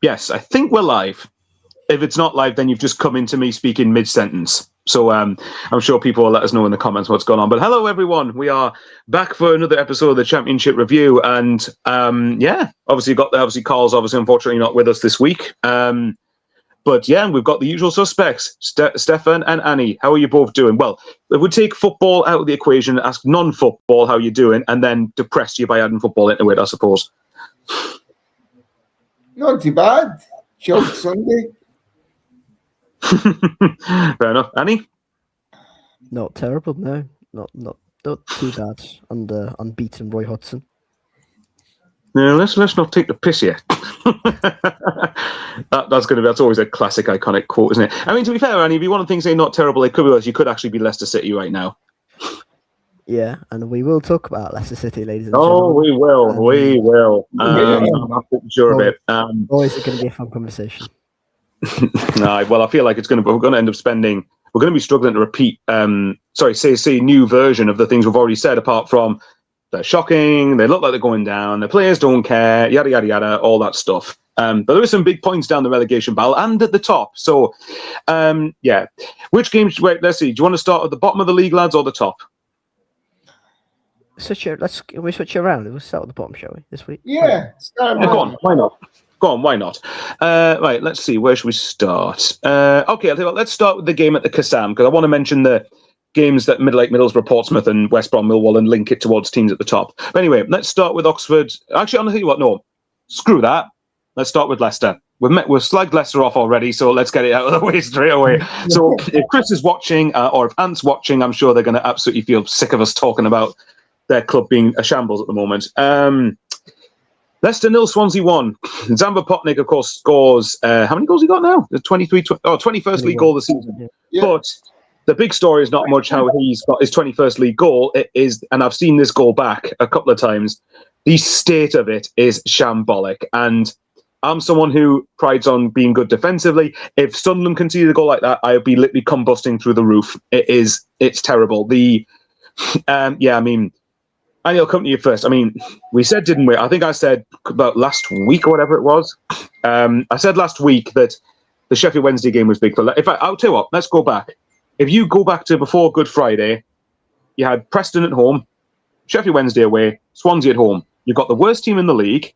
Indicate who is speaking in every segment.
Speaker 1: Yes, I think we're live. If it's not live, then you've just come into me speaking mid-sentence. So I'm sure people will let us know in the comments what's going on. But hello, everyone. We are back for another episode of the Championship Review. And obviously Carl's obviously unfortunately not with us this week. But yeah, we've got the usual suspects, Stephan and Annie. How are you both doing? Well, it would take football out of the equation, ask non-football how you're doing, and then depress you by adding football into it, I suppose.
Speaker 2: Not too bad. Chilled Sunday.
Speaker 1: Fair enough. Annie?
Speaker 3: Not terrible, no. Not too bad under unbeaten Roy Hodgson.
Speaker 1: No, let's not take the piss yet. That's always a classic, iconic quote, isn't it? I mean, to be fair, Annie, if you want to think, say not terrible, it could be worse. You could actually be Leicester City right now.
Speaker 3: Yeah, and we will talk about Leicester City, ladies and
Speaker 1: gentlemen.
Speaker 3: We
Speaker 1: will. I'm absolutely sure of it.
Speaker 3: Always going to be a fun conversation.
Speaker 1: No, well, I feel like we're going to end up spending. We're going to be struggling to repeat. Say new version of the things we've already said. Apart from they're shocking, they look like they're going down, the players don't care, yada yada yada, all that stuff. But there are some big points down the relegation battle and at the top. So, yeah, which games? Wait, let's see. Do you want to start at the bottom of the league, lads, or the top?
Speaker 3: Can we switch it around? We'll start at the bottom, shall we, this week?
Speaker 2: Yeah, start
Speaker 1: go on. Why not? Go on, why not? Right, let's see. Where should we start? Okay, I'll tell you what. Let's start with the game at the Kassam, because I want to mention the games that Middlesbrough, Portsmouth, and West Brom, Millwall, and link it towards teams at the top. But anyway, let's start with Oxford. Actually, I'm going to tell you what. No, screw that. Let's start with Leicester. We've slagged Leicester off already, so let's get it out of the way straight away. So if Chris is watching, or if Ant's watching, I'm sure they're going to absolutely feel sick of us talking about their club being a shambles at the moment. Leicester 0, Swansea 1. Zamba Potnik, of course, scores. How many goals he got now? The 21st league goal of the season. Yeah. But the big story is not much how he's got his 21st league goal. It is, and I've seen this goal back a couple of times, the state of it is shambolic. And I'm someone who prides on being good defensively. If Sunderland conceded a goal like that, I would be literally combusting through the roof. It's terrible. Annie, I'll come to you first. I mean, we said, didn't we? I think I said about last week or whatever it was. I said last week that the Sheffield Wednesday game was big for. I'll tell you what, let's go back. If you go back to before Good Friday, you had Preston at home, Sheffield Wednesday away, Swansea at home. You've got the worst team in the league,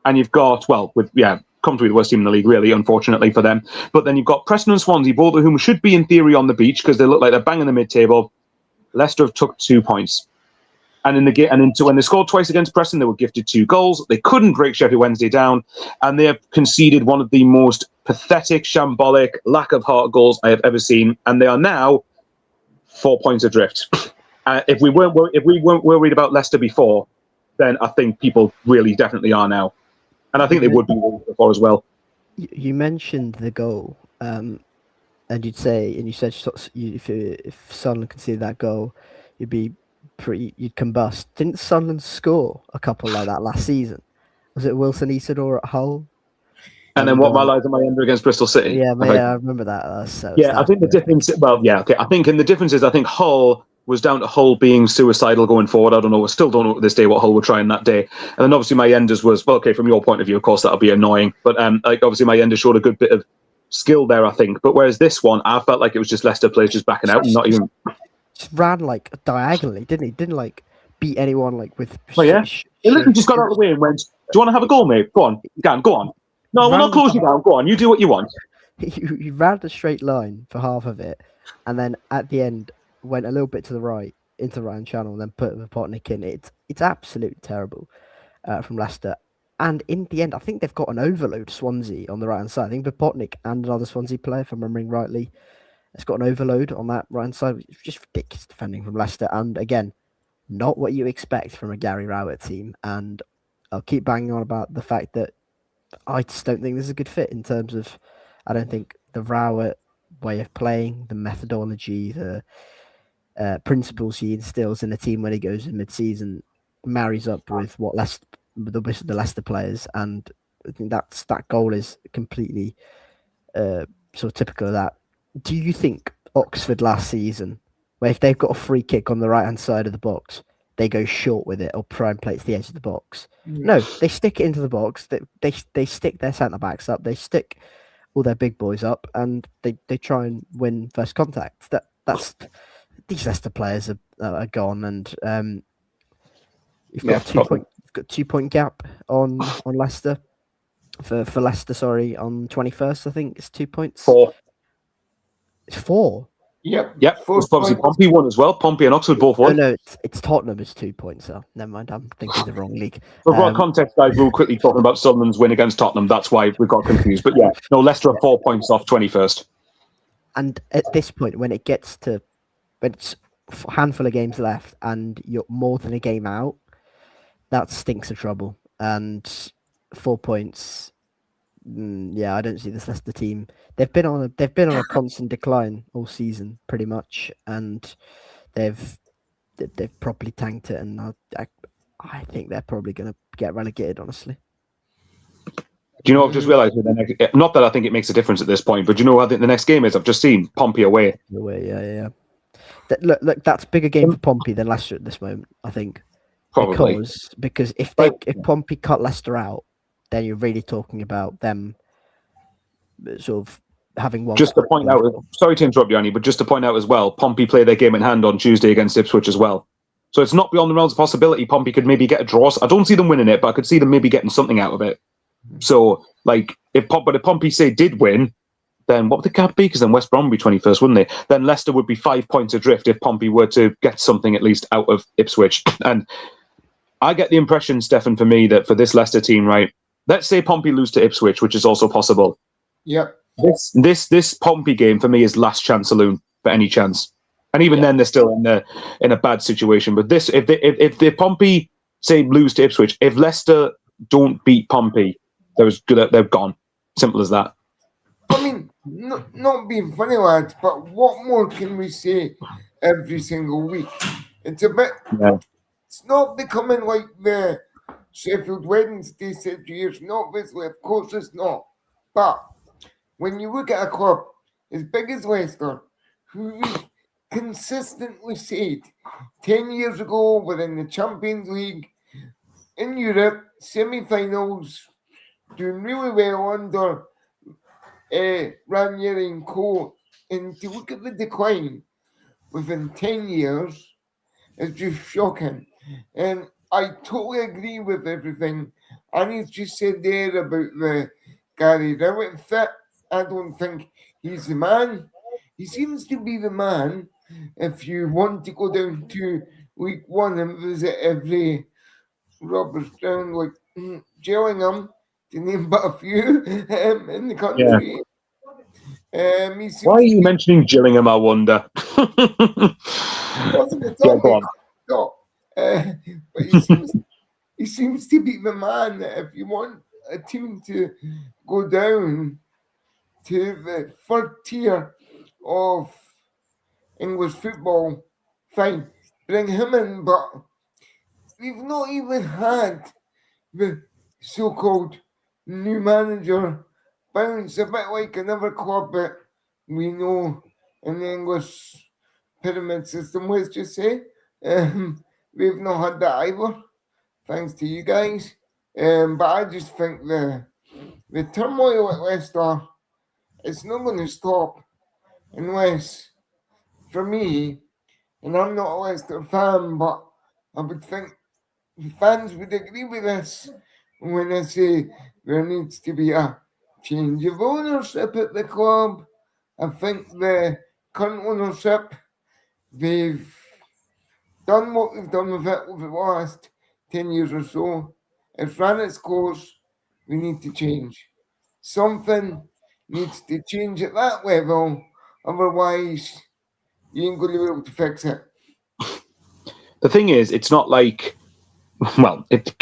Speaker 1: and you've got comfortably the worst team in the league, really, unfortunately for them. But then you've got Preston and Swansea, both of whom should be in theory on the beach because they look like they're banging the mid-table. Leicester have took 2 points. And when they scored twice against Preston, they were gifted 2 goals. They couldn't break Sheffield Wednesday down, and they have conceded one of the most pathetic, shambolic, lack of heart goals I have ever seen. And they are now 4 points adrift. If we weren't worried about Leicester before, then I think people really definitely are now, and I think they would be worried before as well.
Speaker 3: You mentioned the goal, and you said if Sunderland conceded that goal, you'd combust. Didn't Sunderland score a couple like that last season? Was it Wilson Isidore at Hull?
Speaker 1: And then what my lies and my under against Bristol City?
Speaker 3: Yeah, I remember that.
Speaker 1: I think the difference. Well, yeah, okay. I think the difference is Hull was down to Hull being suicidal going forward. I don't know. I still don't know to this day what Hull were trying that day. And then obviously my enders was from your point of view, of course that'll be annoying. But obviously my enders showed a good bit of skill there, I think. But whereas this one, I felt like it was just Leicester players just backing out and not even.
Speaker 3: Just ran like diagonally, didn't he? Didn't like beat anyone like with.
Speaker 1: Oh yeah. He literally just got out of the way and went, "Do you want to have a goal, mate? Go on, go on. No, we'll not close you down. Go on, you do what you want."
Speaker 3: He ran a straight line for half of it, and then at the end went a little bit to the right into the right channel, and then put the Potnik in. It's absolutely terrible from Leicester. And in the end, I think they've got an overload Swansea on the right hand side. I think Potnik and another Swansea player, if I'm remembering rightly, has got an overload on that right hand side. It's just ridiculous defending from Leicester, and again, not what you expect from a Gary Rowett team. And I'll keep banging on about the fact that I just don't think this is a good fit in terms of, I don't think the Rowett way of playing, the methodology, the principles he instills in a team when he goes in mid-season marries up with what the Leicester players, and I think that goal is completely sort of typical of that. Do you think Oxford last season, where if they've got a free kick on the right-hand side of the box, they go short with it or try and play it to the edge of the box. No, they stick it into the box. They stick their centre backs up. They stick all their big boys up, and they try and win first contact. That's these Leicester players are gone, and you've got a 2 point gap on Leicester for Leicester. Sorry, on 21st, I think it's 2 points.
Speaker 1: 4.
Speaker 3: It's 4.
Speaker 2: Yep.
Speaker 1: It's obviously Pompey won as well. Pompey and Oxford both won.
Speaker 3: No, it's Tottenham is 2 points. So never mind, I'm thinking the wrong league.
Speaker 1: For context, guys, we were quickly talking about Sunderland's win against Tottenham. That's why we got confused. But yeah, no, Leicester are 4 points off 21st.
Speaker 3: And at this point, when it's a handful of games left and you're more than a game out, that stinks of trouble. And 4 points. Yeah, I don't see this Leicester team. They've been on a constant decline all season, pretty much, and they've properly tanked it. And I think they're probably going to get relegated. Honestly,
Speaker 1: do you know? I've just realised. Not that I think it makes a difference at this point, but do you know what I think the next game is? I've just seen Pompey away.
Speaker 3: Yeah. Look, that's a bigger game for Pompey than Leicester at this moment. I think
Speaker 1: Probably
Speaker 3: because if Pompey cut Leicester out, then you're really talking about them sort of having one.
Speaker 1: Just to point out, sorry to interrupt you, Annie, but just to point out as well, Pompey play their game in hand on Tuesday against Ipswich as well. So it's not beyond the realms of possibility Pompey could maybe get a draw. I don't see them winning it, but I could see them maybe getting something out of it. So, like, if Pompey say did win, then what would the gap be? Because then West Brom would be 21st, wouldn't they? Then Leicester would be 5 points adrift if Pompey were to get something at least out of Ipswich. And I get the impression, Stephan, for me, that for this Leicester team, right, let's say Pompey lose to Ipswich, which is also possible.
Speaker 2: Yep.
Speaker 1: This Pompey game for me is last chance saloon for any chance, and even then they're still in a bad situation. But this, if the Pompey say lose to Ipswich, if Leicester don't beat Pompey, they're gone. Simple as that.
Speaker 2: I mean, not being funny, lads, but what more can we say every single week? It's a bit.
Speaker 1: Yeah.
Speaker 2: It's not becoming like the Sheffield Wednesday situation. Obviously, of course, it's not. But when you look at a club as big as Leicester, who we consistently said 10 years ago were in the Champions League, in Europe, semi-finals, doing really well under Ranieri and co. And to look at the decline within 10 years is just shocking. And I totally agree with everything Annie's just said there about the Gary Rowett fit. I don't think he's the man. He seems to be the man if you want to go down to League One and visit every rubbish ground like Gillingham, to name but a few in the country.
Speaker 1: Yeah. Why are you mentioning Gillingham, I wonder?
Speaker 2: But he seems to be the man that if you want a team to go down to the third tier of English football, fine, bring him in. But we've not even had the so-called new manager bounce, a bit like another club that we know in the English pyramid system, let's just say. We've not had that either, thanks to you guys. But I just think the turmoil at Leicester, it's not going to stop unless, for me, and I'm not a Leicester fan, but I would think the fans would agree with this when I say there needs to be a change of ownership at the club. I think the current ownership, they've done what we've done with it over the last 10 years or so. It's ran its course. We need to change. Something needs to change at that level. Otherwise, you ain't going to be able to fix it.
Speaker 1: The thing is, it's not like, well, it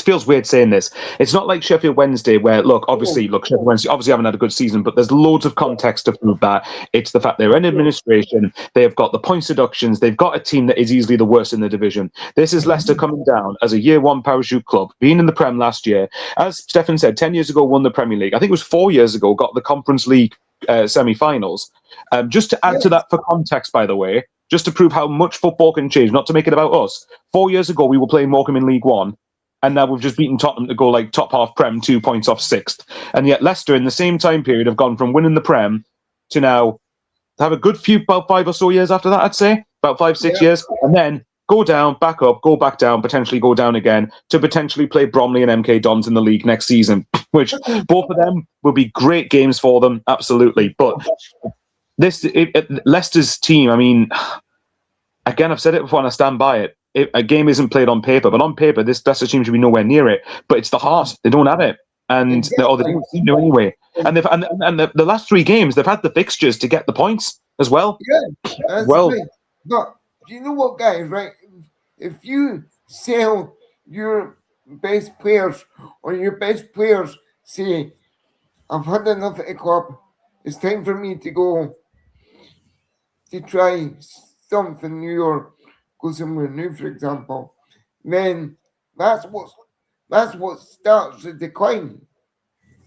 Speaker 1: feels weird saying this. It's not like Sheffield Wednesday where, Sheffield Wednesday obviously haven't had a good season, but there's loads of context to prove that. It's the fact they're in administration, they've got the points deductions, they've got a team that is easily the worst in the division. This is Leicester coming down as a year one parachute club, being in the Prem last year. As Stephan said, 10 years ago won the Premier League. I think it was 4 years ago, got the Conference League semi-finals. Just to add to that for context, by the way, just to prove how much football can change, not to make it about us. 4 years ago, we were playing Morecambe in League One, and now we've just beaten Tottenham to go like top half Prem, 2 points off sixth. And yet Leicester, in the same time period, have gone from winning the Prem to now have a good few, about 5 or so years after that, I'd say, about 5-6 years, and then go down, back up, go back down, potentially go down again to potentially play Bromley and MK Dons in the league next season, which both of them will be great games for them, absolutely. But Leicester's team, I mean, again, I've said it before and I stand by it. A game isn't played on paper, but on paper, this Leicester team should be nowhere near it. But it's the heart; they don't have it, and they don't seem to anyway. And they've the last 3 games, they've had the fixtures to get the points as well.
Speaker 2: Yeah, that's right. But you know what, guys, right? If you sell your best players, or your best players say, I've had enough at the club, it's time for me to go to try something new or go somewhere new, for example, then that's what starts the decline.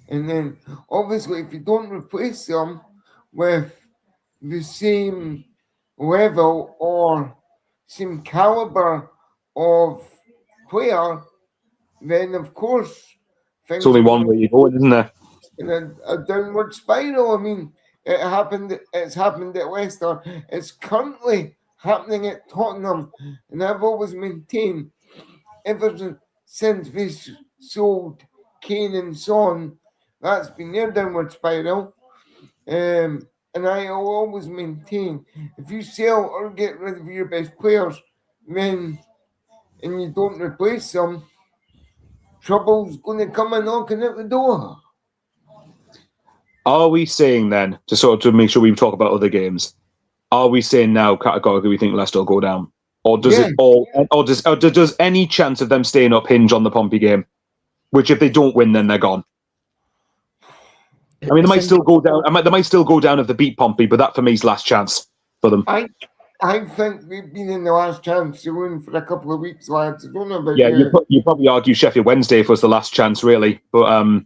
Speaker 2: And then obviously if you don't replace them with the same level or same caliber of player, then of course
Speaker 1: it's only one way you go, isn't there?
Speaker 2: In a downward spiral. I mean, it's happened at Leicester, it's currently happening at Tottenham, and I've always maintained ever since we sold Kane and Son, that's been their downward spiral. And I always maintain, if you sell or get rid of your best players, then and you don't replace them, trouble's going to come and knocking at the door.
Speaker 1: Are we saying then, to make sure we talk about other games, are we saying now categorically we think Leicester will go down? Or does it all, or does any chance of them staying up hinge on the Pompey game? Which if they don't win, then they're gone. I mean, they might still go down. They might still go down if they beat Pompey, but that for me is last chance for them.
Speaker 2: I think they've been in the last chance to win for a couple of weeks, lads. I don't know about
Speaker 1: you probably argue Sheffield Wednesday was the last chance, really. But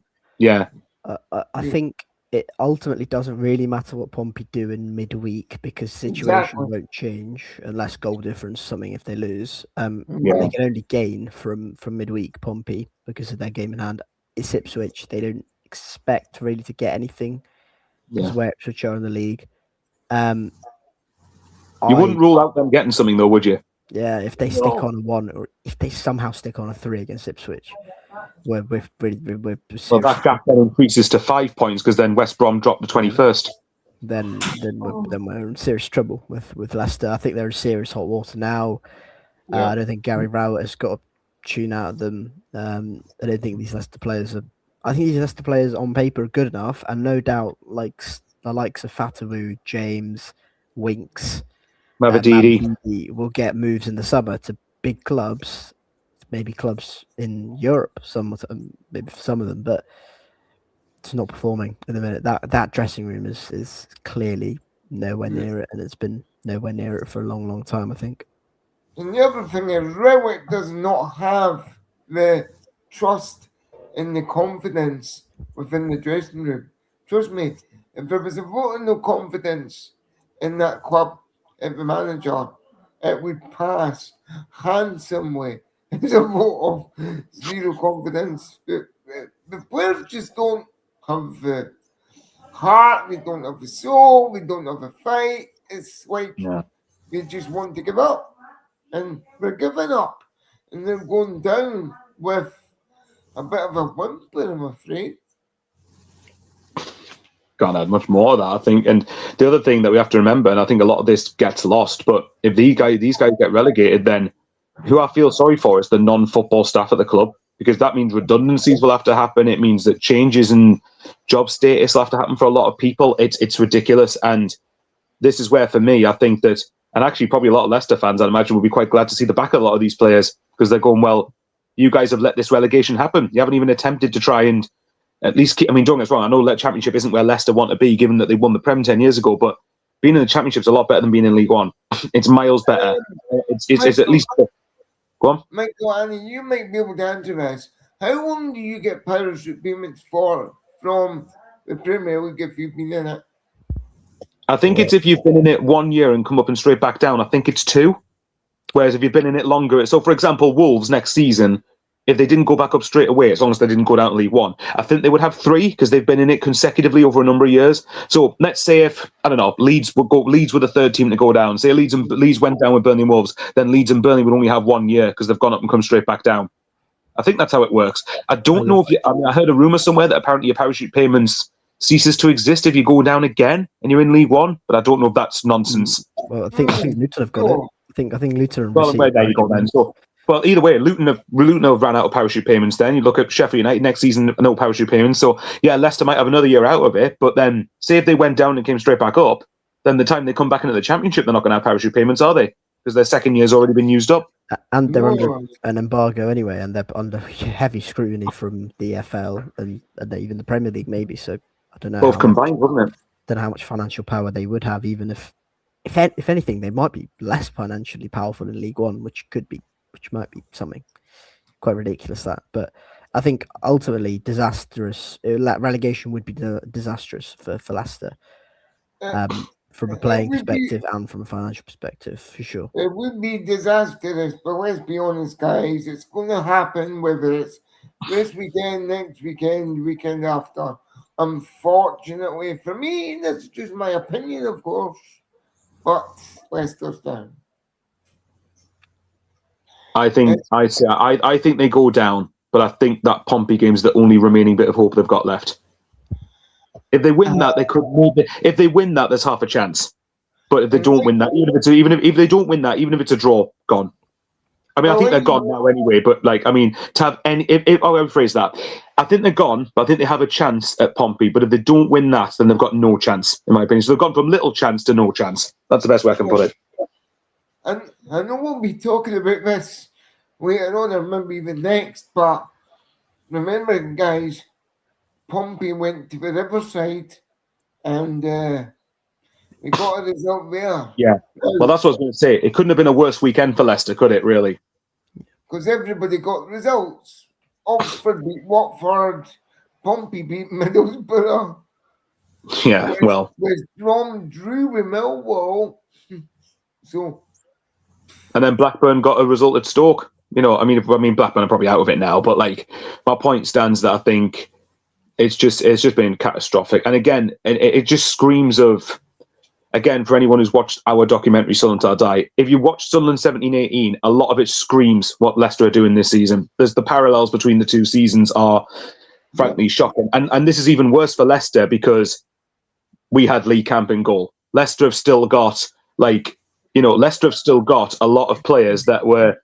Speaker 3: I think it ultimately doesn't really matter what Pompey do in midweek because the situation won't change unless goal difference something if they lose. They can only gain from midweek Pompey because of their game in hand. It's Ipswich. They don't expect really to get anything because where Ipswich are in the league.
Speaker 1: You wouldn't rule out them getting something though, would you?
Speaker 3: Yeah, if they stick on a 1 or if they somehow stick on a 3 against Ipswich. We're
Speaker 1: that gap then increases to 5 points because then West Brom dropped the 21st.
Speaker 3: Then we're in serious trouble with Leicester. I think they're in serious hot water now. I don't think Gary Rowett has got a tune out of them. I don't think these Leicester players are. I think these Leicester players on paper are good enough, and no doubt, like the likes of Fatawu, James, Winks,
Speaker 1: Mavididi
Speaker 3: will get moves in the summer to big clubs. Maybe clubs in Europe, maybe for some of them, but it's not performing at the minute. That dressing room is clearly nowhere near it, and it's been nowhere near it for a long, long time, I think.
Speaker 2: And the other thing is, Rowett does not have the trust and the confidence within the dressing room. Trust me, if there was a vote of no confidence in that club at the manager, it would pass handsomely. It's a vote of zero confidence. The players just don't have the heart, they don't have the soul, they don't have a fight. It's like they just want to give up. And they're giving up. And they're going down with a bit of a whimper, I'm afraid.
Speaker 1: Can't add much more of that, I think. And the other thing that we have to remember, and I think a lot of this gets lost, but if these guys get relegated, then who I feel sorry for is the non-football staff at the club, because that means redundancies will have to happen. It means that changes in job status will have to happen for a lot of people. It's ridiculous. And this is where, for me, I think that, and actually probably a lot of Leicester fans, I'd imagine, will be quite glad to see the back of a lot of these players, because they're going, well, you guys have let this relegation happen. You haven't even attempted to try and at least keep, I mean, don't get us wrong, I know the Championship isn't where Leicester want to be, given that they won the Prem 10 years ago, but being in the Championship is a lot better than being in League One. It's miles better. It's at least... Go on.
Speaker 2: Michael, Annie, you might be able to answer this. How long do you get parachute payments for from the Premier League if you've been in it?
Speaker 1: I think it's if you've been in it 1 year and come up and straight back down. I think it's 2. Whereas if you've been in it longer, so for example, Wolves next season, if they didn't go back up straight away, as long as they didn't go down to League One, I think they would have 3 because they've been in it consecutively over a number of years. So let's say if, I don't know, Leeds were the 3rd team to go down. Say Leeds went down with Burnley and Wolves, then Leeds and Burnley would only have 1 year because they've gone up and come straight back down. I think that's how it works. I don't know if I heard a rumour somewhere that apparently your parachute payments ceases to exist if you go down again and you're in League One, but I don't know if that's nonsense.
Speaker 3: Well, I think Luton have got it. I think Luton.
Speaker 1: Well, there you go then. So, well, either way, Luton have ran out of parachute payments. Then you look at Sheffield United next season, no parachute payments. So yeah, Leicester might have another year out of it. But then, say if they went down and came straight back up, then the time they come back into the Championship, they're not going to have parachute payments, are they? Because their second year's already been used up.
Speaker 3: And they're under an embargo anyway, and they're under heavy scrutiny from the EFL and even the Premier League, maybe. So I don't know.
Speaker 1: Both combined, wouldn't it?
Speaker 3: Don't know how much financial power they would have, even if anything, they might be less financially powerful in League One, which might be something quite ridiculous. But I think ultimately disastrous. Relegation would be disastrous for Leicester. From a playing perspective and from a financial perspective, for sure.
Speaker 2: It would be disastrous, but let's be honest, guys. It's going to happen whether it's this weekend, next weekend, weekend after. Unfortunately, for me, that's just my opinion, of course. But Leicester's down. I think
Speaker 1: they go down, but I think that Pompey game's the only remaining bit of hope they've got left. If they win that, they could. If they win that, there's half a chance. But if they don't win that, if they don't win that, even if it's a draw, gone. I mean, I think they're gone now anyway. But to have any, I would phrase that. I think they're gone, but I think they have a chance at Pompey. But if they don't win that, then they've got no chance, in my opinion. So they've gone from little chance to no chance. That's the best way I can put it.
Speaker 2: And I know we'll be talking about this later on, or maybe even next. But remember, guys. Pompey went to the Riverside and we got a result there.
Speaker 1: Yeah. Well, that's what I was going to say. It couldn't have been a worse weekend for Leicester, could it, really?
Speaker 2: Because everybody got results. Oxford beat Watford. Pompey beat Middlesbrough.
Speaker 1: Yeah, well.
Speaker 2: West Brom drew with Millwall. So.
Speaker 1: And then Blackburn got a result at Stoke. Blackburn are probably out of it now, but my point stands that I think it's just been catastrophic. And again, it just screams of, again, for anyone who's watched our documentary Sunderland Till I Die, if you watch Sunderland 17-18, a lot of it screams what Leicester are doing this season. There's the parallels between the two seasons are frankly shocking. And this is even worse for Leicester because we had Lee Camp in goal. Leicester have still got a lot of players that were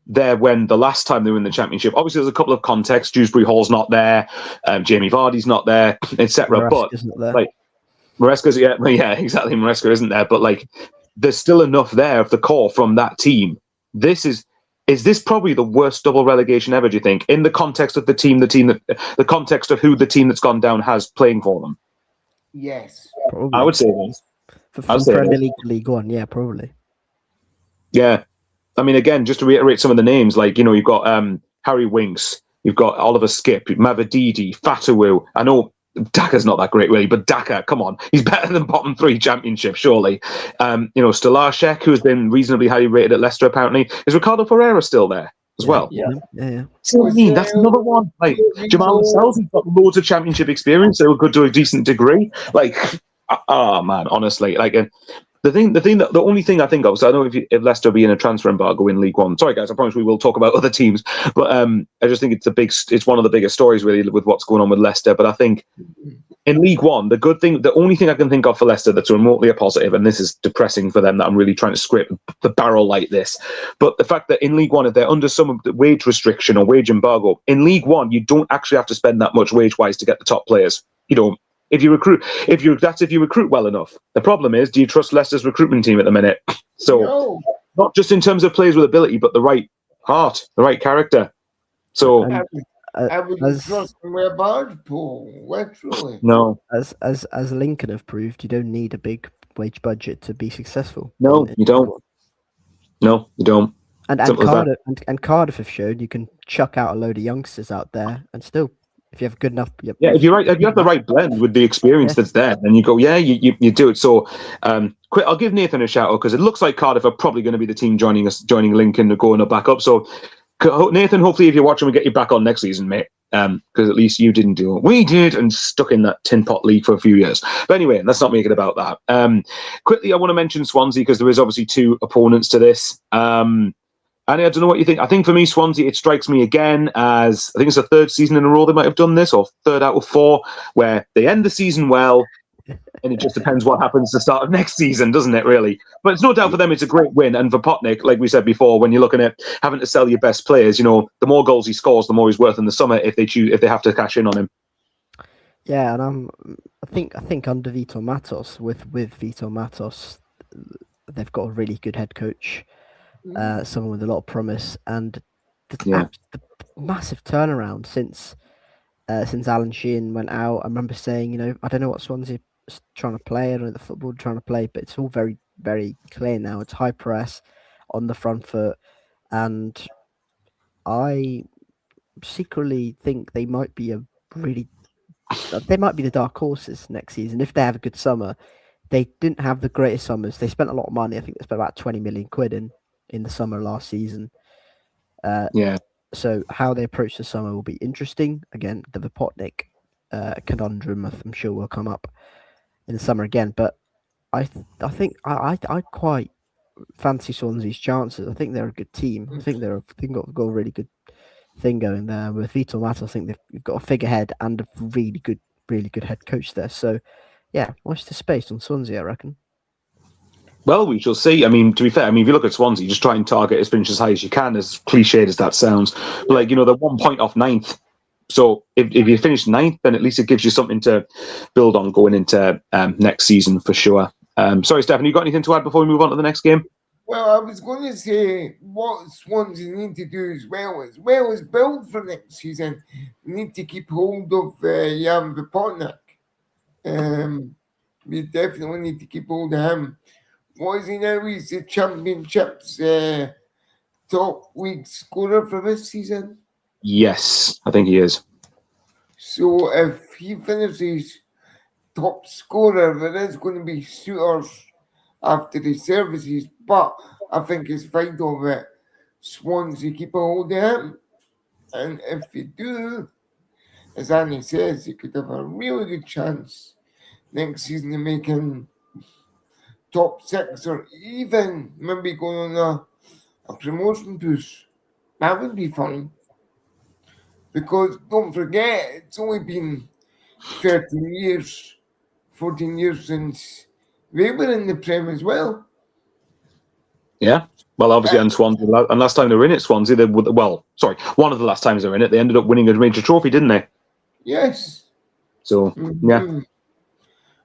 Speaker 1: there when the last time they were in the Championship. Obviously, there's a couple of contexts. Dewsbury Hall's not there, Jamie Vardy's not there, etc. But Maresca's, yeah, exactly. Maresca isn't there, but there's still enough there of the core from that team. Is this probably the worst double relegation ever? Do you think, in the context of the context of who the team that's gone down has playing for them?
Speaker 2: Yes,
Speaker 3: probably.
Speaker 1: I would say this.
Speaker 3: From Premier League to League One, yeah, probably.
Speaker 1: Yeah. I mean, again, just to reiterate some of the names, you've got Harry Winks, you've got Oliver Skip, Mavadidi, Fatawu. I know Daka's not that great, really, but Daka, come on, he's better than bottom 3 Championship, surely. Stalarchek, who's been reasonably highly rated at Leicester, apparently. Is Ricardo Pereira still there as well?
Speaker 3: Yeah.
Speaker 1: So, that's another one. Jamal Lascelles, he's got loads of Championship experience, so good to a decent degree. Oh man, honestly, the only thing I think of, so I don't know if Leicester be in a transfer embargo in League One. Sorry, guys, I promise we will talk about other teams, but I just think it's one of the biggest stories really with what's going on with Leicester. But I think in League One, the only thing I can think of for Leicester that's remotely a positive, and this is depressing for them that I'm really trying to scrape the barrel like this, but the fact that in League One, if they're under some wage restriction or wage embargo, in League One, you don't actually have to spend that much wage-wise to get the top players. You don't. If you recruit well enough. The problem is, do you trust Leicester's recruitment team at the minute? So, not just in terms of players with ability, but the right heart, the right character. So,
Speaker 2: I would trust them with a barge pole, literally.
Speaker 1: No,
Speaker 3: as Lincoln have proved, you don't need a big wage budget to be successful.
Speaker 1: No, you don't. No, you don't.
Speaker 3: And Cardiff have shown you can chuck out a load of youngsters out there and still If you have good enough,
Speaker 1: if you have the right blend with the experience that's there, then you go, you do it. So, I'll give Nathan a shout out because it looks like Cardiff are probably going to be the team joining Lincoln and going back up. So, Nathan, hopefully, if you're watching, we get you back on next season, mate. Because at least you didn't do what we did and stuck in that tin pot league for a few years. But anyway, let's not make it about that. Quickly, I want to mention Swansea because there is obviously two opponents to this. Annie, I don't know what you think. I think for me, Swansea, it strikes me again as, I think it's the third season in a row they might have done this, or third out of four, where they end the season well, and it just depends what happens at the start of next season, doesn't it, really? But it's no doubt for them, it's a great win. And for Potnik, like we said before, when you're looking at having to sell your best players, the more goals he scores, the more he's worth in the summer if they have to cash in on him.
Speaker 3: Yeah, and I think under Vitor Matos, with Vitor Matos, they've got a really good head coach, someone with a lot of promise, and the massive turnaround since Alan Sheehan went out. I remember saying, I don't know what Swansea is trying to play, I don't know the football they're trying to play, but it's all very, very clear now. It's high press on the front foot, and I secretly think they might be the dark horses next season if they have a good summer. They didn't have the greatest summers. They spent a lot of money. I think they spent about 20 million quid in the summer last season. So how they approach the summer will be interesting. Again, the Potnik conundrum, I'm sure, will come up in the summer again. But I think I quite fancy Swansea's chances. I think they're a good team. I think they've got a really good thing going there with Vitor Matos. I think they've got a figurehead and a really good head coach there. So yeah, watch the space on Swansea, I reckon.
Speaker 1: Well, we shall see. I mean, to be fair, if you look at Swansea, just try and target as finish as high as you can, as cliched as that sounds. But they're 1 point off ninth. So if you finish ninth, then at least it gives you something to build on going into next season for sure. Sorry, Stephan, you got anything to add before we move on to the next game?
Speaker 2: Well, I was going to say what Swansea need to do as well as build for next season. We need to keep hold of Jan Potnik. We definitely need to keep hold of him. What is he now? He's the Championship's top league scorer for this season.
Speaker 1: Yes, I think he is.
Speaker 2: So if he finishes top scorer, there is going to be suitors after his services, but I think it's vital that Swansea keep a hold of him. And if they do, as Annie says, they could have a really good chance next season of making top 6 or even maybe going on a promotion push. That would be fun. Because don't forget, it's only been 14 years since they were in the Prem as well.
Speaker 1: Yeah. Well, obviously, and Swansea, and last time they were in it, Swansea, one of the last times they were in it, they ended up winning a major trophy, didn't they?
Speaker 2: Yes.
Speaker 1: So, yeah.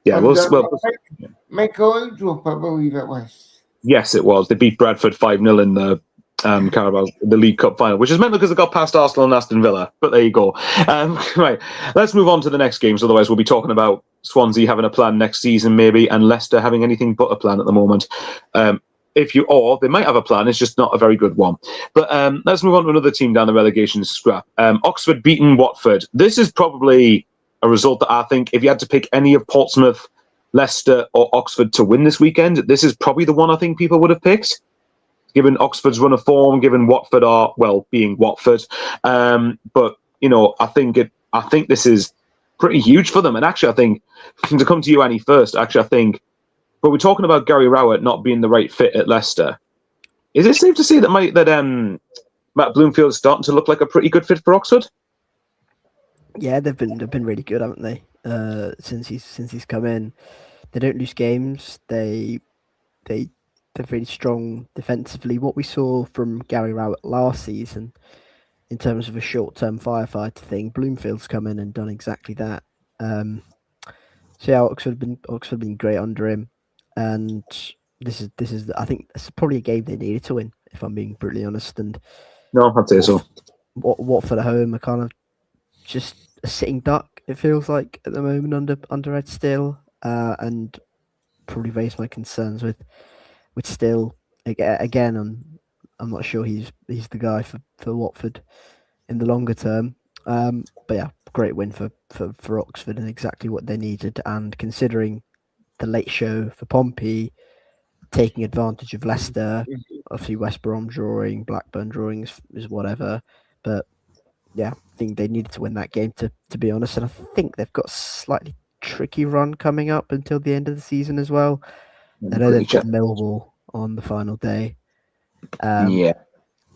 Speaker 1: Yeah,
Speaker 2: Michael Laudrup, I believe it was.
Speaker 1: Yes, it was. They beat Bradford 5-0 in the the League Cup final, which is meant because they got past Arsenal and Aston Villa. But there you go. Right, let's move on to the next games. Otherwise, we'll be talking about Swansea having a plan next season, maybe, and Leicester having anything but a plan at the moment. They might have a plan, it's just not a very good one. But let's move on to another team down the relegation scrap. Oxford beating Watford. This is probably a result that I think, if you had to pick any of Portsmouth, Leicester, or Oxford to win this weekend, this is probably the one I think people would have picked, given Oxford's run of form, given Watford being Watford. But I think this is pretty huge for them. And actually, I think, to come to you, Annie, first, but we're talking about Gary Rowett not being the right fit at Leicester. Is it safe to say that Matt Bloomfield is starting to look like a pretty good fit for Oxford?
Speaker 3: Yeah, they've been really good, haven't they? Since he's come in, they don't lose games. They're really strong defensively. What we saw from Gary Rowett last season, in terms of a short-term firefighter thing, Bloomfield's come in and done exactly that. So yeah, Oxford have been great under him, and this is I think it's probably a game they needed to win, if I'm being brutally honest. And
Speaker 1: no, I'd say so.
Speaker 3: Watford at home are kind of just a sitting duck, it feels like, at the moment under Ed Still, and probably raise my concerns with Still again. I'm not sure he's the guy for Watford in the longer term. But yeah, great win for Oxford and exactly what they needed. And considering the late show for Pompey, taking advantage of Leicester, obviously West Brom drawing, Blackburn drawing is whatever. But yeah, I think they needed to win that game to be honest. And I think they've got a slightly tricky run coming up until the end of the season as well. I know they've got Millwall on the final day.
Speaker 1: Yeah.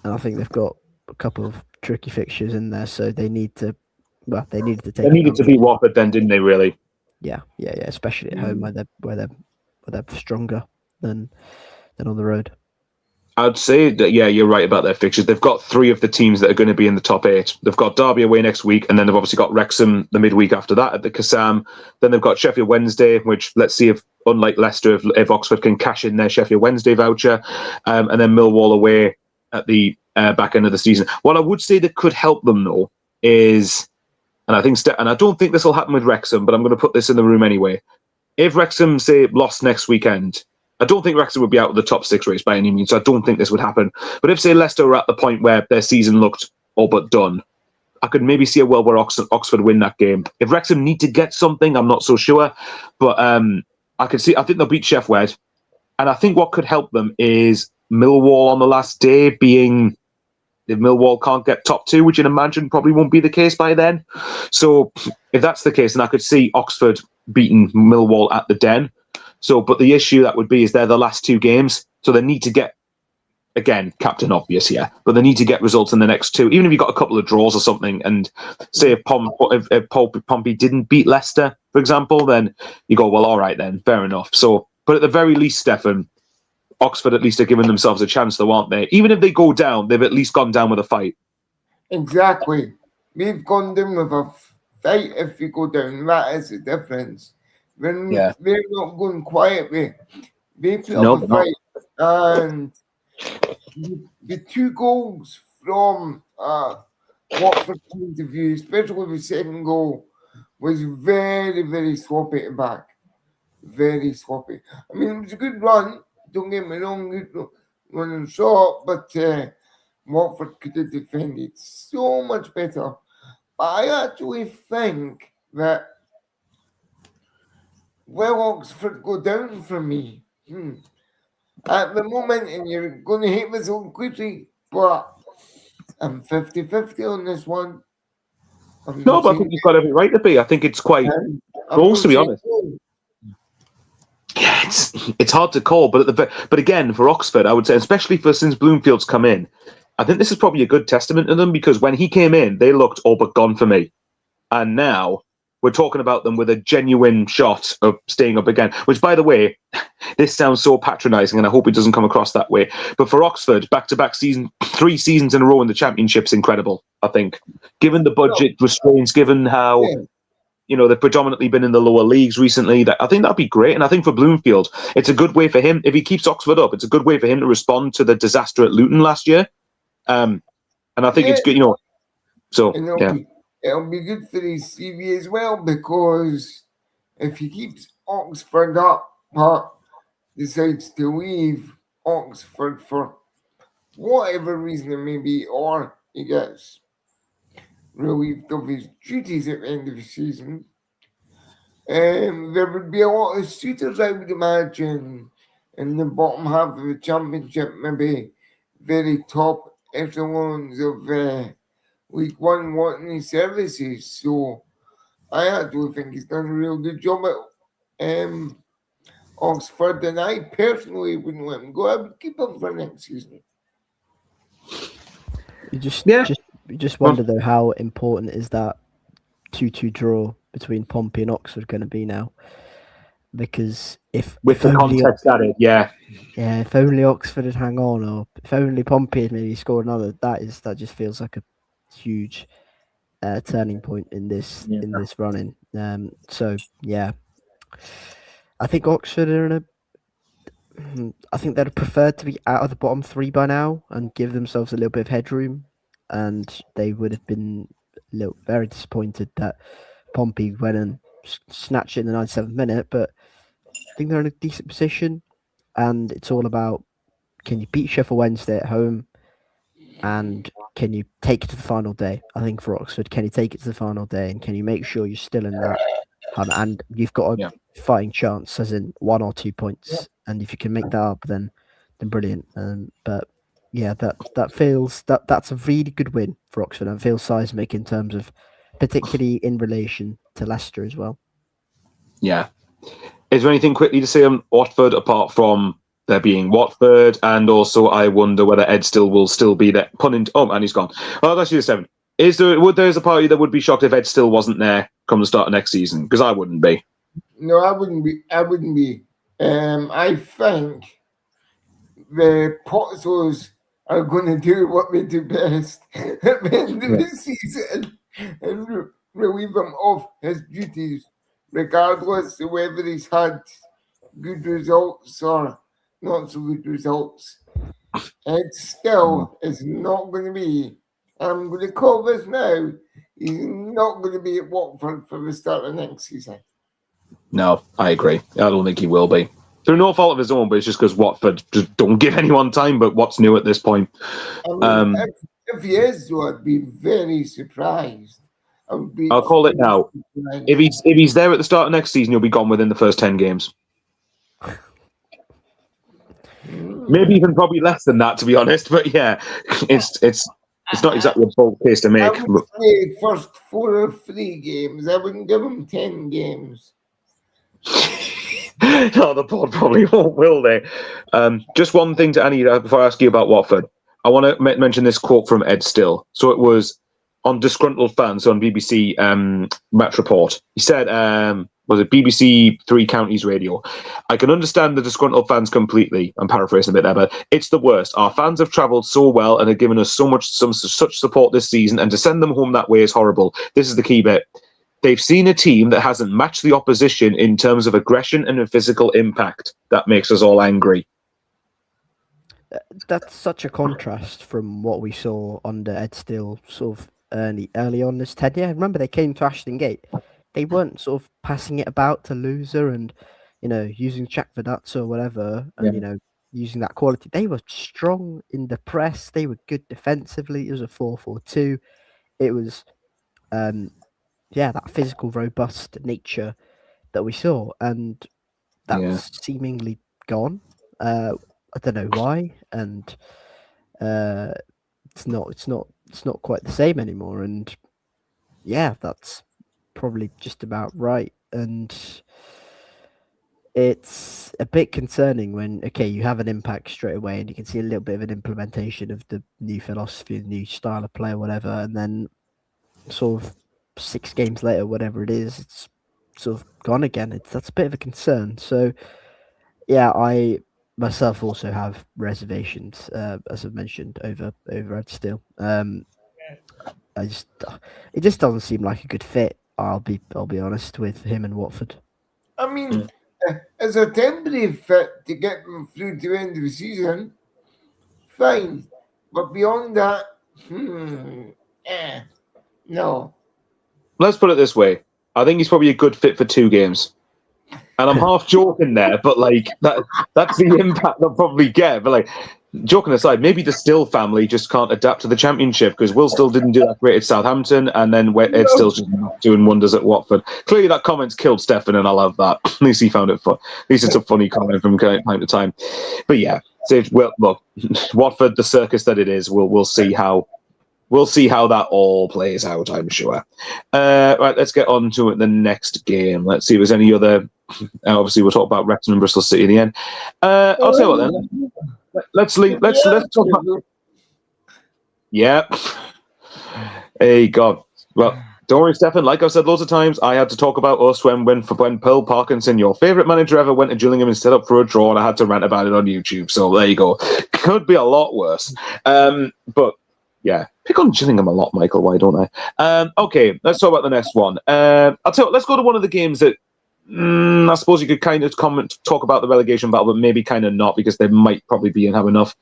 Speaker 3: And I think they've got a couple of tricky fixtures in there, so they need to. Well, they needed to take.
Speaker 1: They needed to beat Watford, then, didn't they? Really?
Speaker 3: Yeah. Especially at home, where they're stronger than on the road.
Speaker 1: I'd say that, yeah, you're right about their fixtures. They've got 3 of the teams that are going to be in the top 8. They've got Derby away next week, and then they've obviously got Wrexham the midweek after that at the Kassam. Then they've got Sheffield Wednesday, which let's see if, unlike Leicester, if Oxford can cash in their Sheffield Wednesday voucher, and then Millwall away at the back end of the season. What I would say that could help them, though, is, and I don't think this will happen with Wrexham, but I'm going to put this in the room anyway. If Wrexham, say, lost next weekend, I don't think Wrexham would be out of the top 6 race by any means, so I don't think this would happen. But if, say, Leicester were at the point where their season looked all but done, I could maybe see a world where Oxford win that game. If Wrexham need to get something, I'm not so sure. But I think they'll beat Sheff Wed. And I think what could help them is Millwall on the last day being... If Millwall can't get top 2, which you'd imagine probably won't be the case by then. So if that's the case, then I could see Oxford beating Millwall at the Den. So, but the issue that would be is they're the last 2 games. So they need to get, again, captain obvious here, but they need to get results in the next 2. Even if you got a couple of draws or something, and say if Pompey didn't beat Leicester, for example, then you go, well, all right then, fair enough. So, but at the very least, Stephan, Oxford at least are giving themselves a chance, though, aren't they? Even if they go down, they've at least gone down with a fight.
Speaker 2: Exactly. We've gone down with a fight if we go down. That is the difference. They're not going quietly. They put up a fight. And the 2 goals from Watford point of view, especially the second goal, was very, very sloppy at the back. Very sloppy. I mean, it was a good run. Don't get me wrong, good run and shot, but Watford could have defended so much better. But I actually think that will Oxford go down for me? At the moment, and you're going to hate me so quickly, but I'm 50-50 on this one.
Speaker 1: No, but I think you've got every right to be. I think it's quite close, to be honest. Yeah, it's hard to call, but again, for Oxford, I would say, especially since Bloomfield's come in, I think this is probably a good testament to them, because when he came in, they looked all but gone for me. And now we're talking about them with a genuine shot of staying up again, which, by the way, this sounds so patronising, and I hope it doesn't come across that way. But for Oxford, back-to-back 3 seasons in a row in the Championship's incredible, I think. Given the budget restraints, given how... You know, they've predominantly been in the lower leagues recently. I think that'd be great. And I think for Bloomfield, it's a good way for him. If he keeps Oxford up, it's a good way for him to respond to the disaster at Luton last year. And I think it's good, you know. So,
Speaker 2: it'll be good for his CV as well, because if he keeps Oxford up, but decides to leave Oxford for whatever reason it may be, or he gets relieved of his duties at the end of the season, there would be a lot of suitors, I would imagine, in the bottom half of the Championship, maybe very top echelons of League One wanting his services. So I actually think he's done a real good job at Oxford, and I personally wouldn't let him go. I would keep him for next season.
Speaker 3: You just wonder, though, how important is that 2-2 draw between Pompey and Oxford going to be now? Because if
Speaker 1: the context added,
Speaker 3: if only Oxford had hang on, or if only Pompey had maybe scored another, that just feels like a huge turning point in this running. So yeah, I think Oxford are in a. I think they'd prefer to be out of the bottom 3 by now and give themselves a little bit of headroom. And they would have been very disappointed that Pompey went and snatched it in the 97th minute. But I think they're in a decent position, and it's all about, can you beat Sheffield Wednesday at home and can you take it to the final day? I think for Oxford, can you take it to the final day, and can you make sure you're still in that hunt, and you've got a fighting chance, as in 1 or 2 points, and if you can make that up, then brilliant. But yeah, that's a really good win for Oxford, and feels seismic in terms of, particularly in relation to Leicester as well.
Speaker 1: Yeah. Is there anything quickly to say on Watford apart from there being Watford, and also I wonder whether Ed still will still be there? And he's gone. Well, that's you, Stephan. There's a party that would be shocked if Ed still wasn't there come the start of next season? Because I wouldn't be.
Speaker 2: No, I wouldn't be. I think the Pozzos are going to do what they do best at the end of the season and relieve him of his duties, regardless of whether he's had good results or not so good results. It still is not going to be, I'm going to call this now, he's not going to be at Watford for the start of next season.
Speaker 1: No, I agree. I don't think he will be. Through no fault of his own, but it's just because Watford just don't give anyone time. But what's new at this point?
Speaker 2: I mean, if he is, though, I'd be very surprised.
Speaker 1: I'll call it now. If he's there at the start of next season, he'll be gone within the first 10 games. Maybe even probably less than that, to be honest. But yeah, it's not exactly a bold case to make.
Speaker 2: I would say first 4 or 3 games. I wouldn't give him 10 games.
Speaker 1: No, the board probably won't, will they? Just one thing to Annie before I ask you about Watford. I want to mention this quote from Ed Still. So it was on Disgruntled Fans on BBC Match Report. He said, was it BBC Three Counties Radio? I can understand the disgruntled fans completely. I'm paraphrasing a bit there, but it's the worst. Our fans have travelled so well and have given us such support this season, and to send them home that way is horrible. This is the key bit. They've seen a team that hasn't matched the opposition in terms of aggression and a physical impact. That makes us all angry.
Speaker 3: That's such a contrast from what we saw under Ed Still sort of early on this tenure. Remember, they came to Ashton Gate. They weren't sort of passing it about to loser and, using Jack Verdazzo or whatever, and, using that quality. They were strong in the press. They were good defensively. It was a 4-4-2. It was, that physical, robust nature that we saw, and that's seemingly gone. I don't know why, and it's not quite the same anymore. And yeah, that's probably just about right. And it's a bit concerning when you have an impact straight away, and you can see a little bit of an implementation of the new philosophy, the new style of play, or whatever, and then sort of 6 games later, whatever it is, it's sort of gone again. That's a bit of a concern. So yeah, I myself also have reservations, as I've mentioned, over Ed Still. It just doesn't seem like a good fit. I'll be honest with him and Watford.
Speaker 2: I mean, as a temporary fit to get them through to the end of the season, fine. But beyond that, no.
Speaker 1: Let's put it this way. I think he's probably a good fit for 2 games. And I'm half joking there, but that's the impact they'll probably get. But joking aside, maybe the Still family just can't adapt to the Championship, because Will Still didn't do that great at Southampton, and then Ed Still's just doing wonders at Watford. Clearly that comment's killed Stephan, and I love that. At least he found it fun. At least it's a funny comment from time to time. But yeah, look, Watford, the circus that it is, we'll see how that all plays out, I'm sure. Right, let's get on to the next game. Let's see if there's any other. Obviously, we'll talk about Wrexham and Bristol City in the end. I'll tell you what then. Let's talk about. Yeah. Hey, God. Well, don't worry, Stephan. Like I've said loads of times, I had to talk about us when Pearl Parkinson, your favourite manager ever, went to Gillingham and set up for a draw, and I had to rant about it on YouTube. So there you go. Could be a lot worse. But yeah, pick on Gillingham a lot, Michael. Why don't I? Okay, let's talk about the next one. I'll tell you what, let's go to one of the games that I suppose you could kind of talk about the relegation battle, but maybe kind of not, because they might probably be and have enough.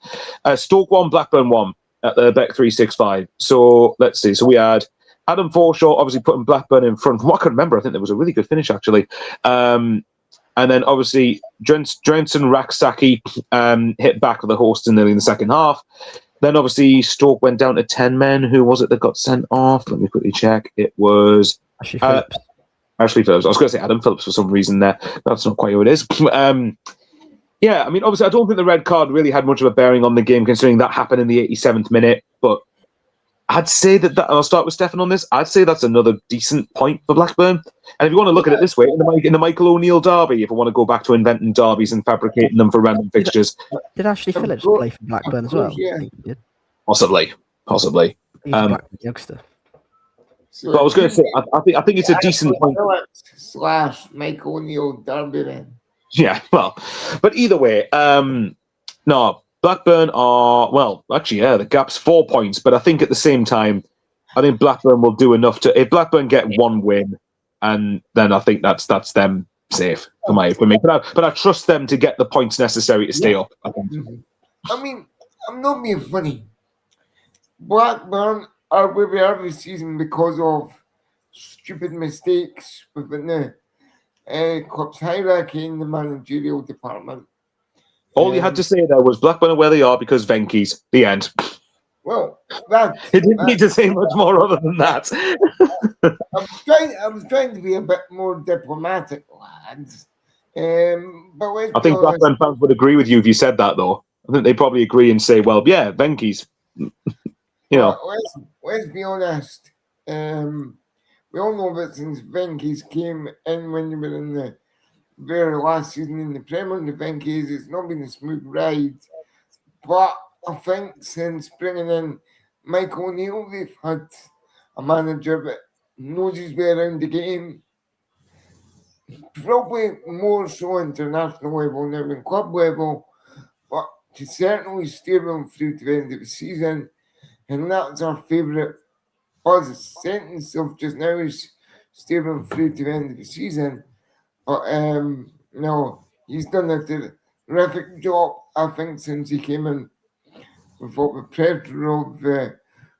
Speaker 1: Stoke 1, Blackburn 1 at the Bet 365. So let's see. So we had Adam Forshaw obviously putting Blackburn in front. From what I can remember, I think there was a really good finish actually. And then obviously Drenson Raksaki hit back with the hosts in the second half. Then obviously Stoke went down to 10 men. Who was it that got sent off? Let me quickly check. It was
Speaker 3: Ashley Phillips.
Speaker 1: Ashley Phillips. I was going to say Adam Phillips for some reason there. That's not quite who it is. Yeah, I mean, obviously, I don't think the red card really had much of a bearing on the game, considering that happened in the 87th minute. But I'd say that I'll start with Stephan on this. I'd say that's another decent point for Blackburn. And if you want to look at it this way, in the Michael O'Neill derby, if I want to go back to inventing derbies and fabricating them for random fixtures,
Speaker 3: Did Ashley Phillips play for Blackburn as well?
Speaker 2: Yeah.
Speaker 3: I think he did.
Speaker 1: possibly.
Speaker 3: He's a Blackburn youngster.
Speaker 2: So
Speaker 1: But I was going to say, I think it's a decent point.
Speaker 2: / Michael O'Neill derby then.
Speaker 1: Yeah, well, but either way, no, Blackburn are, well, actually, yeah, the gap's 4 points, but I think at the same time, I think Blackburn will do enough if Blackburn get one win, and then I think that's them safe for me. But I trust them to get the points necessary to stay up. I think.
Speaker 2: I mean, I'm not being funny. Blackburn are where we are this season because of stupid mistakes within the club's hierarchy in the managerial department.
Speaker 1: All you had to say there was Blackburn are where they are because Venky's. The end.
Speaker 2: Well,
Speaker 1: it didn't need to say much more other than that.
Speaker 2: I was trying to be a bit more diplomatic, lads. But
Speaker 1: I think Blackburn fans would agree with you if you said that, though. I think they probably agree and say, "Well, yeah, Venky's."
Speaker 2: Let's be honest. We all know that since Venky's came in when they were in the very last season in the Premier League, Venky's, it's not been a smooth ride. But I think since bringing in Michael O'Neill, they've had a manager that knows his way around the game. Probably more so international level now than club level, but to certainly steer them through to the end of the season. And that's our favourite sentence of just now is steer them through to the end of the season. But no, he's done a terrific job, I think, since he came in. We've got the pressure of the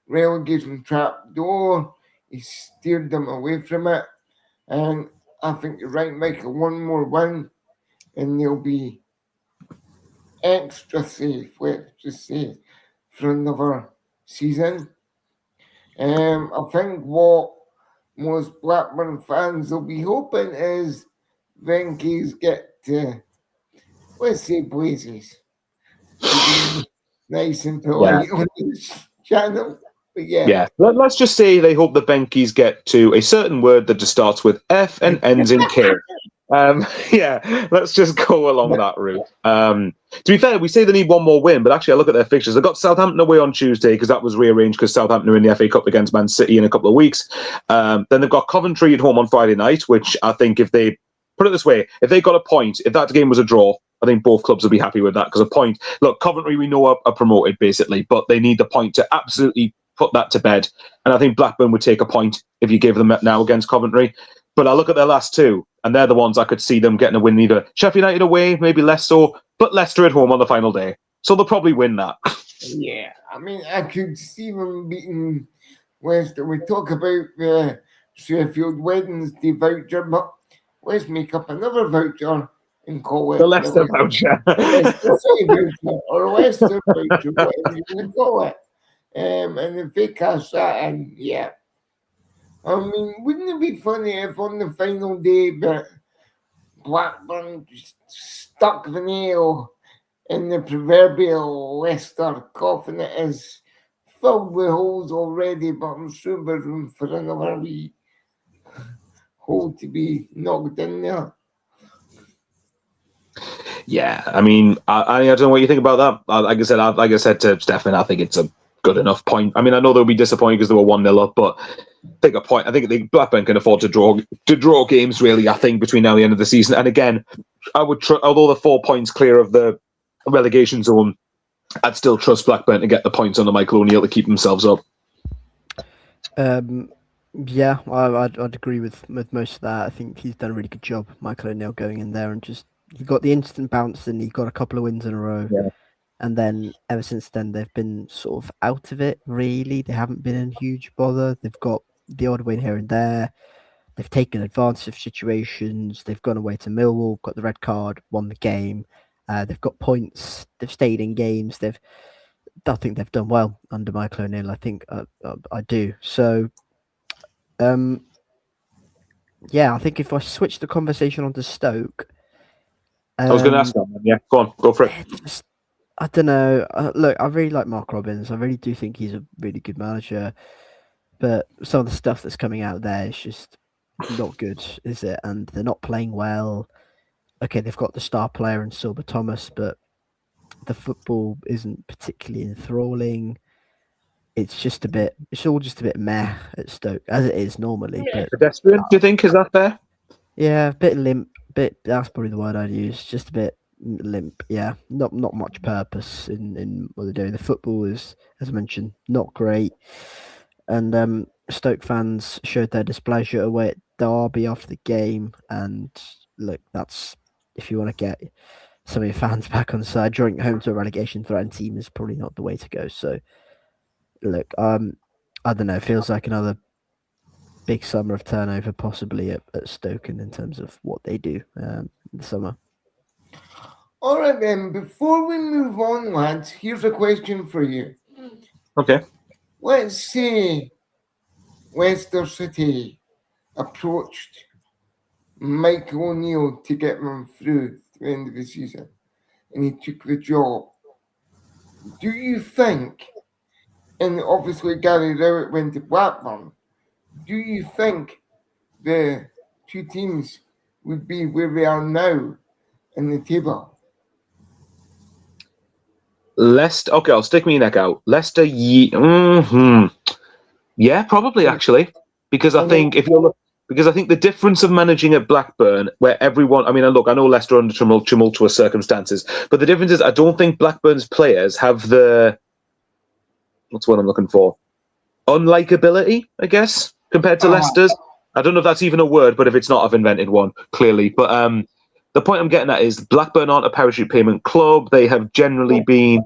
Speaker 2: relegation trap door. He steered them away from it. And I think you're right, Michael, one more win and they'll be extra safe, let's just say, for another season. I think what most Blackburn fans will be hoping is Venky's get to, let's say, Blazes. Nice and polite on this channel. But yeah.
Speaker 1: Let's just say they hope the Venky's get to a certain word that just starts with F and ends in K. Let's just go along that route. To be fair, we say they need one more win, but actually I look at their fixtures. They've got Southampton away on Tuesday because that was rearranged because Southampton are in the FA Cup against Man City in a couple of weeks. Then they've got Coventry at home on Friday night, which I think if they, put it this way, if they got a point, if that game was a draw, I think both clubs will be happy with that because a point, look, Coventry we know are promoted basically, but they need the point to absolutely put that to bed. And I think Blackburn would take a point if you gave them it now against Coventry. But I look at their last two, and they're the ones I could see them getting a win, either Sheffield United away, maybe less so, but Leicester at home on the final day. So they'll probably win that.
Speaker 2: Yeah, I mean, I could see them beating Leicester. We talk about the Sheffield Wednesday voucher, but let's make up another voucher and call it
Speaker 1: the Leicester voucher.
Speaker 2: Or Leicester voucher, whatever you want to call it. And if they cash that in, yeah. I mean, wouldn't it be funny if on the final day that Blackburn stuck the nail in the proverbial Leicester coffin that is filled with holes already, but I'm sure there's room for another wee hole to be knocked in there.
Speaker 1: Yeah, I mean, I don't know what you think about that. Like I said to Stephan, I think it's a good enough point. I mean, I know they'll be disappointed because they were 1-0 up, but take a point. I think Blackburn can afford to draw games really. I think between now and the end of the season. And again, I would although they're 4 points clear of the relegation zone, I'd still trust Blackburn to get the points on the Michael O'Neill to keep themselves up.
Speaker 3: Yeah, I'd agree with most of that. I think he's done a really good job, Michael O'Neill, going in there and just he got the instant bounce and he got a couple of wins in a row.
Speaker 1: Yeah.
Speaker 3: And then ever since then, they've been sort of out of it, really. They haven't been in huge bother. They've got the odd win here and there. They've taken advantage of situations. They've gone away to Millwall, got the red card, won the game. They've got points. They've stayed in games. I think they've done well under Michael O'Neill. I think I do. So, yeah, I think if I switch the conversation onto Stoke,
Speaker 1: I was going to ask that. Yeah, go on, go for it.
Speaker 3: just, I don't know. Look, I really like Mark Robbins. I really do think he's a really good manager. But some of the stuff that's coming out there is just not good, is it? And they're not playing well. Okay, they've got the star player in Silver Thomas, but the football isn't particularly enthralling. It's all just a bit meh at Stoke, as it is normally. But
Speaker 1: Pedestrian, do you think? Is that fair?
Speaker 3: yeah, a bit limp. That's probably the word I'd use. Just a bit limp. Yeah, not much purpose in what they're doing. The football is, as I mentioned, not great. And Stoke fans showed their displeasure away at Derby after the game. And look, that's, if you want to get some of your fans back on the side, drawing home to a relegation threatened team is probably not the way to go. So, look, I don't know. It feels like another big summer of turnover, possibly at Stoke, in terms of what they do in the summer.
Speaker 2: All right, then. Before we move on, lads, here's a question for you.
Speaker 1: Okay.
Speaker 2: Let's say Leicester City approached Michael O'Neill to get them through to the end of the season, and he took the job. Do you think, and obviously Gary Rowett went to Blackburn, do you think the two teams would be where they are now in the table?
Speaker 1: Leicester. Okay, I'll stick my neck out. Leicester. Yeah, probably actually, because I think the difference of managing at Blackburn, where everyone, I mean, look, I know Leicester are under tumultuous circumstances, but the difference is I don't think Blackburn's players have what's what I'm looking for, unlikability, I guess, compared to Leicester's. I don't know if that's even a word, but if it's not, I've invented one, clearly. But the point I'm getting at is Blackburn aren't a parachute payment club. They have generally been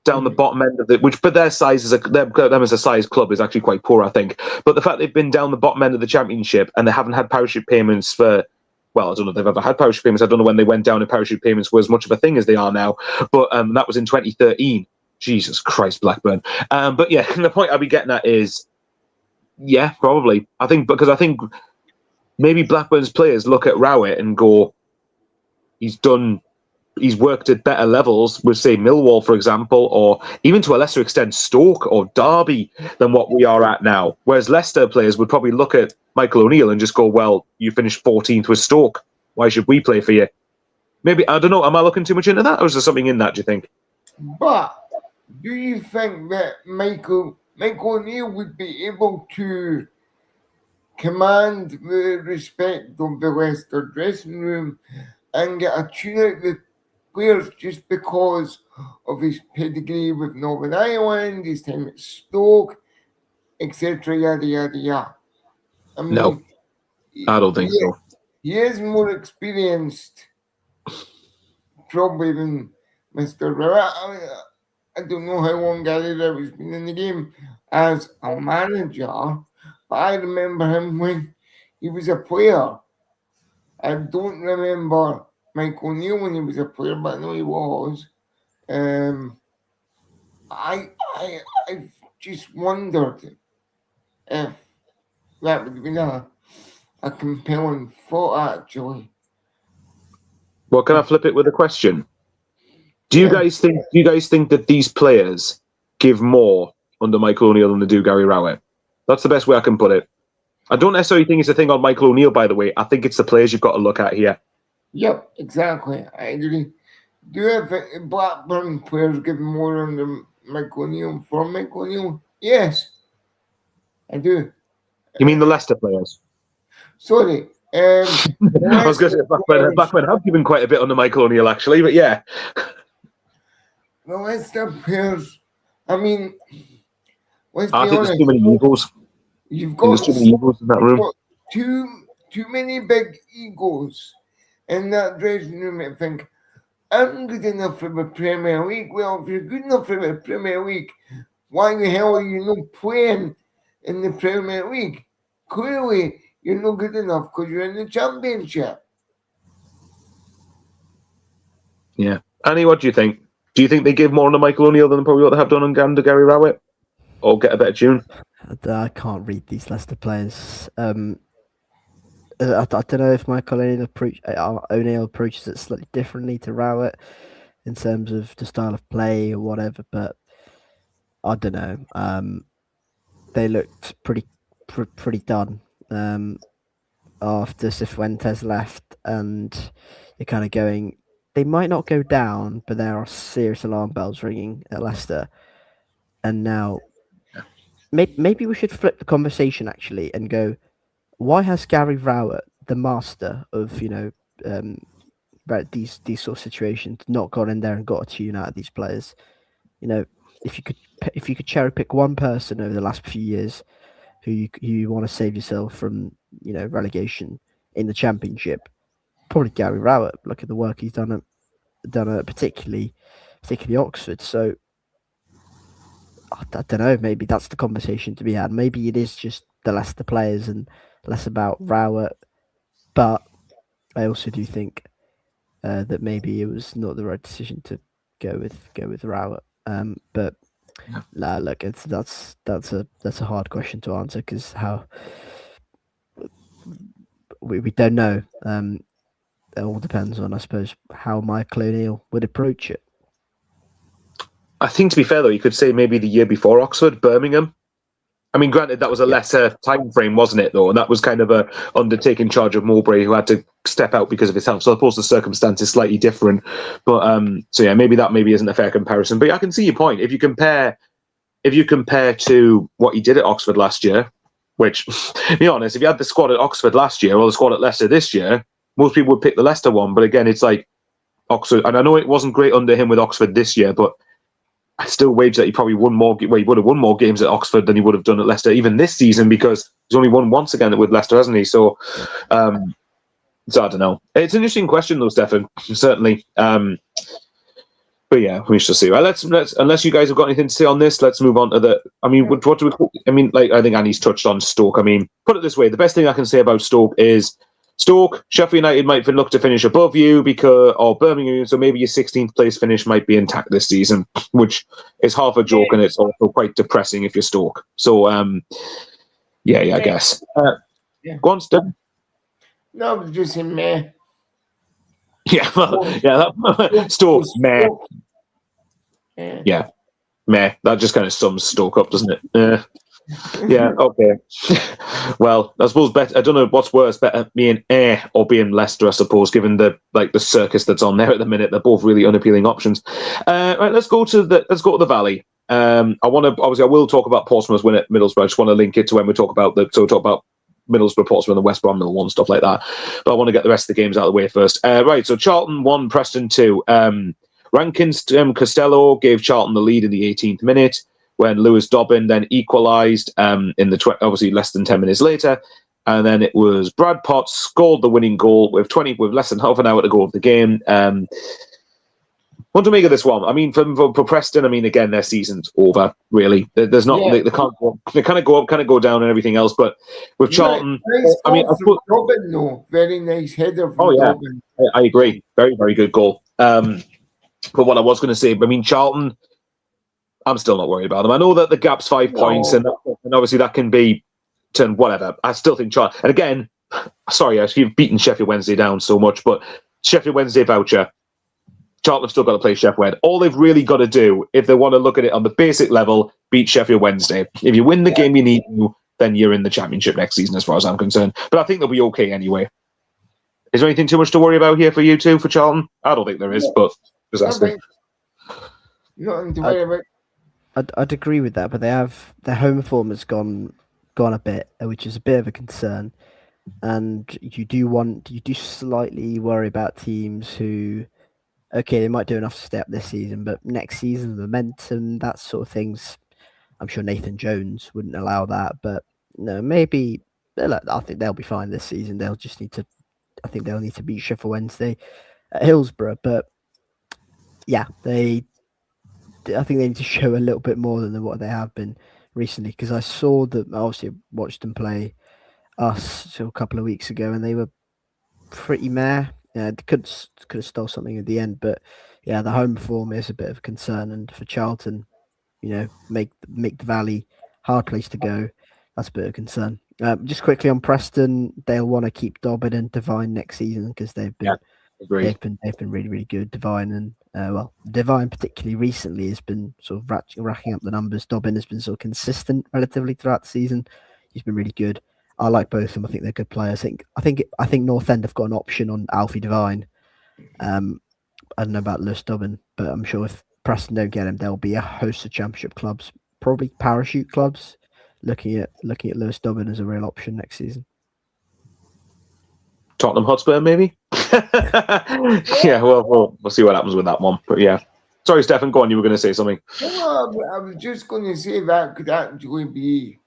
Speaker 1: down the bottom end of it, which for their size them as a size club is actually quite poor, I think. But the fact they've been down the bottom end of the Championship and they haven't had parachute payments for, well, I don't know if they've ever had parachute payments. I don't know when they went down in parachute payments were as much of a thing as they are now. But that was in 2013. Jesus Christ, Blackburn. But yeah, the point I'll be getting at is, yeah, probably. I think maybe Blackburn's players look at Rowett and go, he's worked at better levels with, say, Millwall, for example, or even to a lesser extent Stoke or Derby than what we are at now. Whereas Leicester players would probably look at Michael O'Neill and just go, well, you finished 14th with Stoke. Why should we play for you? Maybe, I don't know, am I looking too much into that? Or is there something in that, do you think?
Speaker 2: But do you think that Michael O'Neill would be able to command the respect of the Leicester dressing room and get a tune out the players just because of his pedigree with Northern Ireland, his time at Stoke, etc., yada, yada, yada? I mean,
Speaker 1: No, I don't think so.
Speaker 2: He is more experienced, probably, than Mr. Rowett. I don't know how long Gary Rowett's been in the game as a manager, but I remember him when he was a player. I don't remember Michael O'Neill when he was a player, but I know he was. I just wondered if that would have been a compelling thought, actually.
Speaker 1: Well, can I flip it with a question? Do you guys think that these players give more under Michael O'Neill than they do Gary Rowett? That's the best way I can put it. I don't necessarily think it's a thing on Michael O'Neill, by the way. I think it's the players you've got to look at here.
Speaker 2: Yep, exactly. I agree. Do you have Blackburn players give more under Michael O'Neill for Michael O'Neill? Yes, I do.
Speaker 1: You mean the Leicester players?
Speaker 2: Sorry.
Speaker 1: I was going to say Blackburn have given quite a bit under Michael O'Neill, actually, but yeah.
Speaker 2: The Leicester players, I mean, let's be
Speaker 1: I think
Speaker 2: honest.
Speaker 1: there's too many egos.
Speaker 2: There's
Speaker 1: too many egos in that room.
Speaker 2: Too many big egos in that dressing room. I think, I'm good enough for the Premier League. Well, if you're good enough for the Premier League, why the hell are you not playing in the Premier League? Clearly, you're not good enough because you're in the Championship.
Speaker 1: Yeah. Annie, what do you think? Do you think they give more on to Michael O'Neill than probably what they have done under Gary Rowett? Or get a better tune?
Speaker 3: I can't read these Leicester players. I don't know if Michael O'Neill approaches it slightly differently to Rowett in terms of the style of play or whatever, but I don't know. They looked pretty done after Cifuentes left, and you're kind of going. They might not go down, but there are serious alarm bells ringing at Leicester. And now, maybe we should flip the conversation actually and go, why has Gary Rowett, the master of these sort of situations, not gone in there and got a tune out of these players? If you could cherry pick one person over the last few years who you want to save yourself from relegation in the Championship, probably Gary Rowett. Look at the work he's done at particularly Oxford. So I don't know. Maybe that's the conversation to be had. Maybe it is just the Leicester players and less about Rowett. But I also do think that maybe it was not the right decision to go with Rowett. But look, that's a hard question to answer because how we don't know. It all depends on, I suppose, how Michael O'Neill would approach it.
Speaker 1: I think, to be fair, though, you could say maybe the year before Oxford, Birmingham. I mean, granted, that was a lesser time frame, wasn't it, though? And that was kind of a undertaking charge of Mowbray, who had to step out because of his health. So I suppose the circumstances slightly different. But so yeah, maybe that isn't a fair comparison. But yeah, I can see your point. If you compare to what he did at Oxford last year, which, to be honest, if you had the squad at Oxford last year or the squad at Leicester this year, most people would pick the Leicester one. But again, it's like Oxford, and I know it wasn't great under him with Oxford this year, but I still wager that he probably won more. Well, he would have won more games at Oxford than he would have done at Leicester, even this season, because he's only won once again with Leicester, hasn't he? So, so I don't know. It's an interesting question, though, Stephan. Certainly. But yeah, we shall see. Right, let's unless you guys have got anything to say on this, let's move on to the. I mean, what do we? I mean, like I think Annie's touched on Stoke. I mean, put it this way: the best thing I can say about Stoke is. Stoke, Sheffield United might look to finish above you or Birmingham, so maybe your 16th place finish might be intact this season, which is half a joke and it's also quite depressing if you're Stoke. So, I guess. Go on, Steph.
Speaker 2: No, but just in meh.
Speaker 1: Yeah, Stoke, meh. Yeah, meh. That just kind of sums Stoke up, doesn't it? Yeah, okay. Well, I suppose I don't know what's worse, better being or being Leicester, I suppose, given the circus that's on there at the minute. They're both really unappealing options. Right, let's go to the Valley. I will talk about Portsmouth's win at Middlesbrough. I just want to link it to when we talk about Middlesbrough, Portsmouth, and West Brom Millwall and stuff like that. But I want to get the rest of the games out of the way first. Right, so Charlton 1, Preston 2. Rankins Costello gave Charlton the lead in the 18th minute. When Lewis Dobbin then equalised in the obviously less than 10 minutes later, and then it was Brad Potts scored the winning goal with less than half an hour to go of the game. What to make of this one? I mean, for Preston, I mean, again, their season's over. Really, there's not they can't they kind of go up, kind of go down, and everything else. But with Charlton,
Speaker 2: nice Dobbin, though, very nice header. From Dobbin.
Speaker 1: I agree, very very good goal. But what I was going to say, I mean, Charlton. I'm still not worried about them. I know that the gap's 5 points, and obviously that can be turned whatever. I still think Charlton. And again, sorry, you've beaten Sheffield Wednesday down so much, but Sheffield Wednesday voucher. Charlton have still got to play Sheffield Wednesday. All they've really got to do, if they want to look at it on the basic level, beat Sheffield Wednesday. If you win the game you need to, then you're in the Championship next season, as far as I'm concerned. But I think they'll be okay anyway. Is there anything too much to worry about here for you two, for Charlton? I don't think there is, but just asking.
Speaker 2: Nothing to worry about.
Speaker 3: I'd agree with that, but their home form has gone a bit, which is a bit of a concern. And you do slightly worry about teams who, okay, they might do enough to stay up this season, but next season, the momentum, that sort of things. I'm sure Nathan Jones wouldn't allow that, but no, maybe. I think they'll be fine this season. They'll need to beat Sheffield Wednesday at Hillsborough, but yeah, I think they need to show a little bit more than what they have been recently, because I saw that. I obviously watched them play us a couple of weeks ago, and they were pretty meh. They could have stole something at the end, but yeah, the home form is a bit of a concern, and for Charlton, make the Valley hard place to go. That's a bit of a concern. Just quickly on Preston, they'll want to keep Dobbin and Devine next season because they've been really, really good. Devine and Devine particularly recently has been sort of racking up the numbers. Dobbin has been sort of consistent relatively throughout the season. He's been really good. I like both of them. I think they're good players. I think North End have got an option on Alfie Devine. I don't know about Lewis Dobbin, but I'm sure if Preston don't get him, there'll be a host of championship clubs, probably parachute clubs, looking at Lewis Dobbin as a real option next season.
Speaker 1: Tottenham Hotspur, maybe. Yeah, well, we'll see what happens with that one. But yeah, sorry, Stephan, go on. You were going to say something.
Speaker 2: No, I was just going to say that could actually be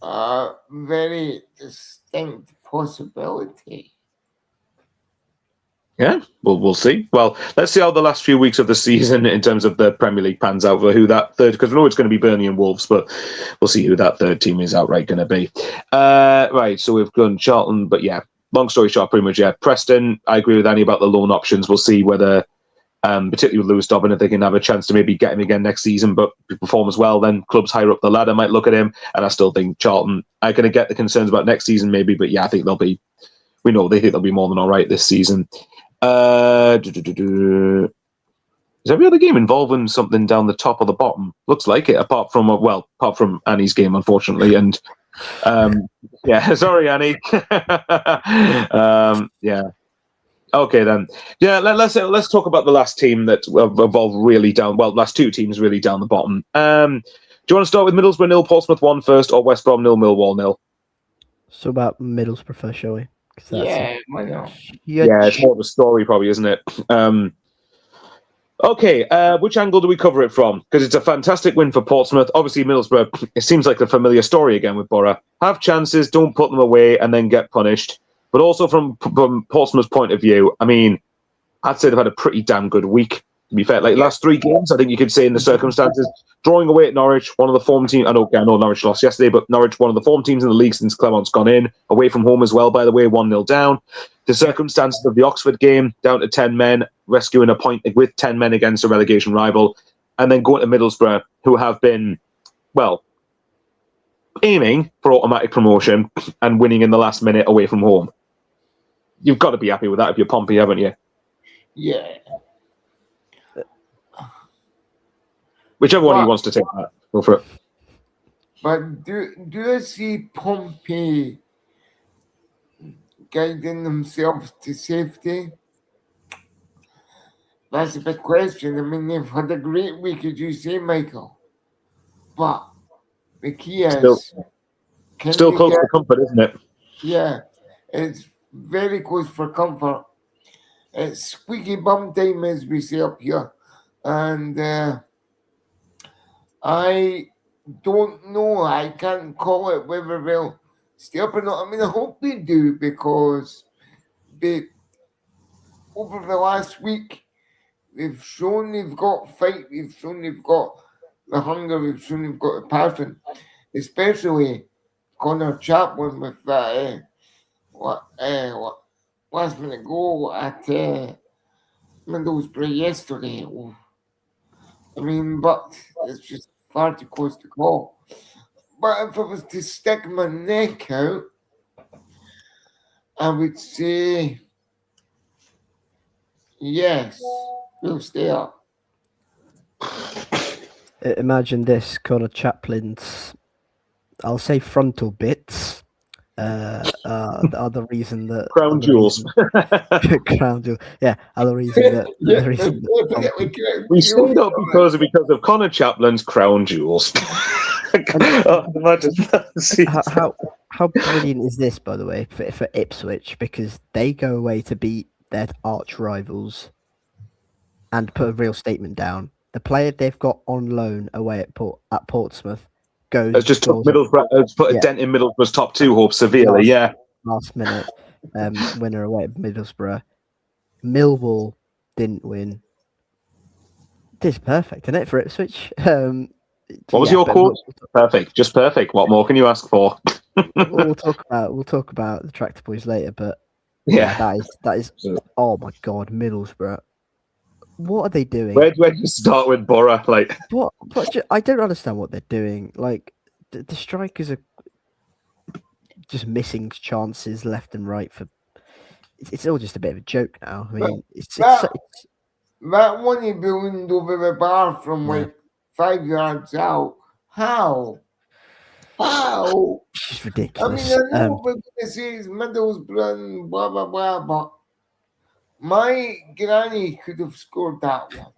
Speaker 2: a very distinct possibility.
Speaker 1: Yeah, we'll see. Well, let's see how the last few weeks of the season in terms of the Premier League pans out for who that third, because we know it's going to be Burnley and Wolves, but we'll see who that third team is outright going to be. Right, so we've gone Charlton, but yeah, long story short, pretty much, yeah. Preston, I agree with Annie about the loan options. We'll see whether, particularly with Lewis Dobbin, if they can have a chance to maybe get him again next season, but if he performs well, then clubs higher up the ladder might look at him, and I still think Charlton are going to get the concerns about next season maybe, but yeah, I think we know they think they'll be more than all right this season. Is every other game involving something down the top or the bottom? Looks like it, apart from Annie's game, unfortunately. And yeah, sorry, Annie. Yeah. Okay then. Yeah, let's talk about the last team that evolved really down. Well, last two teams really down the bottom. Do you want to start with Middlesbrough 0, Portsmouth 1 first, or West Brom 0, Millwall 0?
Speaker 3: So about Middlesbrough first, shall we?
Speaker 2: Yeah, why not?
Speaker 1: Yeah, it's more of a story, probably, isn't it? Okay, which angle do we cover it from? Because it's a fantastic win for Portsmouth. Obviously, Middlesbrough, it seems like a familiar story again with Borough. Have chances, don't put them away, and then get punished. But also from Portsmouth's point of view, I mean, I'd say they've had a pretty damn good week. To be fair, like last three games, I think you could say in the circumstances, drawing away at Norwich, one of the form teams. I know Norwich lost yesterday, but Norwich, one of the form teams in the league since Clement's gone in. Away from home as well, by the way, 1-0 down. The circumstances of the Oxford game, down to 10 men, rescuing a point with 10 men against a relegation rival, and then going to Middlesbrough, who have been, well, aiming for automatic promotion and winning in the last minute away from home. You've got to be happy with that if you're Pompey, haven't you?
Speaker 2: Yeah.
Speaker 1: Whichever one he wants to take that, go for it.
Speaker 2: But do I see Pompey guiding themselves to safety? That's a big question. I mean, they've had a great week, as you say, Michael. But the key is...
Speaker 1: Still close for comfort, isn't it?
Speaker 2: Yeah, it's very close for comfort. It's squeaky bum time, as we say up here. And I don't know. I can't call it whether they'll stay up or not. I mean, I hope they do, because over the last week, they've shown they've got fight. They've shown they've got the hunger. They've shown they've got the passion. Especially Connor Chaplin with that last minute goal at Middlesbrough yesterday. I mean, but it's just far too close to call. But if I was to stick my neck out, I would say yes, we'll stay up.
Speaker 3: Imagine this, Connor Chaplin's, I'll say frontal bits, are the reason that...
Speaker 1: Crown jewels.
Speaker 3: Crown jewels. Yeah, are the reason that...
Speaker 1: We stayed up because of Connor Chaplin's crown jewels.
Speaker 3: How brilliant is this, by the way, for Ipswich, because they go away to beat their arch rivals and put a real statement down. The player they've got on loan away at Portsmouth goes...
Speaker 1: It's just took put a dent in Middlesbrough's top two hopes severely,
Speaker 3: last minute winner away at Middlesbrough. Millwall didn't win. This is perfect, isn't it, for Ipswich?
Speaker 1: What was your quote? Perfect, just perfect. What more can you ask for?
Speaker 3: we'll talk about the Tractor Boys later, but Yeah, that is.
Speaker 1: So,
Speaker 3: Oh my God, Middlesbrough. What are they doing?
Speaker 1: where do you start with Borough? Like,
Speaker 3: I don't understand what they're doing. Like the strikers are just missing chances left and right for. It's all just a bit of a joke now. I mean,
Speaker 2: That one he ballooned over the bar from
Speaker 3: Yeah.
Speaker 2: like 5 yards out. How? How?
Speaker 3: it's just
Speaker 2: I
Speaker 3: ridiculous.
Speaker 2: mean, I know we're going to say it's Middlesbrough and blah, blah, blah, but my granny could have scored that one.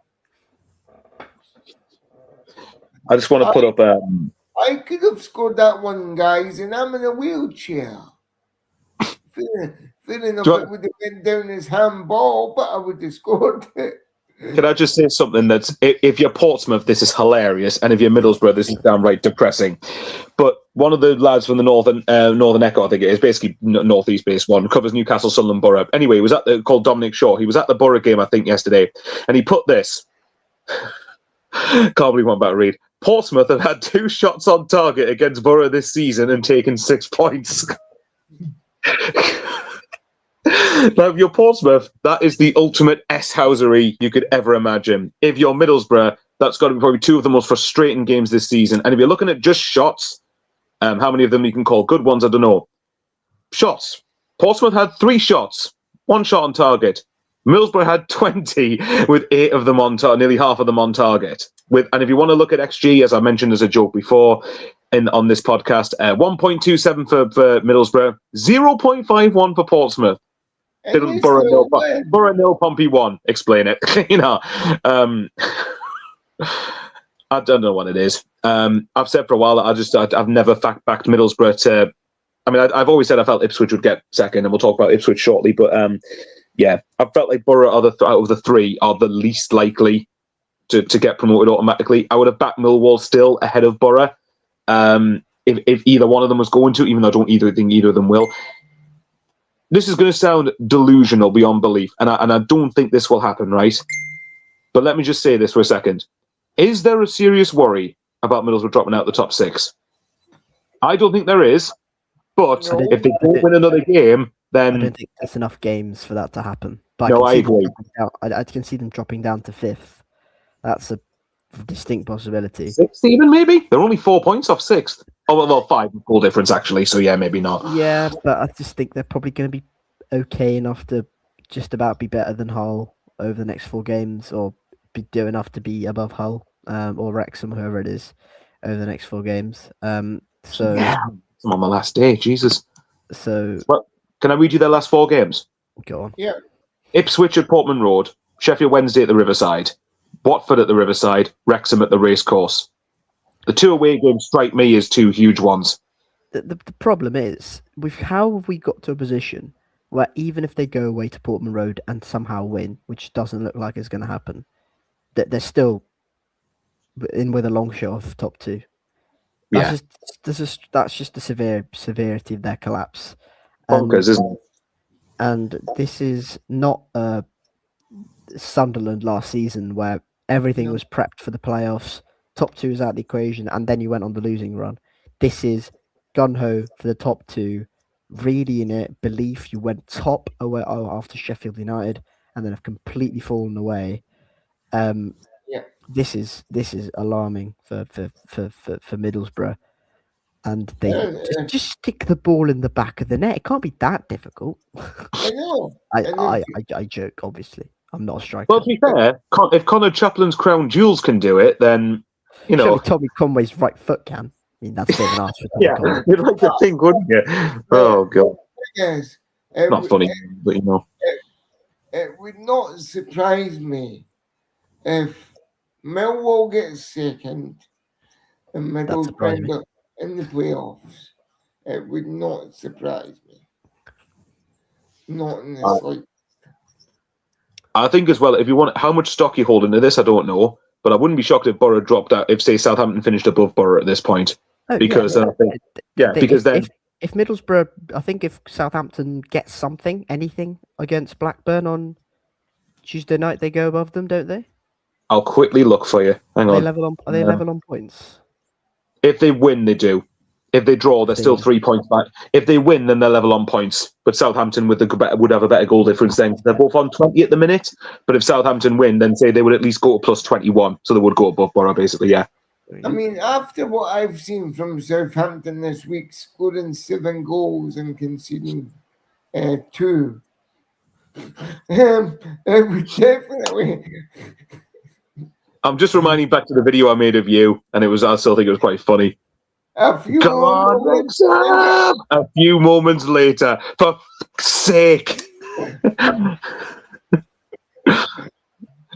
Speaker 1: I just want to put up.
Speaker 2: I could have scored that one, guys, and I'm in a wheelchair. Feeling of it would have went down as handball, but I would have scored it.
Speaker 1: Can I just say something that's, if you're Portsmouth, this is hilarious, and if you're Middlesbrough, this is downright depressing. But one of the lads from the Northern Echo, I think it is, basically northeast based one, covers Newcastle, Sunderland, Borough. Anyway, he was called Dominic Shaw. He was at the Borough game, I think, yesterday, and he put this. Can't believe I'm about to read. Portsmouth have had 2 shots on target against Borough this season and taken 6 points. Now, if you're Portsmouth, that is the ultimate S-housery you could ever imagine. If you're Middlesbrough, that's got to be probably 2 of the most frustrating games this season. And if you're looking at just shots, how many of them you can call good ones, I don't know. Shots. Portsmouth had 3 shots, 1 shot on target. Middlesbrough had 20, with 8 of them on target, nearly half of them on target. And if you want to look at XG, as I mentioned as a joke before on this podcast, 1.27 for Middlesbrough, 0.51 for Portsmouth. Borough nil, Pompey 1. Explain it. I don't know what it is. I've said for a while that I've never backed Middlesbrough to. I mean, I've always said I felt Ipswich would get second, and we'll talk about Ipswich shortly. But yeah, I felt like Borough out of the 3 are the least likely to get promoted automatically. I would have backed Millwall still ahead of Borough if either one of them was going to, even though I don't think either of them will. This is going to sound delusional beyond belief, and I don't think this will happen, right? But let me just say this for a second. Is there a serious worry about Middlesbrough dropping out the top 6? I don't think there is, but if they don't win another game, then...
Speaker 3: I don't think there's enough games for that to happen. But
Speaker 1: I agree.
Speaker 3: I can see them dropping down to 5th. That's a distinct possibility.
Speaker 1: 6th even, maybe? They're only 4 points off 6th. Oh, well, 5 goal difference, actually, so yeah, maybe not.
Speaker 3: Yeah, but I just think they're probably going to be okay enough to just about be better than Hull over the next 4 games, or do enough to be above Hull or Wrexham, whoever it is, over the next 4 games. So
Speaker 1: yeah, I'm on my last day, Jesus.
Speaker 3: So,
Speaker 1: well, can I read you their last 4 games?
Speaker 3: Go on.
Speaker 2: Yeah.
Speaker 1: Ipswich at Portman Road, Sheffield Wednesday at the Riverside, Watford at the Riverside, Wrexham at the Racecourse. The 2 away games strike me as 2 huge ones.
Speaker 3: The problem is, how have we got to a position where even if they go away to Portman Road and somehow win, which doesn't look like it's going to happen, that they're still in with a long shot of top 2. That's just the severity of their collapse.
Speaker 1: Bonkers, isn't it?
Speaker 3: And this is not Sunderland last season where everything was prepped for the playoffs, top 2 is out of the equation, and then you went on the losing run. This is gun-ho for the top 2, really in it, belief. You went top away after Sheffield United and then have completely fallen away. This is alarming for Middlesbrough, and they just stick the ball in the back of the net. It can't be that difficult.
Speaker 2: I know.
Speaker 3: I joke, obviously. I'm not a striker.
Speaker 1: Well, to be fair, if Connor Chaplin's crown jewels can do it, then you know.
Speaker 3: Tommy Conway's right foot can. I mean, that's a bit of an arse for Tommy
Speaker 1: Yeah,
Speaker 3: Conway.
Speaker 1: you'd like to think, wouldn't you? Oh god.
Speaker 2: Yes.
Speaker 1: Not funny, but you know.
Speaker 2: It would not surprise me if Millwall gets second and Middlesbrough in the playoffs. It would not surprise me. Not in the slightest.
Speaker 1: I think as well, if you want, how much stock you hold into this, I don't know, but I wouldn't be shocked if Borough dropped out. If say Southampton finished above Borough at this point, because I think,
Speaker 3: if Middlesbrough, I think if Southampton gets anything against Blackburn on Tuesday night, they go above them, don't they?
Speaker 1: I'll quickly look for you. Hang on.
Speaker 3: Are they level on points?
Speaker 1: If they win, they do. If they draw, they're still 3 points back. If they win, then they're level on points. But Southampton would have a better goal difference then. They're both on 20 at the minute. But if Southampton win, then say they would at least go to plus 21. So they would go above Borough, basically, yeah.
Speaker 2: I mean, after what I've seen from Southampton this week, scoring 7 goals and conceding 2, it would definitely...
Speaker 1: I'm just reminding back to the video I made of you, and I still think it was quite funny.
Speaker 2: A few
Speaker 1: moments later, for fuck's sake.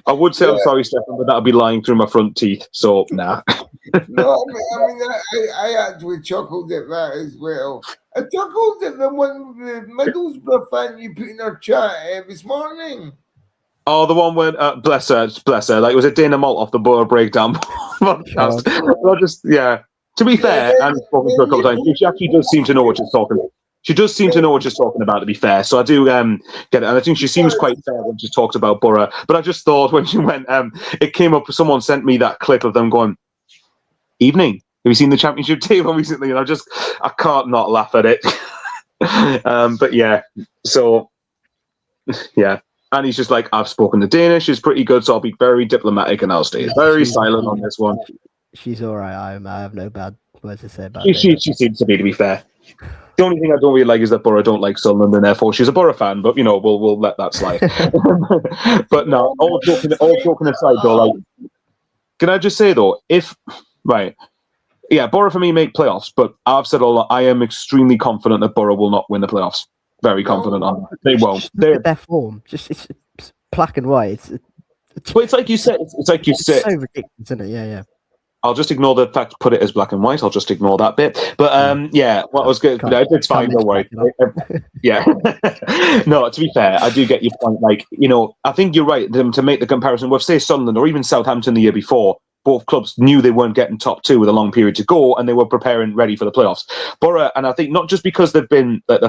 Speaker 1: I would say I'm sorry, Stephan, but that'd be lying through my front teeth. So, nah.
Speaker 2: No, I actually chuckled at that as well. I chuckled at the Middlesbrough fan you put in our chat this morning.
Speaker 1: Oh, the one where, bless her. Like, it was a Dana Malt off the Borough Breakdown podcast. To be fair, and spoken to a couple of times, she actually does seem to know what she's talking about. She does seem to know what she's talking about, to be fair. So I do get it. And I think she seems quite fair when she talks about Borough. But I just thought when she went, it came up, someone sent me that clip of them going, "Evening, have you seen the championship table recently?" And I can't not laugh at it. But yeah, so yeah. And he's just like, "I've spoken to Dana. She's pretty good, so I'll be very diplomatic and I'll stay very silent on this one."
Speaker 3: She's all right. I have no bad words to say about
Speaker 1: her. She seems to be fair. The only thing I don't really like is that Borough don't like Sunderland, and therefore she's a Borough fan. But we'll let that slide. But no, all joking aside, though, like, can I just say though, Borough for me make playoffs, but I've said all I am extremely confident that Borough will not win the playoffs. Very confident on that. They won't.
Speaker 3: Their form, it's black and white.
Speaker 1: It's like you said. It's like you said.
Speaker 3: It's so ridiculous, isn't it? Yeah.
Speaker 1: I'll just ignore the fact, put it as black and white. I'll just ignore that bit. But what was good? It's fine. Don't worry. Yeah. No, to be fair, I do get your point. Like, I think you're right. To make the comparison with, say, Sunderland or even Southampton the year before, both clubs knew they weren't getting top 2 with a long period to go, and they were preparing ready for the playoffs. Borough, and I think not just because their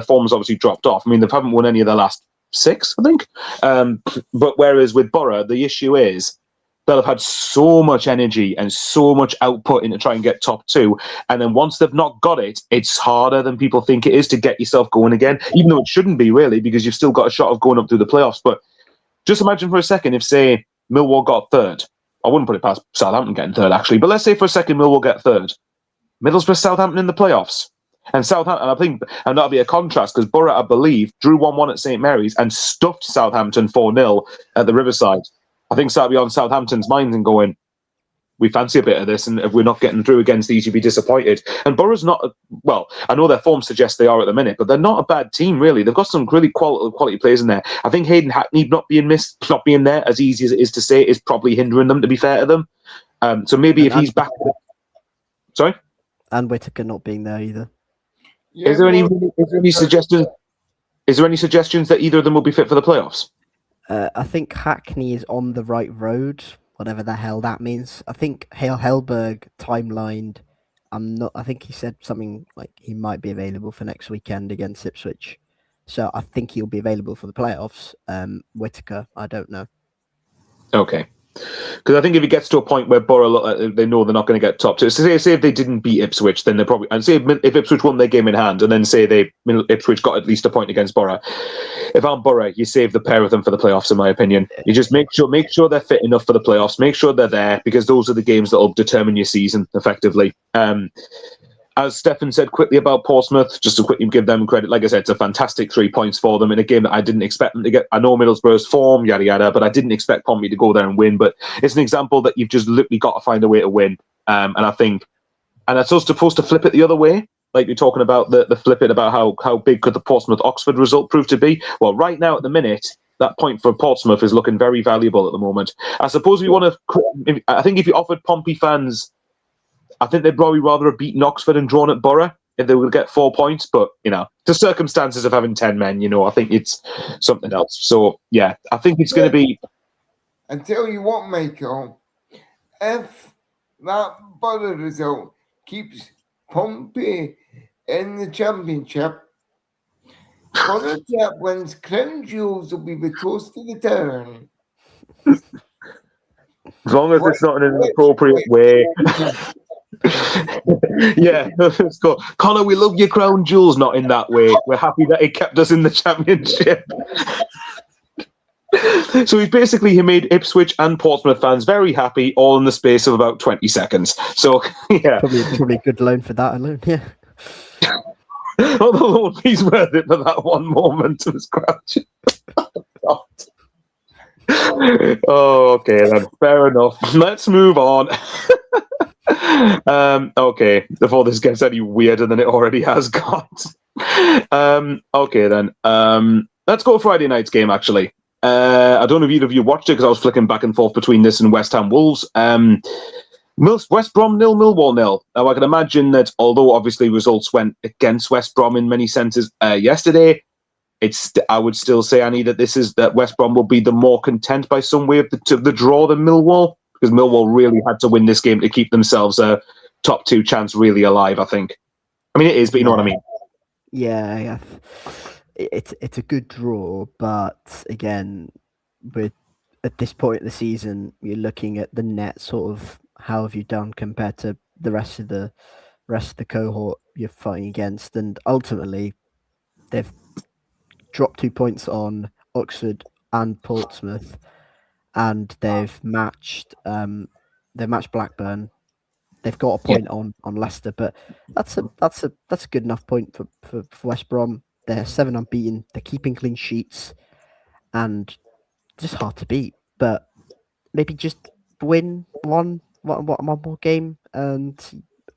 Speaker 1: form's obviously dropped off. I mean, they haven't won any of their last 6, I think. But whereas with Borough, the issue is they'll have had so much energy and so much output in to try and get top 2. And then once they've not got it, it's harder than people think it is to get yourself going again, even though it shouldn't be really, because you've still got a shot of going up through the playoffs. But just imagine for a second if, say, Millwall got 3rd. I wouldn't put it past Southampton getting 3rd, actually. But let's say for a second Millwall get 3rd. Middlesbrough, Southampton in the playoffs. And Southampton, I think, and that'll be a contrast, because Borough, I believe, drew 1-1 at St Mary's and stuffed Southampton 4-0 at the Riverside. I think that'll be on Southampton's minds and going, we fancy a bit of this, and if we're not getting through against these, you'd be disappointed. And Borough's not, I know their form suggests they are at the minute, but they're not a bad team, really. They've got some really quality players in there. I think Hayden Hackney not being there, as easy as it is to say, is probably hindering them, to be fair to them. So maybe if he's back... Sorry?
Speaker 3: And Whittaker not being there either.
Speaker 1: Yeah, is there any suggestions that either of them will be fit for the playoffs?
Speaker 3: I think Hackney is on the right road, whatever the hell that means. I think Hellberg timelined. I think he said something like he might be available for next weekend against Ipswich. So I think he'll be available for the playoffs. Whittaker, I don't know.
Speaker 1: Okay. Because I think if it gets to a point where Borough, they know they're not going to get top 2. So say if they didn't beat Ipswich, then they probably, and say if Ipswich won their game in hand, and then say Ipswich got at least a point against Borough. If I'm Borough, you save the pair of them for the playoffs, in my opinion. You just make sure they're fit enough for the playoffs. Make sure they're there, because those are the games that will determine your season effectively. As Stephan said quickly about Portsmouth, just to quickly give them credit, like I said, it's a fantastic 3 points for them in a game that I didn't expect them to get. I know Middlesbrough's form, yada yada, but I didn't expect Pompey to go there and win. But it's an example that you've just literally got to find a way to win. And I think, and it's also supposed to flip it the other way. Like you're talking about the flip it about how big could the Portsmouth-Oxford result prove to be. Well, right now at the minute, that point for Portsmouth is looking very valuable at the moment. I suppose if you want to, I think if you offered Pompey fans, I think they'd probably rather have beaten Oxford and drawn at Borough if they were to get 4 points. But, the circumstances of having 10 men, I think it's something else. So, yeah, I think it's going to be...
Speaker 2: I tell you what, Michael, if that Borough result keeps Pompey in the championship, Borough Chaplin's crown jewels will be the toast of the town.
Speaker 1: As long as it's not in an inappropriate way. Yeah, it's cool. Connor, we love your crown jewels, not in that way. We're happy that it kept us in the championship. So he made Ipswich and Portsmouth fans very happy, all in the space of about 20 seconds. So, yeah.
Speaker 3: Probably a good loan for that alone, yeah.
Speaker 1: Although he's worth it for that one moment of scratch. Oh, okay, then. Fair enough. Let's move on. Okay, before this gets any weirder than it already has got. Okay, then. Let's go Friday night's game, actually. I don't know if either of you watched it because I was flicking back and forth between this and West Ham Wolves. West Brom 0, Millwall 0. Now, I can imagine that although obviously results went against West Brom in many senses yesterday, I would still say, Annie, that West Brom will be the more content by some way of the draw than Millwall, because Millwall really had to win this game to keep themselves a top 2 chance really alive, I think. I mean, it is, but you know what I mean.
Speaker 3: Yeah. It's a good draw, but again, at this point in the season, you're looking at the net sort of how have you done compared to the rest of the cohort you're fighting against, and ultimately they've dropped 2 points on Oxford and Portsmouth, and they've matched Blackburn. They've got a point on Leicester, but that's a good enough point for West Brom. They're 7 unbeaten. They're keeping clean sheets, and just hard to beat. But maybe just win one more game. And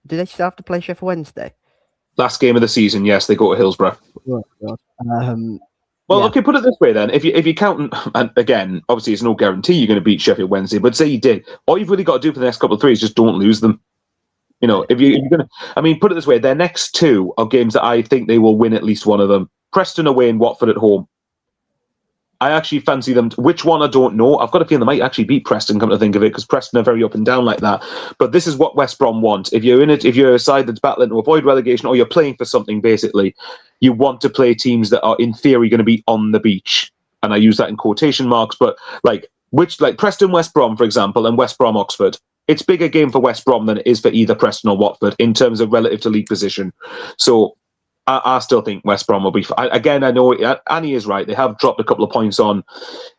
Speaker 3: do they still have to play Sheffield Wednesday?
Speaker 1: Last game of the season, yes, they go to Hillsborough.
Speaker 3: Oh, God.
Speaker 1: Well, okay, put it this way then. If you count, and again, obviously it's no guarantee you're going to beat Sheffield Wednesday, but say you did, all you've really got to do for the next couple of 3 is just don't lose them. You know, if you're going to, I mean, put it this way, their next 2 are games that I think they will win at least one of them. Preston away and Watford at home. I actually fancy them. Which one, I don't know. I've got a feeling they might actually beat Preston, come to think of it, because Preston are very up and down like that. But this is what West Brom want. If you're in it, if you're a side that's battling to avoid relegation, or you're playing for something, basically, you want to play teams that are, in theory, going to be on the beach. And I use that in quotation marks, but like Preston West Brom, for example, and West Brom Oxford. It's a bigger game for West Brom than it is for either Preston or Watford in terms of relative to league position. So I still think West Brom will be. Again, I know Annie is right. They have dropped a couple of points on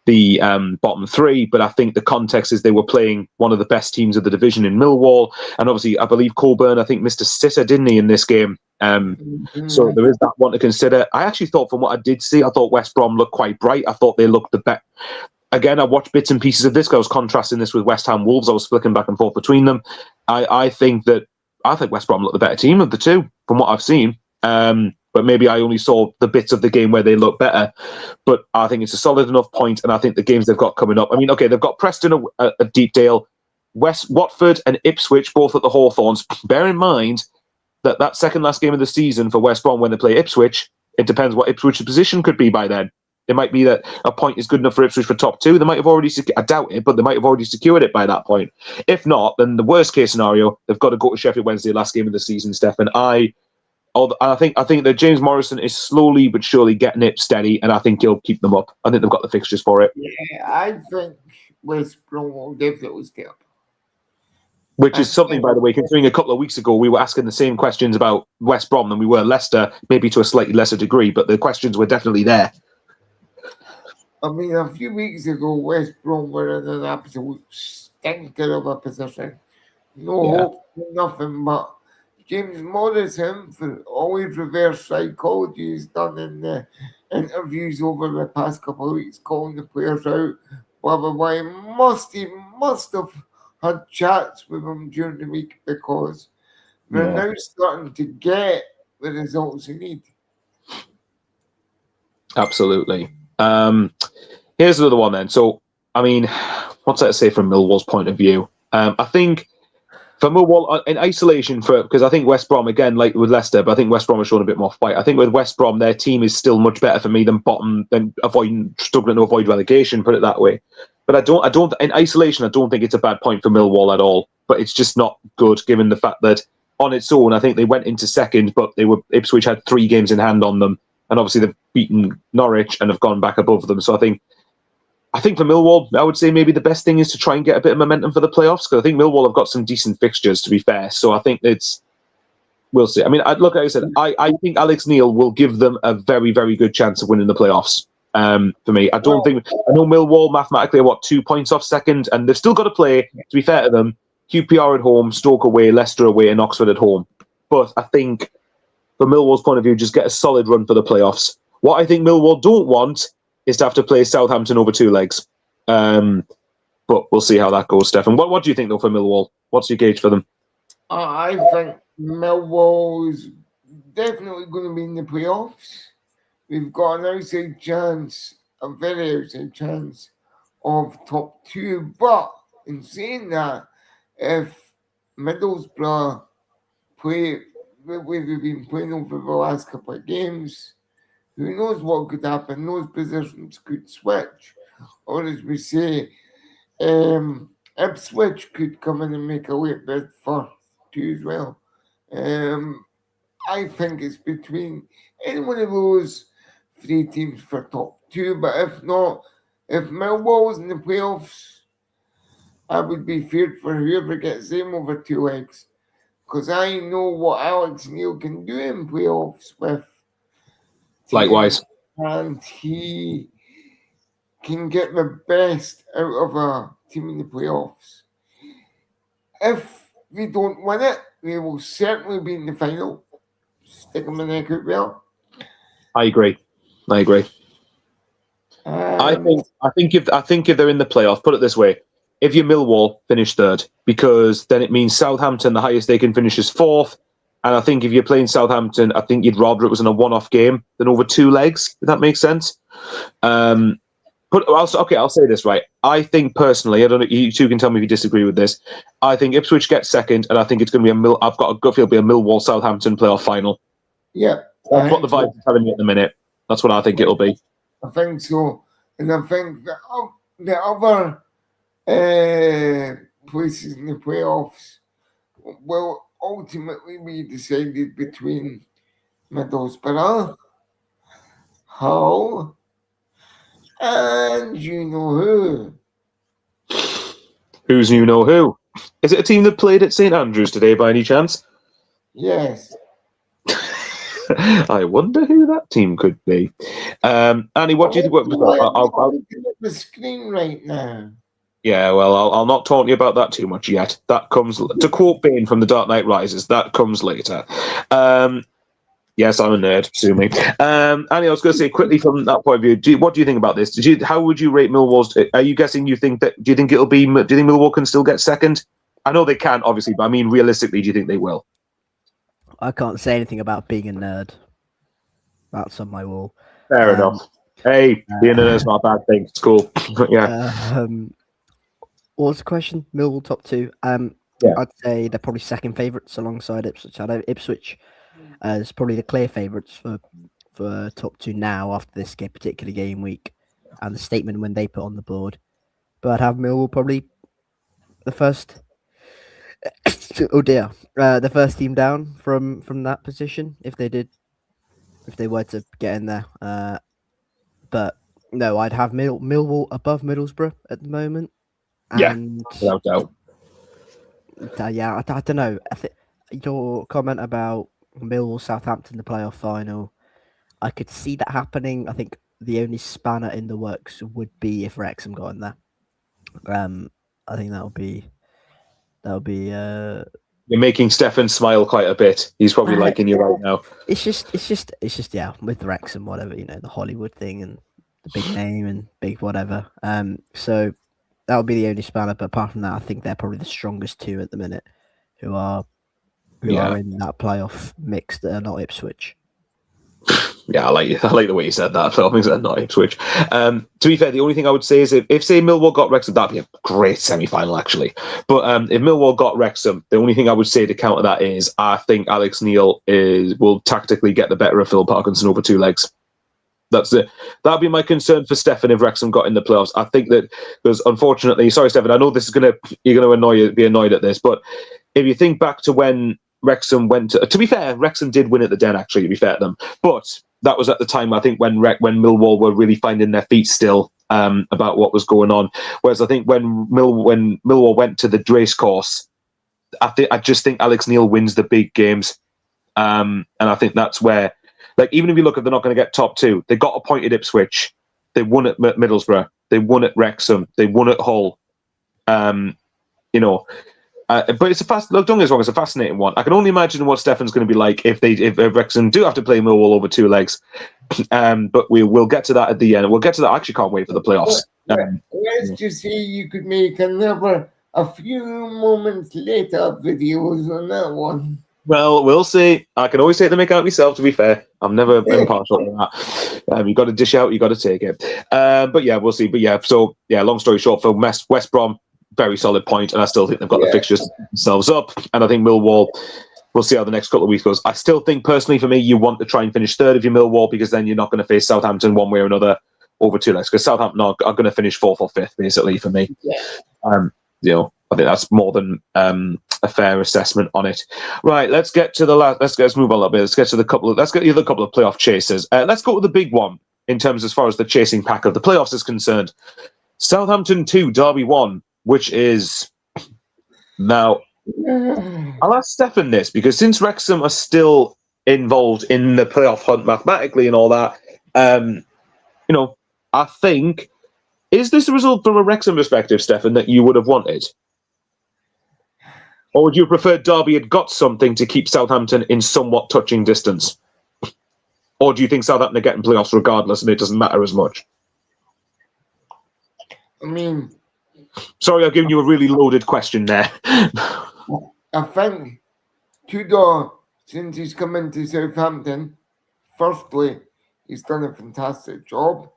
Speaker 1: the bottom 3, but I think the context is they were playing one of the best teams of the division in Millwall, and obviously I believe Colburn, I think, missed a sitter, didn't he, in this game? So there is that one to consider. I actually thought, from what I did see, I thought West Brom looked quite bright. I thought they looked the best. Again, I watched bits and pieces of this because I was contrasting this with West Ham Wolves. I was flicking back and forth between them. I think West Brom looked the better team of the 2 from what I've seen. But maybe I only saw the bits of the game where they look better. But I think it's a solid enough point, and I think the games they've got coming up. I mean, okay, they've got Preston at Deepdale, Watford and Ipswich both at the Hawthorns. Bear in mind that second last game of the season for West Brom when they play Ipswich, it depends what Ipswich's position could be by then. It might be that a point is good enough for Ipswich for top 2. They might have already, I doubt it, but they might have already secured it by that point. If not, then the worst case scenario, they've got to go to Sheffield Wednesday last game of the season, Stephan. I think that James Morrison is slowly but surely getting it steady, and I think he'll keep them up. I think they've got the fixtures for it.
Speaker 2: Yeah, I think West Brom will definitely stay up.
Speaker 1: Which is something, by the way, considering a couple of weeks ago we were asking the same questions about West Brom than we were Leicester, maybe to a slightly lesser degree, but the questions were definitely there.
Speaker 2: I mean, a few weeks ago, West Brom were in an absolute stinker of a position. No hope, nothing, but James Morrison, for always reverse psychology, he's done in the interviews over the past couple of weeks, calling the players out, blah, blah, blah. He must have had chats with them during the week, because they're now starting to get the results they need.
Speaker 1: Absolutely. Here's another one then. So, I mean, what's that to say from Millwall's point of view? I think for Millwall, in isolation, because I think West Brom, again, like with Leicester, but I think West Brom has shown a bit more fight. I think with West Brom, their team is still much better for me than struggling to avoid relegation, put it that way. But I don't, in isolation, I don't think it's a bad point for Millwall at all. But it's just not good, given the fact that on its own, I think they went into second, but Ipswich had 3 games in hand on them. And obviously they've beaten Norwich and have gone back above them. So I think I think for Millwall, I would say maybe the best thing is to try and get a bit of momentum for the playoffs, because I think Millwall have got some decent fixtures, to be fair. So I think we'll see. I mean, like I said, I think Alex Neil will give them a very, very good chance of winning the playoffs. For me, I know Millwall mathematically are 2 points off second, and they've still got to play. To be fair to them, QPR at home, Stoke away, Leicester away, and Oxford at home. But I think, from Millwall's point of view, just get a solid run for the playoffs. What I think Millwall don't want is to have to play Southampton over 2 legs. But we'll see how that goes, Stephan. What do you think, though, for Millwall? What's your gauge for them?
Speaker 2: I think Millwall is definitely going to be in the playoffs. We've got an outside chance, a very outside chance of top 2. But in saying that, if Middlesbrough play the way we've been playing over the last couple of games, who knows what could happen? Those positions could switch. Or as we say, Ipswich could come in and make a late bid for 2 as well. I think it's between any one of those 3 teams for top 2. But if not, if Millwall was in the playoffs, I would be feared for whoever gets them over 2 legs. Because I know what Alex Neil can do in playoffs with.
Speaker 1: Likewise.
Speaker 2: And he can get the best out of a team in the playoffs. If we don't win it, we will certainly be in the final. Stick them in the neck out well.
Speaker 1: I agree. I think if they're in the playoff, put it this way: if you're Millwall, finish 3rd, because then it means Southampton, the highest they can finish is 4th. And I think if you're playing Southampton, I think you'd rather it was in a one-off game than over 2 legs. If that makes sense. I'll say this, right. I think personally, I don't know. You two can tell me if you disagree with this. I think Ipswich gets 2nd, and I think it's going to be I've got a gut feel it'll be a Millwall Southampton playoff final.
Speaker 2: Yeah,
Speaker 1: that's what the vibe is telling me at the minute. That's what I think it'll be.
Speaker 2: I think so, and I think that the other places in the playoffs will ultimately be decided between Middlesbrough, Hull, and you know who.
Speaker 1: Who's you know who? Is it a team that played at St Andrews today by any chance?
Speaker 2: Yes.
Speaker 1: I wonder who that team could be. Annie, what do you think?
Speaker 2: I'm looking at the screen right now.
Speaker 1: Yeah, well, I'll not talk to you about that too much yet. That comes, to quote Bane from The Dark Knight Rises, that comes later. Yes, I'm a nerd, sue me. Annie, I was going to say quickly from that point of view, what do you think about this? How would you rate Millwall's? Are you guessing do you think Millwall can still get 2nd? I know they can, obviously, but I mean, realistically, do you think they will?
Speaker 3: I can't say anything about being a nerd. That's on my wall.
Speaker 1: Fair enough. Hey, being a nerd's not a bad thing. It's cool. Yeah.
Speaker 3: What was the question? Millwall top 2.
Speaker 1: Yeah.
Speaker 3: I'd say they're probably second favourites alongside Ipswich. I know Ipswich is probably the clear favourites for top 2 now after this particular game week and the statement when they put on the board. But I'd have Millwall probably the first. The first team down from that position if they were to get in there. But no, I'd have Millwall above Middlesbrough at the moment. And
Speaker 1: without doubt.
Speaker 3: I don't know. Your comment about Millwall Southampton the playoff final, I could see that happening. I think the only spanner in the works would be if Wrexham got in there. I think that'll be.
Speaker 1: You're making Stephan smile quite a bit. He's probably liking you right now.
Speaker 3: It's just yeah, with Wrexham, whatever, the Hollywood thing and the big name and big whatever. So that would be the only spanner. But apart from that, I think they're probably the strongest 2 at the minute who are in that playoff mix that are not Ipswich.
Speaker 1: Yeah, I like the way you said that. So I think that's not Ipswich. To be fair, the only thing I would say is if say Millwall got Wrexham, that'd be a great semi-final actually. But if Millwall got Wrexham, the only thing I would say to counter that is I think Alex Neil will tactically get the better of Phil Parkinson over 2 legs. That's it. That'd be my concern for Stephan if Wrexham got in the playoffs. I think that because unfortunately, sorry Stephan, I know this is you're gonna be annoyed at this, but if you think back to when Wrexham went to be fair, Wrexham did win at the Den actually, to be fair to them. But that was at the time, I think, when Millwall were really finding their feet still about what was going on. Whereas I think when Millwall went to the race course, I just think Alex Neil wins the big games, and I think that's where, like, even if you look at they're not going to get top two, they got a point at Ipswich, they won at Middlesbrough, they won at Wrexham, they won at Hull. You know, but it's don't get us wrong, it's a fascinating one. I can only imagine what Stephan's going to be like if Wrexham do have to play Millwall over two legs. But we'll get to that at the end. We'll get to that. I actually can't wait for the playoffs.
Speaker 2: Let's just say you could make a few moments later videos on that one.
Speaker 1: Well, we'll see. I can always take the mick out myself, to be fair. I'm never impartial on that. You got to dish out, you got to take it. But yeah, we'll see. But yeah, so yeah, long story short, for West Brom, very solid point, and I still think they've got the fixtures themselves up. And I think Millwall, we'll see how the next couple of weeks goes. I still think, personally, for me, you want to try and finish third if you're Millwall, because then you're not going to face Southampton one way or another over two legs, because Southampton are going to finish fourth or fifth, basically, for me. Yeah. You know, I think that's more than a fair assessment on it. Right, let's get to the last. Let's move on a little bit. Let's get to let's get the other couple of playoff chasers. Let's go to the big one in terms as far as the chasing pack of the playoffs is concerned. Southampton 2, Derby 1, which is now. I'll ask Stephan this, because since Wrexham are still involved in the playoff hunt mathematically and all that, you know, I think. Is this a result from a Wrexham perspective, Stephan, that you would have wanted? Or would you prefer Derby had got something to keep Southampton in somewhat touching distance? Or do you think Southampton are getting playoffs regardless and it doesn't matter as much?
Speaker 2: I mean...
Speaker 1: Sorry, I've given you a really loaded question there.
Speaker 2: I think Tudor, since he's come into Southampton, firstly, he's done a fantastic job.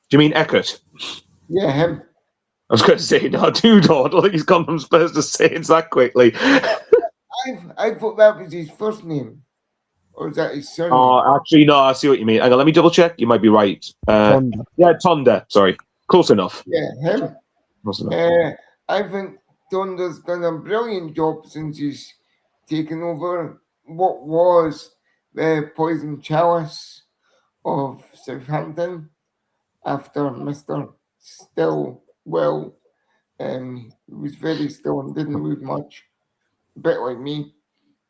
Speaker 1: Do you mean Eckert?
Speaker 2: Yeah, him.
Speaker 1: I was going to say, no, Tudor. I don't think he's gone from Spurs to Saints that quickly.
Speaker 2: I thought that was his first name. Or is that his surname?
Speaker 1: Oh, actually, no, I see what you mean. Hang on, let me double check. You might be right. Yeah, Tonda. Sorry. Close enough.
Speaker 2: Yeah, him.
Speaker 1: Close enough.
Speaker 2: I think Tonda's done a brilliant job since he's taken over what was the poison chalice of Southampton after Mr. Stillwell. He was very still and didn't move much, a bit like me.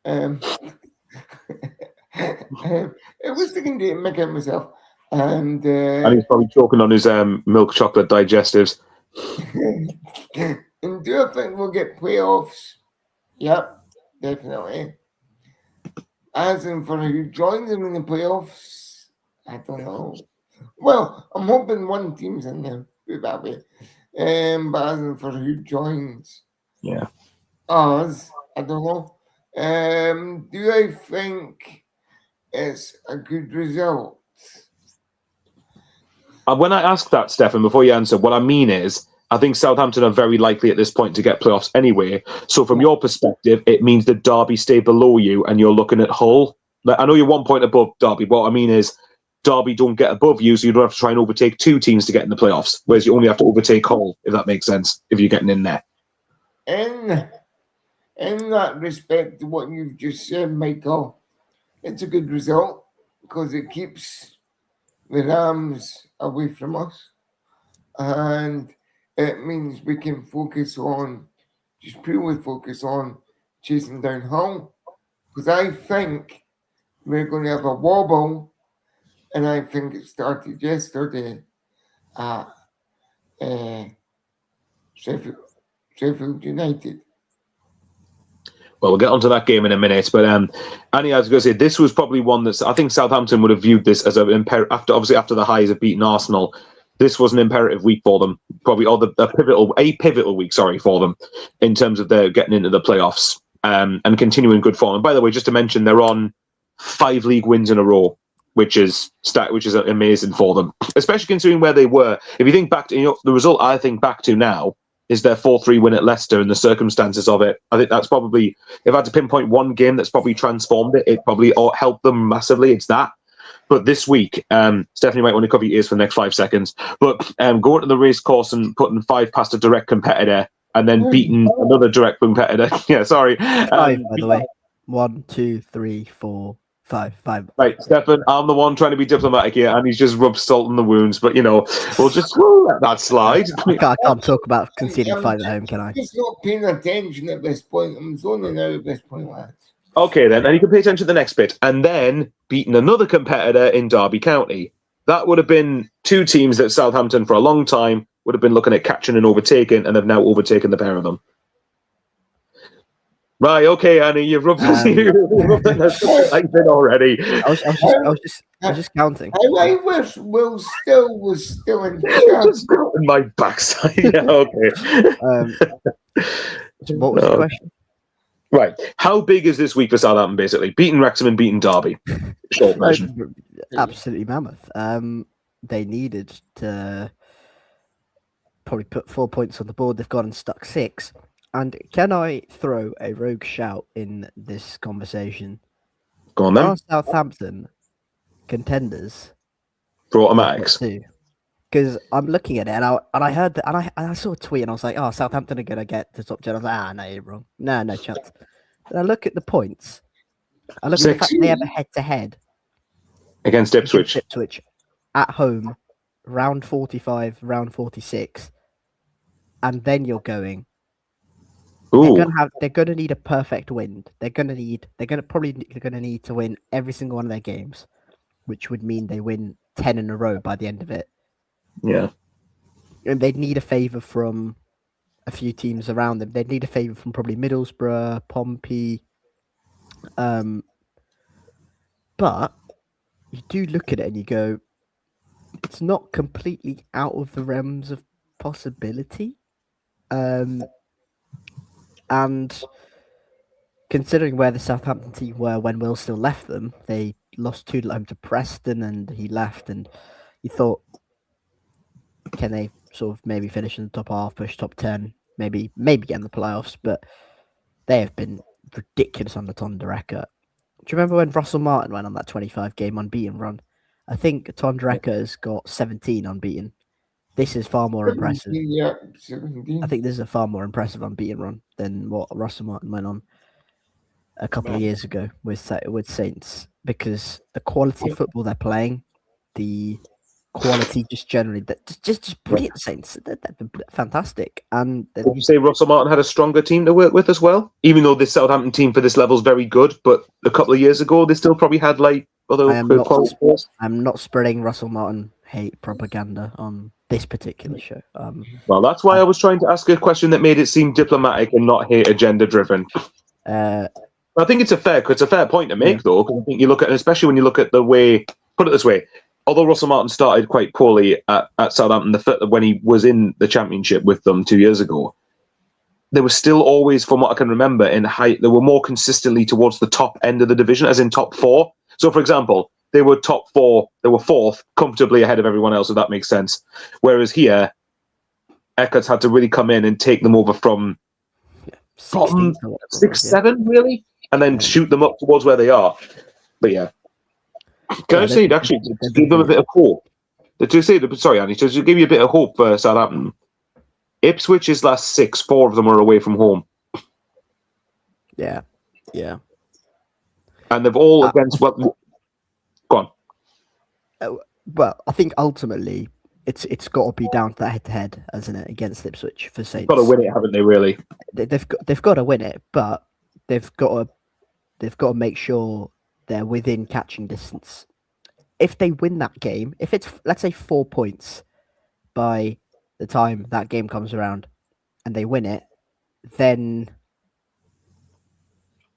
Speaker 2: It was taking to make it myself. And
Speaker 1: he's probably choking on his milk chocolate digestives.
Speaker 2: And do I think we'll get playoffs? Yep, definitely. As in for who joins them in the playoffs, I don't know. Well, I'm hoping one team's in there, put it that way. But as in for who joins us, I don't know. Do I think it's a good result?
Speaker 1: When I ask that, Stephan, before you answer, what I mean is, I think Southampton are very likely at this point to get playoffs anyway. So from your perspective, it means that Derby stay below you and you're looking at Hull. Like, I know you're 1 point above Derby. What I mean is Derby don't get above you, so you don't have to try and overtake two teams to get in the playoffs, whereas you only have to overtake Hull, if that makes sense, if you're getting in there.
Speaker 2: In that respect, what you've just said, Michael, it's a good result because it keeps the Rams away from us. And it means we can purely focus on chasing down Hull. Because I think we're going to have a wobble, and I think it started yesterday at Sheffield United.
Speaker 1: Well, we'll get onto that game in a minute, but Annie, I was going to say this was probably one that I think Southampton would have viewed this as an imperative. After the highs of beating Arsenal, this was an imperative week for them, probably, or a pivotal week, for them in terms of their getting into the playoffs and continuing good form. And by the way, just to mention, they're on 5 league wins in a row, which is amazing for them, especially considering where they were. If you think back to the result, I think back to now is their 4-3 win at Leicester and the circumstances of it. I think that's probably, if I had to pinpoint one game that's probably transformed it, it probably helped them massively. It's that. But this week, Stephanie might want to cover your ears for the next 5 seconds, but going to the race course and putting 5 past a direct competitor and then beating another direct competitor. Yeah, sorry.
Speaker 3: 5, by the way. 1, 2, 3, 4, Five.
Speaker 1: Right, Stephan, I'm the one trying to be diplomatic here, and he's just rubbed salt in the wounds. But we'll just let that slide.
Speaker 3: I can't talk about conceding 5 at home, can I?
Speaker 2: I'm just not paying attention at this point. I'm zoning out at this point, lads.
Speaker 1: Okay, then, and you can pay attention to the next bit, and then beating another competitor in Derby County. That would have been two teams that Southampton, for a long time, would have been looking at catching and overtaking, and have now overtaken the pair of them. Right, okay, Annie, you've rubbed the like bit already.
Speaker 3: I was just counting.
Speaker 2: I wish Will was still in charge.
Speaker 1: Just got in my backside. Yeah, okay.
Speaker 3: What was the question?
Speaker 1: Right. How big is this week for Southampton, basically? Beating Wrexham and beating Derby. Short version.
Speaker 3: Absolutely mammoth. They needed to probably put 4 points on the board. They've gone and stuck 6. And can I throw a rogue shout in this conversation?
Speaker 1: Go on then.
Speaker 3: Are Southampton contenders
Speaker 1: For automatics.
Speaker 3: Because I'm looking at it and I heard that and I saw a tweet and I was like, oh, Southampton are going to get to top 10. I was like, no, you're wrong. No chance. And I look at the points. I look at the fact they have a head-to-head
Speaker 1: against Ipswich
Speaker 3: at home, round 45, round 46, and then you're going. They're gonna need a perfect win. They're gonna need to win every single one of their games, which would mean they win 10 in a row by the end of it.
Speaker 1: Yeah.
Speaker 3: And they'd need a favour from a few teams around them. They'd need a favour from probably Middlesbrough, Pompey. But you do look at it and you go, it's not completely out of the realms of possibility. And considering where the Southampton team were when Will still left them, they lost 2 at home to Preston and he left. And you thought, can they sort of maybe finish in the top half, push top 10, maybe get in the playoffs? But they have been ridiculous under Ton Derecker. Do you remember when Russell Martin went on that 25-game unbeaten run? I think Ton Derecker has got 17 unbeaten. This is far more impressive.
Speaker 2: Yeah, 17.
Speaker 3: I think this is a far more impressive unbeaten run than what Russell Martin went on a couple of years ago with Saints, because the quality of football they're playing, the quality just generally, just brilliant. Saints, they're fantastic. And
Speaker 1: would you say Russell Martin had a stronger team to work with as well? Even though this Southampton team for this level is very good, but a couple of years ago they still probably had like other.
Speaker 3: I'm not spreading Russell Martin hate propaganda on this particular show.
Speaker 1: Well, that's why I was trying to ask a question that made it seem diplomatic and not hate agenda driven. I think it's a fair point to make, though, because I think you look at, especially when you look at the way, put it this way, although Russell Martin started quite poorly at Southampton when he was in the Championship with them 2 years ago, they were still always, from what I can remember, in height, they were more consistently towards the top end of the division, as in top 4. So, for example, they were top 4, they were 4th, comfortably ahead of everyone else, if that makes sense. Whereas here, Eckert's had to really come in and take them over from bottom 6, 7, really, and then shoot them up towards where they are. But yeah. Can I say, actually, to give them a bit of hope, sorry, Annie, to give you a bit of hope for Southampton, Ipswich's last 6, 4 of them are away from home.
Speaker 3: Yeah.
Speaker 1: And they've all against what? Go on.
Speaker 3: Well, I think ultimately it's got to be down to that head-to-head, hasn't it, against Ipswich for Saints?
Speaker 1: Got to win it, haven't they? Really?
Speaker 3: They've got to win it, but they've got to make sure they're within catching distance. If they win that game, if it's, let's say, 4 points by the time that game comes around, and they win it, then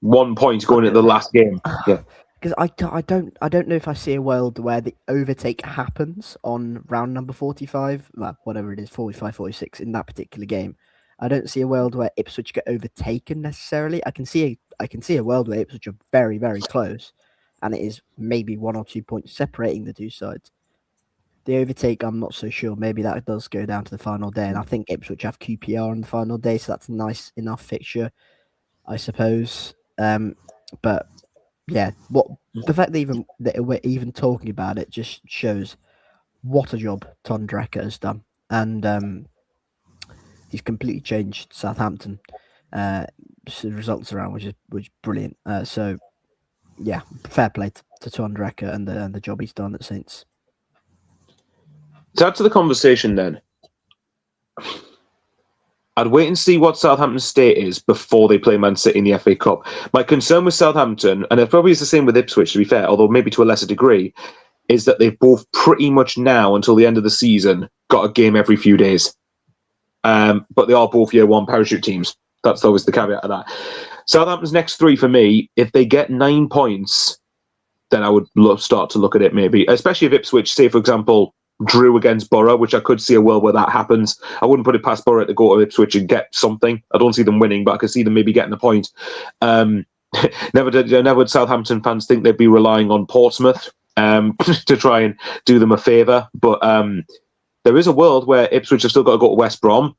Speaker 1: 1 point going into the last game. Yeah.
Speaker 3: Because I don't know if I see a world where the overtake happens on round number 45, well, whatever it is, 45, 46 in that particular game. I don't see a world where Ipswich get overtaken necessarily. I can see a world where Ipswich are very, very close, and it is maybe 1 or 2 points separating the two sides. The overtake, I'm not so sure. Maybe that does go down to the final day, and I think Ipswich have QPR on the final day, so that's a nice enough fixture, I suppose. But yeah, the fact that we're even talking about it just shows what a job Ton Derecker has done, and he's completely changed Southampton results around, which is brilliant. So Yeah, fair play to Ton Drecker and the job he's done at Saints.
Speaker 1: To add to the conversation then, I'd wait and see what Southampton's state is before they play Man City in the FA Cup. My concern with Southampton, and it probably is the same with Ipswich to be fair, although maybe to a lesser degree, is that they've both pretty much now until the end of the season got a game every few days. But they are both year one parachute teams. That's always the caveat of that. Southampton's next 3 for me, if they get 9 points, then I would start to look at it maybe, especially if Ipswich, say for example, drew against Borough, which I could see a world where that happens. I wouldn't put it past Borough to go to Ipswich and get something. I don't see them winning, but I could see them maybe getting a point. Never would Southampton fans think they'd be relying on Portsmouth to try and do them a favour. But there is a world where Ipswich have still got to go to West Brom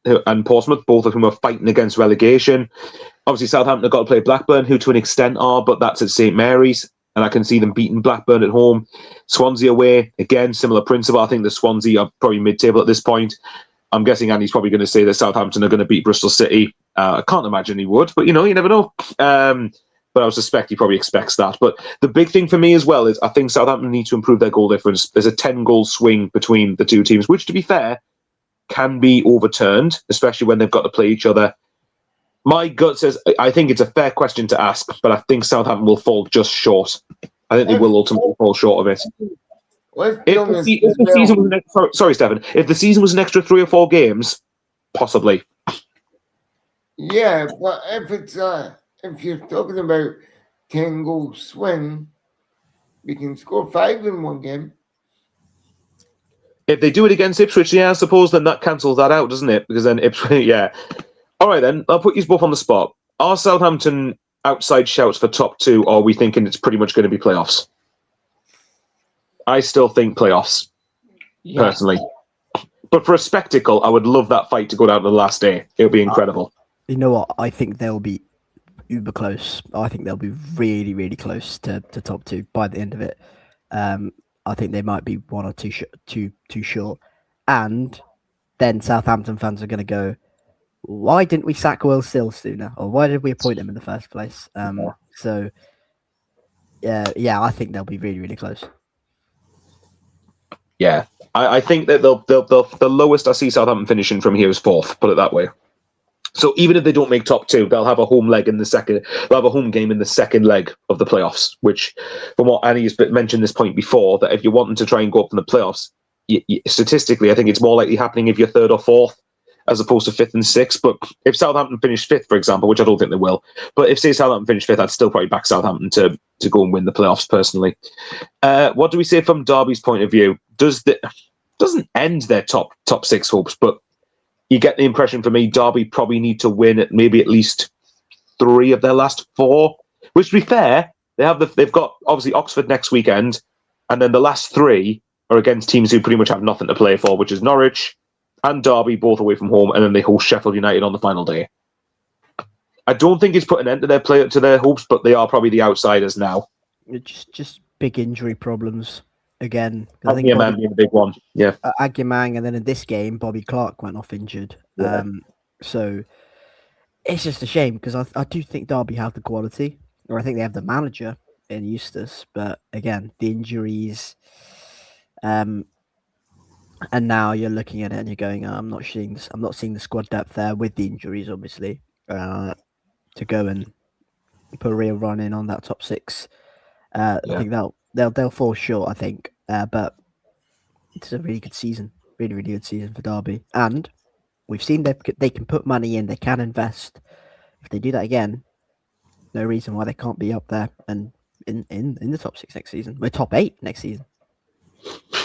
Speaker 1: and Portsmouth, both of whom are fighting against relegation. Obviously, Southampton have got to play Blackburn, who to an extent are, but that's at St Mary's. And I can see them beating Blackburn at home. Swansea away, again, similar principle. I think the Swansea are probably mid-table at this point. I'm guessing Andy's probably going to say that Southampton are going to beat Bristol City. I can't imagine he would, but, you never know. But I suspect he probably expects that. But the big thing for me as well is I think Southampton need to improve their goal difference. There's a 10-goal swing between the two teams, which, to be fair, can be overturned, especially when they've got to play each other. My gut says I think it's a fair question to ask, but I think Southampton will fall just short. I think they will ultimately fall short of it. If the season was sorry, Stephan. If the season was an extra 3 or 4 games, possibly.
Speaker 2: Yeah, but if you're talking about 10-goal swing, we can score 5 in one game.
Speaker 1: If they do it against Ipswich, I suppose then that cancels that out, doesn't it? Because then Ipswich, yeah. All right, then. I'll put you both on the spot. Are Southampton outside shouts for top 2, or are we thinking it's pretty much going to be playoffs? I still think playoffs, personally. But for a spectacle, I would love that fight to go down to the last day. It would be incredible.
Speaker 3: You know what? I think they'll be uber close. I think they'll be really, really close to top 2 by the end of it. I think they might be 1 or 2 too short. And then Southampton fans are going to go, why didn't we sack Will Still sooner? Or why did we appoint him in the first place? So, yeah, I think they'll be really, really close.
Speaker 1: Yeah, I think that the lowest I see Southampton finishing from here is 4th, put it that way. So even if they don't make top 2, they'll have a home leg in the second. They'll have a home game in the second leg of the playoffs. Which, from what Annie has mentioned this point before, that if you're wanting to try and go up in the playoffs, statistically, I think it's more likely happening if you're 3rd or 4th, as opposed to 5th and 6th. But if Southampton finish 5th, for example, which I don't think they will, but if say Southampton finish 5th, I'd still probably back Southampton to go and win the playoffs personally. What do we say from Derby's point of view? Doesn't end their top 6 hopes, but you get the impression from me Derby probably need to win at least 3 of their last 4. Which, to be fair, they've got obviously Oxford next weekend, and then the last 3 are against teams who pretty much have nothing to play for, which is Norwich and Derby, both away from home, and then they host Sheffield United on the final day. I don't think it's put an end to their hopes, but they are probably the outsiders now.
Speaker 3: Just big injury problems again.
Speaker 1: I think Agyemang being a big one. Yeah,
Speaker 3: Agyemang, and then in this game, Bobby Clark went off injured. Yeah. So it's just a shame because I do think Derby have the quality, or I think they have the manager in Eustace, but again, the injuries. And now you're looking at it and you're going, I'm not seeing the squad depth there with the injuries, obviously, to go and put a real run in on that top 6. I think they'll fall short. I think, but it's a really good season, really, really good season for Derby, and we've seen they can put money in, they can invest. If they do that again, no reason why they can't be up there and in the top 6 next season. We're top 8 next season.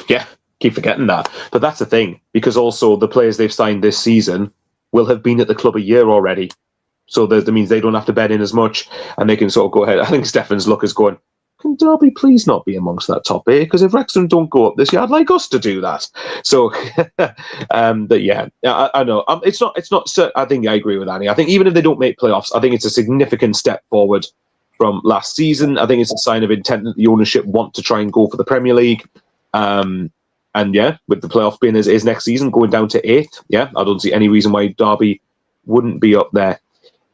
Speaker 1: Yeah. Keep forgetting that, but that's the thing, because also the players they've signed this season will have been at the club a year already, so that means they don't have to bet in as much, and they can sort of go ahead. I think Stephan's look is going, can Derby please not be amongst that top 8? Because if Wrexham don't go up this year, I'd like us to do that. So, but yeah, I know it's not. I think I agree with Annie. I think even if they don't make playoffs, I think it's a significant step forward from last season. I think it's a sign of intent that the ownership want to try and go for the Premier League. And yeah, with the playoff being as next season, going down to 8th, yeah, I don't see any reason why Derby wouldn't be up there.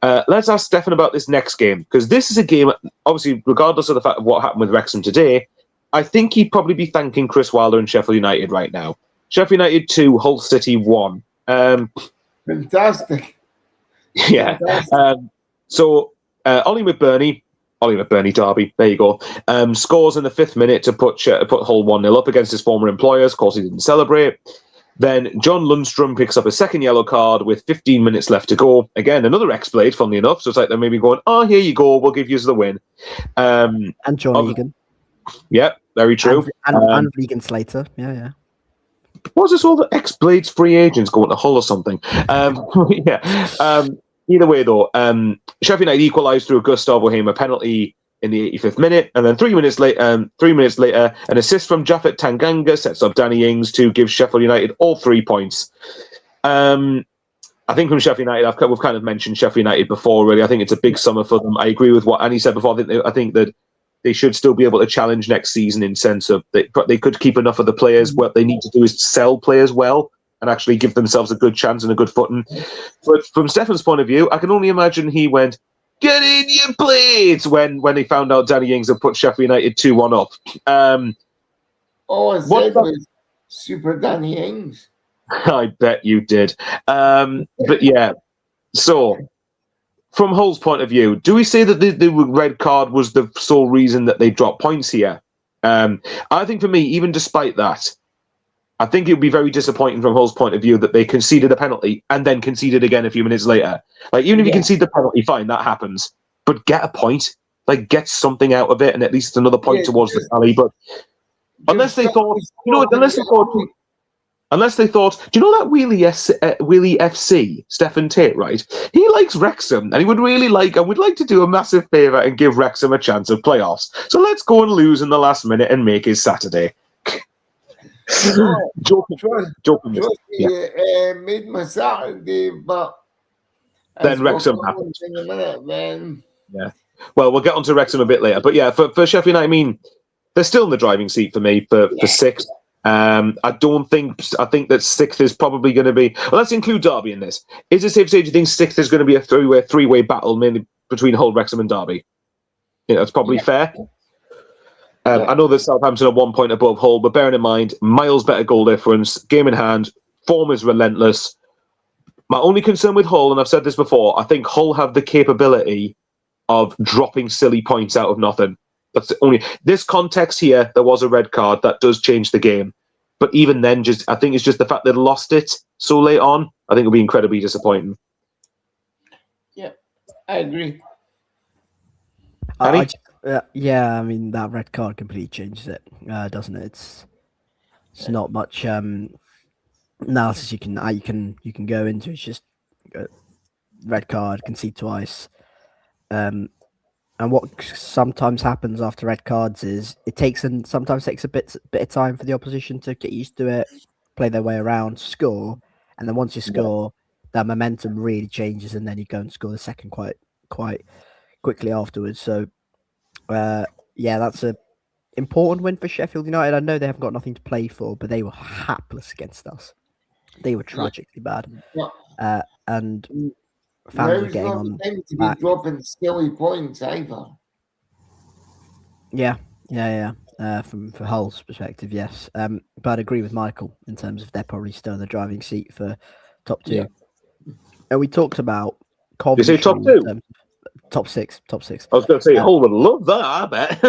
Speaker 1: Let's ask Stephan about this next game, because this is a game, obviously, regardless of the fact of what happened with Wrexham today, I think he'd probably be thanking Chris Wilder and Sheffield United right now. Sheffield United 2, Hull City 1.
Speaker 2: Fantastic.
Speaker 1: Yeah. So Ollie McBurney Derby, there you go, scores in the 5th minute to put Hull 1-0 up against his former employers. Of course, he didn't celebrate. Then John Lundstrom picks up a second yellow card with 15 minutes left to go. Again, another X-Blade, funnily enough. So it's like they're maybe going, oh, here you go, we'll give you the win.
Speaker 3: And John Egan.
Speaker 1: Yeah, very true.
Speaker 3: And Regan Slater. Yeah.
Speaker 1: Was this all the X-Blades free agents going to Hull or something? Either way, though, Sheffield United equalised through a Gustavo Hamer penalty in the 85th minute, and then 3 minutes later, an assist from Japhet Tanganga sets up Danny Ings to give Sheffield United all 3 points. I think from Sheffield United, we've kind of mentioned Sheffield United before, really. I think it's a big summer for them. I agree with what Annie said before. I think that they should still be able to challenge next season in sense of they could keep enough of the players. What they need to do is sell players well and actually give themselves a good chance and a good footing. But from Stephan's point of view, I can only imagine he went, get in your blades, when he found out Danny Ings had put Sheffield United 2-1 up.
Speaker 2: I said was Super Danny Ings.
Speaker 1: I bet you did. But yeah, so from Hull's point of view, do we say that the red card was the sole reason that they dropped points here? I think for me, even despite that, I think it would be very disappointing from Hull's point of view that they conceded a penalty and then conceded again a few minutes later. Like, even if you concede the penalty, fine, that happens. But get a point. Like, get something out of it, and at least another point towards the tally. But unless they thought, do you know that Wheelie FC, Stephan Tate, right? He likes Wrexham, and he would like to do a massive favour and give Wrexham a chance of playoffs. So let's go and lose in the last minute and make his Saturday. Joking.
Speaker 2: Made my Saturday, but
Speaker 1: then Wrexham happened.
Speaker 2: In a minute, then.
Speaker 1: Yeah. Well, we'll get onto Wrexham a bit later. But yeah, for Sheffield United, I mean, they're still in the driving seat for me for 6th. I think that 6th is probably going to be. Well, let's include Derby in this. Is it safe to say, do you think 6th is going to be a three-way battle, mainly between Hull, Wrexham, and Derby? That's probably fair. I know that Southampton are 1 point above Hull, but bearing in mind, miles better goal difference, game in hand, form is relentless. My only concern with Hull, and I've said this before, I think Hull have the capability of dropping silly points out of nothing. That's the only. This context here, there was a red card that does change the game, but even then, I think it's just the fact they lost it so late on. I think it'll be incredibly disappointing.
Speaker 2: Yeah, I agree.
Speaker 3: Yeah, I mean, that red card completely changes it, doesn't it? It's not much analysis you can go into. It's just red card, concede twice, and what sometimes happens after red cards is sometimes takes a bit of time for the opposition to get used to it, play their way around, score, and then once you score, that momentum really changes, and then you go and score the second quite quickly afterwards. So. That's a important win for Sheffield United. I know they haven't got nothing to play for, but they were hapless against us. They were tragically bad, and fans were getting on.
Speaker 2: To be dropping silly points either.
Speaker 3: Yeah. From Hull's perspective, yes. But I'd agree with Michael in terms of they're probably still in the driving seat for top 2. Yeah. And we talked about Coventry.
Speaker 1: You say top 2?
Speaker 3: Top six.
Speaker 1: I was going to say, Hull would love that, I bet.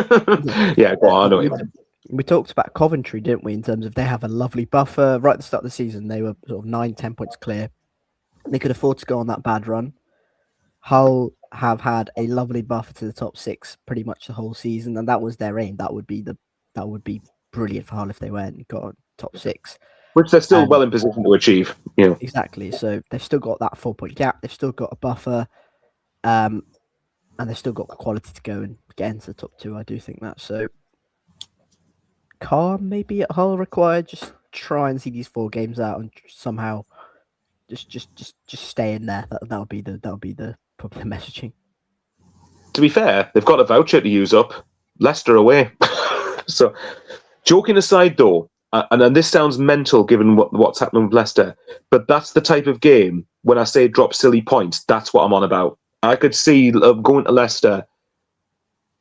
Speaker 1: Yeah, go on, I know what you mean.
Speaker 3: We talked about Coventry, didn't we, in terms of they have a lovely buffer. Right at the start of the season, they were sort of 9-10 points clear. They could afford to go on that bad run. Hull have had a lovely buffer to the top 6 pretty much the whole season, and that was their aim. That would be brilliant for Hull if they went and got on top 6.
Speaker 1: Which they're still well in position to achieve. Yeah.
Speaker 3: Exactly. So they've still got that 4-point gap. They've still got a buffer. And they've still got the quality to go and get into the top 2. I do think that. So, calm maybe at Hull required. Just try and see these 4 games out and somehow just stay in there. That would be the probably the messaging.
Speaker 1: To be fair, they've got a voucher to use up. Leicester away. So, joking aside though, and then this sounds mental given what's happening with Leicester, but that's the type of game when I say drop silly points. That's what I'm on about. I could see going to Leicester.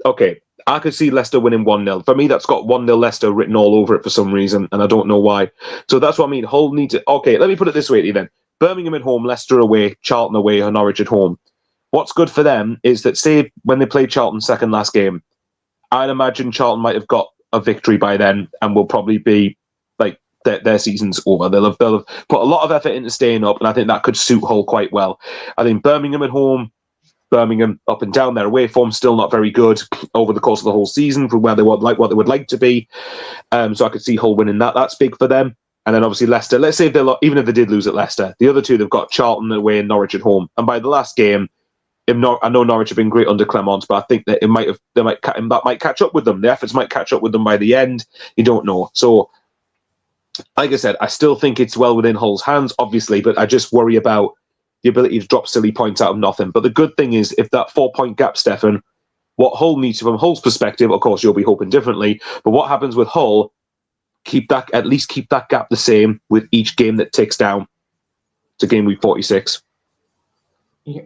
Speaker 1: Okay, I could see Leicester winning 1-0. For me, that's got 1-0 Leicester written all over it for some reason, and I don't know why. So that's what I mean. Hull need to... Okay, let me put it this way to you then. Birmingham at home, Leicester away, Charlton away, or Norwich at home. What's good for them is that, say, when they played Charlton second last game, I'd imagine Charlton might have got a victory by then and will probably be, like, their season's over. They'll have put a lot of effort into staying up, and I think that could suit Hull quite well. I think Birmingham at home... Birmingham up and down. Their away form's still not very good over the course of the whole season from where they would like what they would like to be. So I could see Hull winning that. That's big for them. And then obviously Leicester. Let's say even if they did lose at Leicester, the other two they've got Charlton away and Norwich at home. And by the last game, I know Norwich have been great under Clement, but I think that that might catch up with them. The efforts might catch up with them by the end. You don't know. So, like I said, I still think it's well within Hull's hands, obviously, but I just worry about the ability to drop silly points out of nothing. But the good thing is, if that 4-point gap, Stephan, what Hull needs from Hull's perspective, of course, you'll be hoping differently, but what happens with Hull, at least keep that gap the same with each game that ticks down to game week 46.
Speaker 2: Yeah.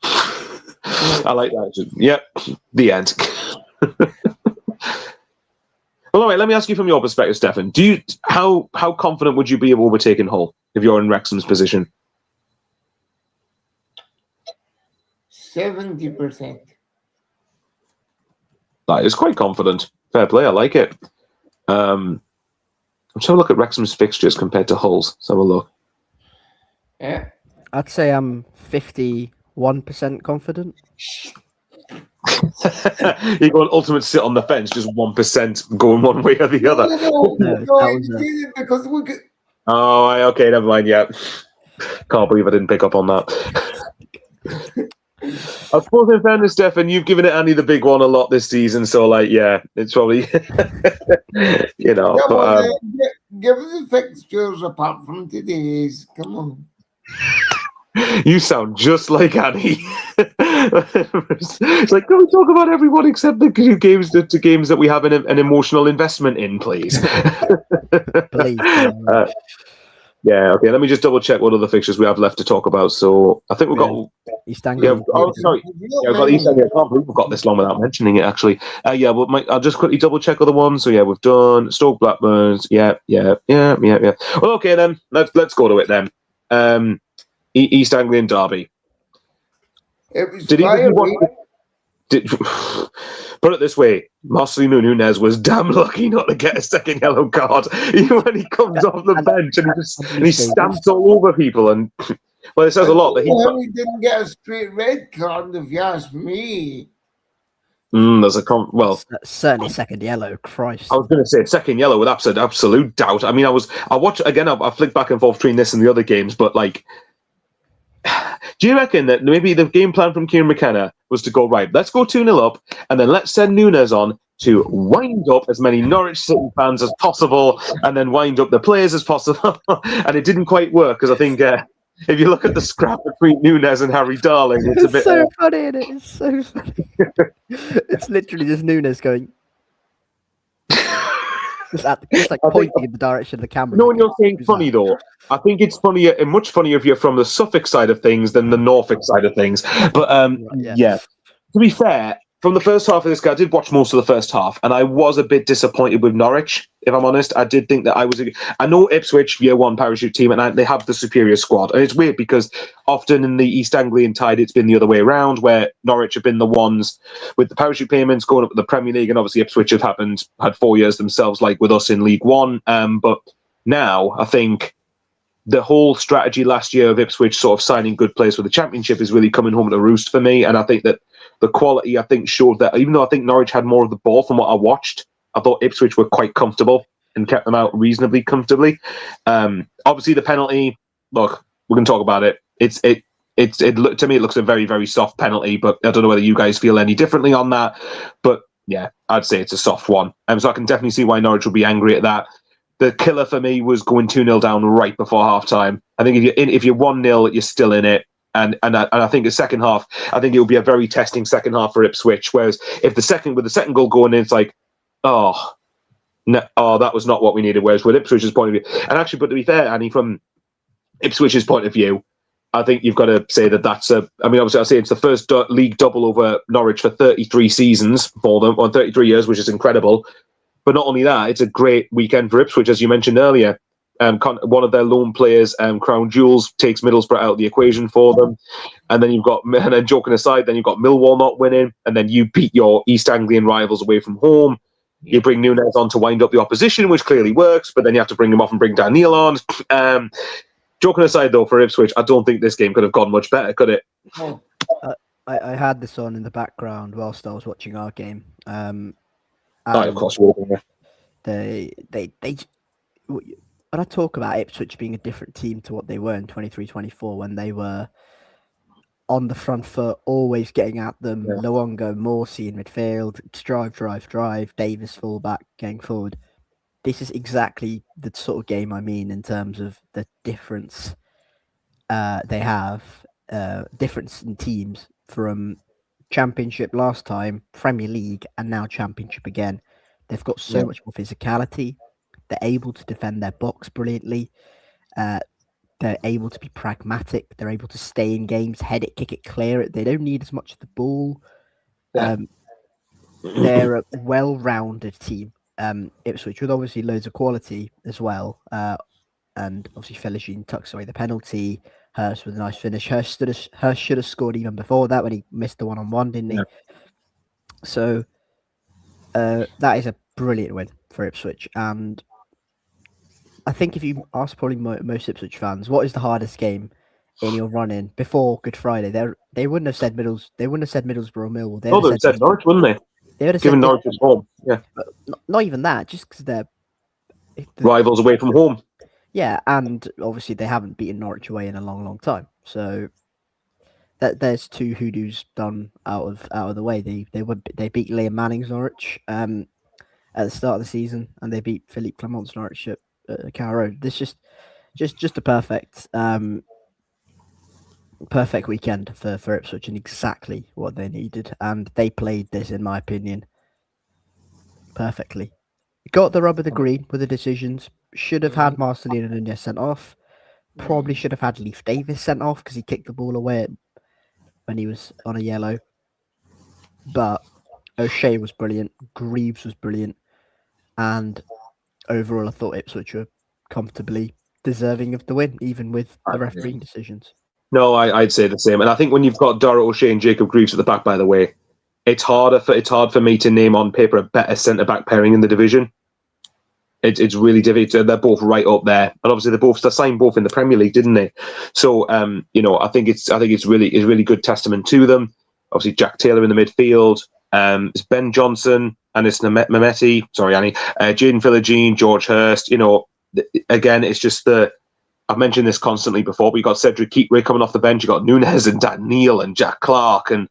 Speaker 1: I like that. Yep, the end. Well, all right, let me ask you from your perspective, Stephan. How confident would you be of overtaking Hull if you're in Wrexham's position?
Speaker 2: 70%.
Speaker 1: That is quite confident. Fair play, I like it. I'm trying to look at Wrexham's fixtures compared to Hull's. Let's have a look.
Speaker 2: Yeah.
Speaker 3: I'd say I'm 51% confident.
Speaker 1: You're going ultimate sit on the fence, just 1% going one way or the other.
Speaker 2: Because we could...
Speaker 1: Oh, okay, never mind. Yeah, can't believe I didn't pick up on that. I suppose in fairness, Stephan, you've given it Andy the big one a lot this season, so like, yeah, it's probably you know.
Speaker 2: Come
Speaker 1: but,
Speaker 2: on, give us the fixtures apart from today's. Come on.
Speaker 1: You sound just like Annie. It's like, can we talk about everyone except the games that we have an emotional investment in, please?
Speaker 3: Please.
Speaker 1: Yeah, okay. Let me just double check what other fixtures we have left to talk about. So I think we've got
Speaker 3: East Anglia.
Speaker 1: Yeah, sorry. Yeah, I've got East Anglia. I can't believe we've got this long without mentioning it. Actually, I'll just quickly double check other ones. So yeah, we've done Stoke, Blackburns. Yeah. Well, okay then. Let's go to it then. East Anglian derby.
Speaker 2: It was
Speaker 1: put it this way, Marcelino Núñez was damn lucky not to get a second yellow card, even when he comes off the bench and he stamps all over people. And well, it says a lot that
Speaker 2: he didn't get a straight red card, if you ask me.
Speaker 1: There's
Speaker 3: certainly second yellow. Christ,
Speaker 1: I was going to say second yellow with absolute doubt. I mean, I watch again. I flick back and forth between this and the other games, but like. Do you reckon that maybe the game plan from Kieran McKenna was to go, right, let's go 2-0 up, and then let's send Núñez on to wind up as many Norwich City fans as possible, and then wind up the players as possible? And it didn't quite work, because I think if you look at the scrap between Núñez and Harry Darling, it's a bit...
Speaker 3: so funny, isn't it? It's so funny. It's literally just Núñez going... Just like pointing in the direction of the camera.
Speaker 1: No, when you're saying funny though, I think it's funnier and much funnier if you're from the Suffolk side of things than the Norfolk side of things. But yeah. To be fair, from the first half of this game, I did watch most of the first half, and I was a bit disappointed with Norwich, if I'm honest. I did think that I know Ipswich, year one parachute team, and they have the superior squad. And it's weird because often in the East Anglian tide, it's been the other way around, where Norwich have been the ones with the parachute payments going up to the Premier League, and obviously Ipswich have had 4 years themselves, like with us in League One. But now I think the whole strategy last year of Ipswich sort of signing good players for the Championship is really coming home to roost for me. And I think that the quality, I think, showed that even though I think Norwich had more of the ball from what I watched, I thought Ipswich were quite comfortable and kept them out reasonably comfortably. Obviously, the penalty, look, we can talk about it. To me, it looks a very, very soft penalty, but I don't know whether you guys feel any differently on that. But yeah, I'd say it's a soft one. So I can definitely see why Norwich would be angry at that. The killer for me was going 2-0 down right before half-time. I think if you're 1-0, you're still in it. And I think the second half, I think it will be a very testing second half for Ipswich. Whereas with the second goal going in, it's like, that was not what we needed. Whereas with Ipswich's point of view, and actually, but to be fair, Annie, from Ipswich's point of view, I think you've got to say that's a. I mean, obviously, I say it's the first league double over Norwich for 33 seasons for them, or 33 years, which is incredible. But not only that, it's a great weekend for Ipswich, as you mentioned earlier. One of their loan players, Crown Jewels, takes Middlesbrough out of the equation for them. And then and then joking aside, then you've got Millwall not winning, and then you beat your East Anglian rivals away from home. You bring Nunes on to wind up the opposition, which clearly works, but then you have to bring him off and bring Daniel on. Joking aside, though, for Ipswich, I don't think this game could have gone much better, could it?
Speaker 3: I had this on in the background whilst I was watching our game.
Speaker 1: Of course,
Speaker 3: they when I talk about Ipswich being a different team to what they were in 23-24, when they were on the front foot, always getting at them, Luongo, Morsey in midfield, drive, Davis fullback, going forward. This is exactly the sort of game I mean in terms of the difference they have, difference in teams from Championship last time, Premier League, and now Championship again. They've got so much more physicality. They're able to defend their box brilliantly. They're able to be pragmatic. They're able to stay in games, head it, kick it, clear it. They don't need as much of the ball. They're a well-rounded team. Ipswich with obviously loads of quality as well. And obviously Felicien tucks away the penalty. Hurst with a nice finish. Hurst should have scored even before that when he missed the one-on-one, didn't he? So that is a brilliant win for Ipswich. And I think if you ask probably most Ipswich fans, what is the hardest game in your run-in before Good Friday, they wouldn't have said Middlesbrough or Millwall. They
Speaker 1: would have said Norwich, wouldn't they?
Speaker 3: They would have
Speaker 1: given
Speaker 3: said
Speaker 1: Norwich at home. Yeah,
Speaker 3: but not even that, just because they're
Speaker 1: rivals away from home.
Speaker 3: Yeah, and obviously they haven't beaten Norwich away in a long, long time. So there's two hoodoos done out of the way. They beat Liam Manning's Norwich at the start of the season, and they beat Philippe Clement's Norwich at Carrow Road. This just a perfect weekend for Ipswich, and exactly what they needed. And they played this, in my opinion, perfectly. Got the rub of the green with the decisions. Should have had Marcelino Nunez sent off. Probably should have had Leif Davis sent off because he kicked the ball away when he was on a yellow. But O'Shea was brilliant. Greaves was brilliant. And overall, I thought Ipswich were comfortably deserving of the win, even with the refereeing decisions.
Speaker 1: No, I'd say the same. And I think when you've got Dara O'Shea and Jacob Greaves at the back, by the way, it's hard for me to name on paper a better centre-back pairing in the division. It's really difficult. They're both right up there, and obviously they signed both in the Premier League, didn't they? So I think it's really good testament to them. Obviously, Jack Taylor in the midfield. It's Ben Johnson and it's Mehmeti. Sorry, Annie. Jaden Philogene, George Hurst. Again, it's just I've mentioned this constantly before, but you got Cedric Keatray coming off the bench. You got Nunes and Dan Neil and Jack Clark and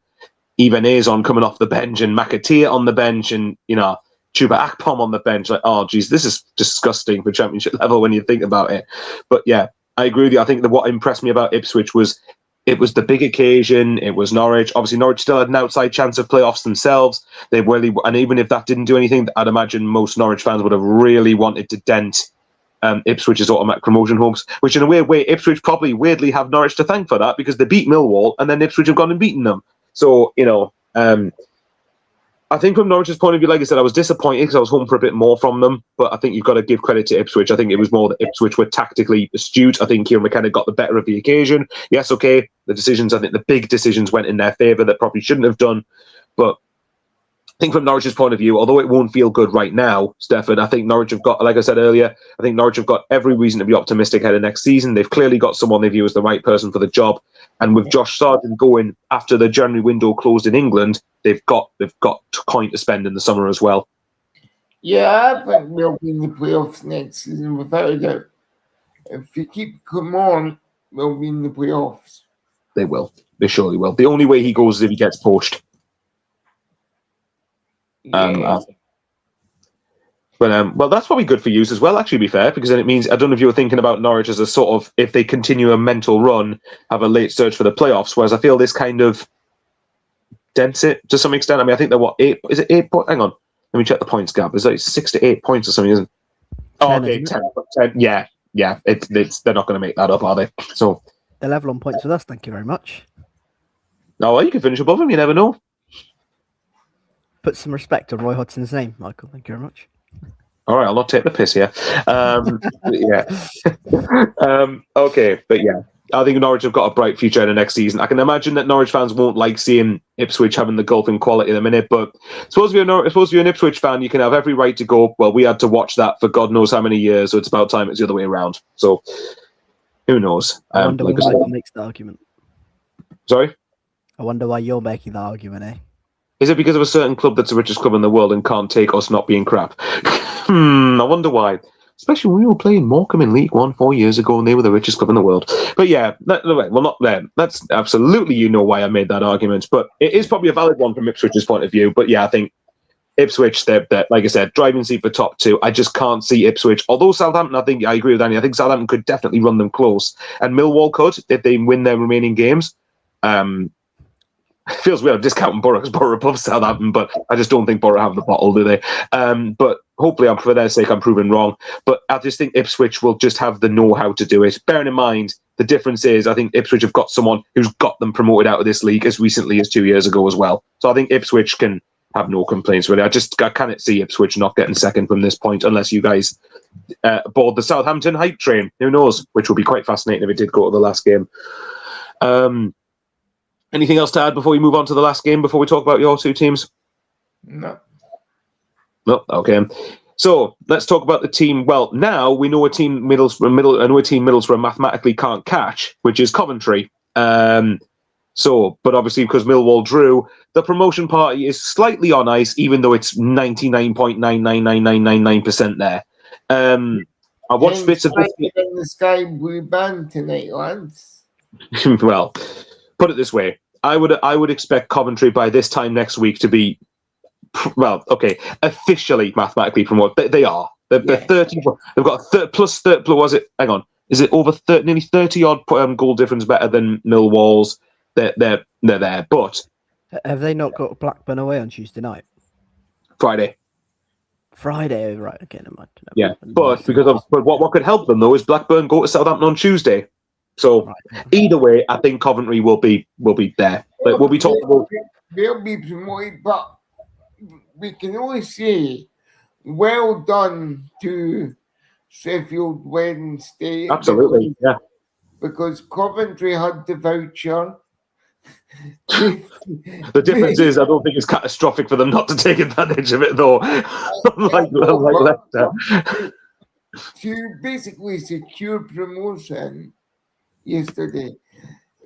Speaker 1: Ivan Azon coming off the bench and McAteer on the bench and Chuba Akpom on the bench. Like, oh geez, this is disgusting for Championship level when you think about it. But yeah, I agree with you. I think that what impressed me about Ipswich was it was the big occasion. It was Norwich. Obviously, Norwich still had an outside chance of playoffs themselves. And even if that didn't do anything, I'd imagine most Norwich fans would have really wanted to dent Ipswich's automatic promotion hopes, which in a weird way, Ipswich probably weirdly have Norwich to thank for that because they beat Millwall and then Ipswich have gone and beaten them. So, I think from Norwich's point of view, like I said, I was disappointed because I was hoping for a bit more from them. But I think you've got to give credit to Ipswich. I think it was more that Ipswich were tactically astute. I think Kieran McKenna got the better of the occasion. Yes, okay, the big decisions went in their favour that probably shouldn't have done. But I think from Norwich's point of view, although it won't feel good right now, Stephan, I think Norwich have got, like I said earlier, I think Norwich have got every reason to be optimistic ahead of next season. They've clearly got someone they view as the right person for the job. And with Josh Sargent going after the January window closed in England, they've got coin to spend in the summer as well.
Speaker 2: Yeah, I think they'll be in the playoffs next season without a doubt. If they keep coming on, they'll be in the playoffs.
Speaker 1: They will. They surely will. The only way he goes is if he gets poached.
Speaker 2: Yeah.
Speaker 1: Well, that's probably good for you as well, actually, to be fair, because then it means, I don't know if you were thinking about Norwich as a sort of, if they continue a mental run, have a late surge for the playoffs, whereas I feel this kind of dents it to some extent. I mean, I think they're what, 8? Is it 8 points? Hang on. Let me check the points gap. It's like 6 to 8 points or something, isn't it? Oh, okay, 10. Yeah. They're not going to make that up, are they? So
Speaker 3: They're level on points with us. Thank you very much.
Speaker 1: No, well, you can finish above them. You never know.
Speaker 3: Put some respect on Roy Hodgson's name, Michael. Thank you very much.
Speaker 1: All right, I'll not take the piss here. Yeah. Okay, but yeah, I think Norwich have got a bright future in the next season. I can imagine that Norwich fans won't like seeing Ipswich having the golfing quality in a minute, but suppose you're an Ipswich fan, you can have every right to go, well, we had to watch that for God knows how many years, so it's about time it's the other way around. So, who knows?
Speaker 3: I wonder why Michael makes the argument.
Speaker 1: Sorry?
Speaker 3: I wonder why you're making that argument, eh?
Speaker 1: Is it because of a certain club that's the richest club in the world and can't take us not being crap? I wonder why. Especially when we were playing Morecambe in League One 4 years ago and they were the richest club in the world. But yeah, not them. That's absolutely, you know why I made that argument. But it is probably a valid one from Ipswich's point of view. But yeah, I think Ipswich, they're like I said, driving seat for top two. I just can't see Ipswich. Although Southampton, I think I agree with Danny. I think Southampton could definitely run them close. And Millwall could if they win their remaining games. It feels weird discounting Borough because Borough above Southampton, but I just don't think Borough have the bottle, do they? But hopefully, for their sake, I'm proven wrong. But I just think Ipswich will just have the know-how to do it. Bearing in mind, the difference is I think Ipswich have got someone who's got them promoted out of this league as recently as 2 years ago as well. So I think Ipswich can have no complaints, really. I cannot see Ipswich not getting second from this point unless you guys board the Southampton hype train. Who knows? Which would be quite fascinating if it did go to the last game. Anything else to add before we move on to the last game, before we talk about your two teams?
Speaker 2: No.
Speaker 1: No? Okay. So let's talk about the team. Well, now we know a team Middlesbrough mathematically can't catch, which is Coventry. But obviously because Millwall drew, the promotion party is slightly on ice, even though it's 99.999999% there. I watched bits of this.
Speaker 2: In the Sky Blue Band tonight, lads.
Speaker 1: Well, put it this way. I would expect Coventry by this time next week to be, officially mathematically promoted. They are. They're 30. They've got plus 30. Was it? Hang on. Is it over 30, nearly 30 odd goal difference better than Millwall's? They're there. But
Speaker 3: have they not got Blackburn away on Tuesday night?
Speaker 1: Friday,
Speaker 3: right? Okay, never mind.
Speaker 1: Yeah, but what could help them though is Blackburn go to Southampton on Tuesday. So either way, I think Coventry will be there. But we'll be talking about.
Speaker 2: They'll be promoted, but we can only say well done to Sheffield Wednesday.
Speaker 1: Absolutely, yeah.
Speaker 2: Because Coventry had the voucher.
Speaker 1: The difference is, I don't think it's catastrophic for them not to take advantage of it, though. like Leicester.
Speaker 2: To basically secure promotion yesterday,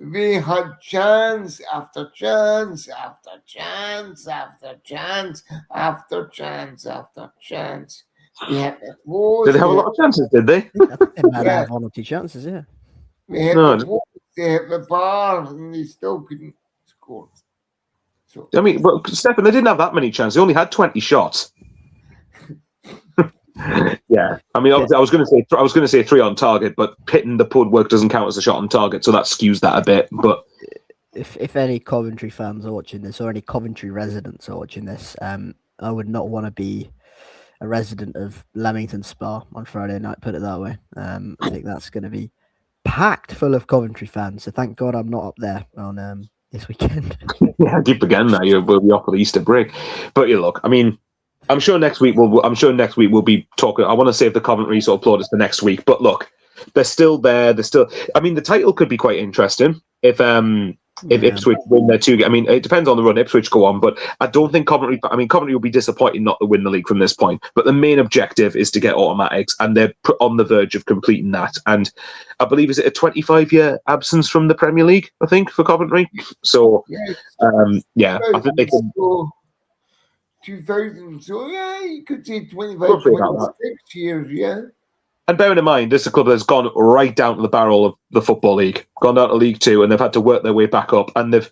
Speaker 2: they had chance after chance after chance after chance after chance after chance. Yeah,
Speaker 1: did they have a lot of chances? Did they?
Speaker 3: They might have one or two chances. Yeah.
Speaker 2: They hit the bar and they still couldn't score. So
Speaker 1: I mean, Stephan, they didn't have that many chances. They only had 20 shots. Yeah, I mean, I was going to say 3 on target, but hitting the pud work doesn't count as a shot on target, so that skews that a bit. But
Speaker 3: if any Coventry fans are watching this, or any Coventry residents are watching this, I would not want to be a resident of Leamington Spa on Friday night. Put it that way. I think that's going to be packed full of Coventry fans. So thank God I'm not up there on this weekend.
Speaker 1: Yeah, I keep forgetting that we'll be off for the Easter break. But you look, I mean, I'm sure next week we'll be talking. I want to save the Coventry sort of plaudits for next week. But look, they're still there. I mean, the title could be quite interesting if Ipswich win their 2 games. I mean, it depends on the run Ipswich go on, but I don't think Coventry. I mean, Coventry will be disappointed not to win the league from this point. But the main objective is to get automatics, and they're on the verge of completing that. And I believe is it a 25-year absence from the Premier League? I think for Coventry. So, I think they can.
Speaker 2: 2000, so yeah, you could say 25, 26 years, yeah.
Speaker 1: And bearing in mind, this is a club that's gone right down to the barrel of the Football League, gone down to League Two, and they've had to work their way back up, and they've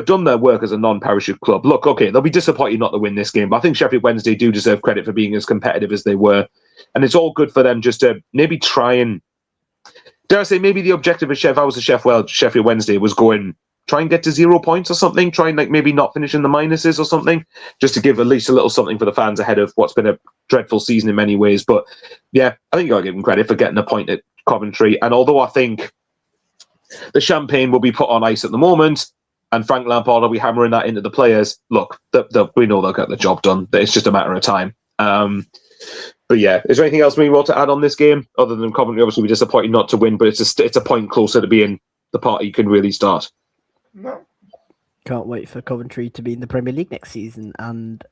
Speaker 1: done their work as a non-parachute club. Look, okay, they'll be disappointed not to win this game, but I think Sheffield Wednesday do deserve credit for being as competitive as they were, and it's all good for them just to maybe try and, dare I say, maybe the objective of Sheffield Wednesday was try and get to 0 points or something, try and maybe not finish in the minuses or something, just to give at least a little something for the fans ahead of what's been a dreadful season in many ways. But yeah, I think you got to give them credit for getting a point at Coventry. And although I think the champagne will be put on ice at the moment, and Frank Lampard will be hammering that into the players. Look, we know they'll get the job done. It's just a matter of time. But yeah, is there anything else we want to add on this game other than Coventry obviously be disappointed not to win, but it's a point closer to being the party you can really start.
Speaker 2: No.
Speaker 3: Can't wait for Coventry to be in the Premier League next season and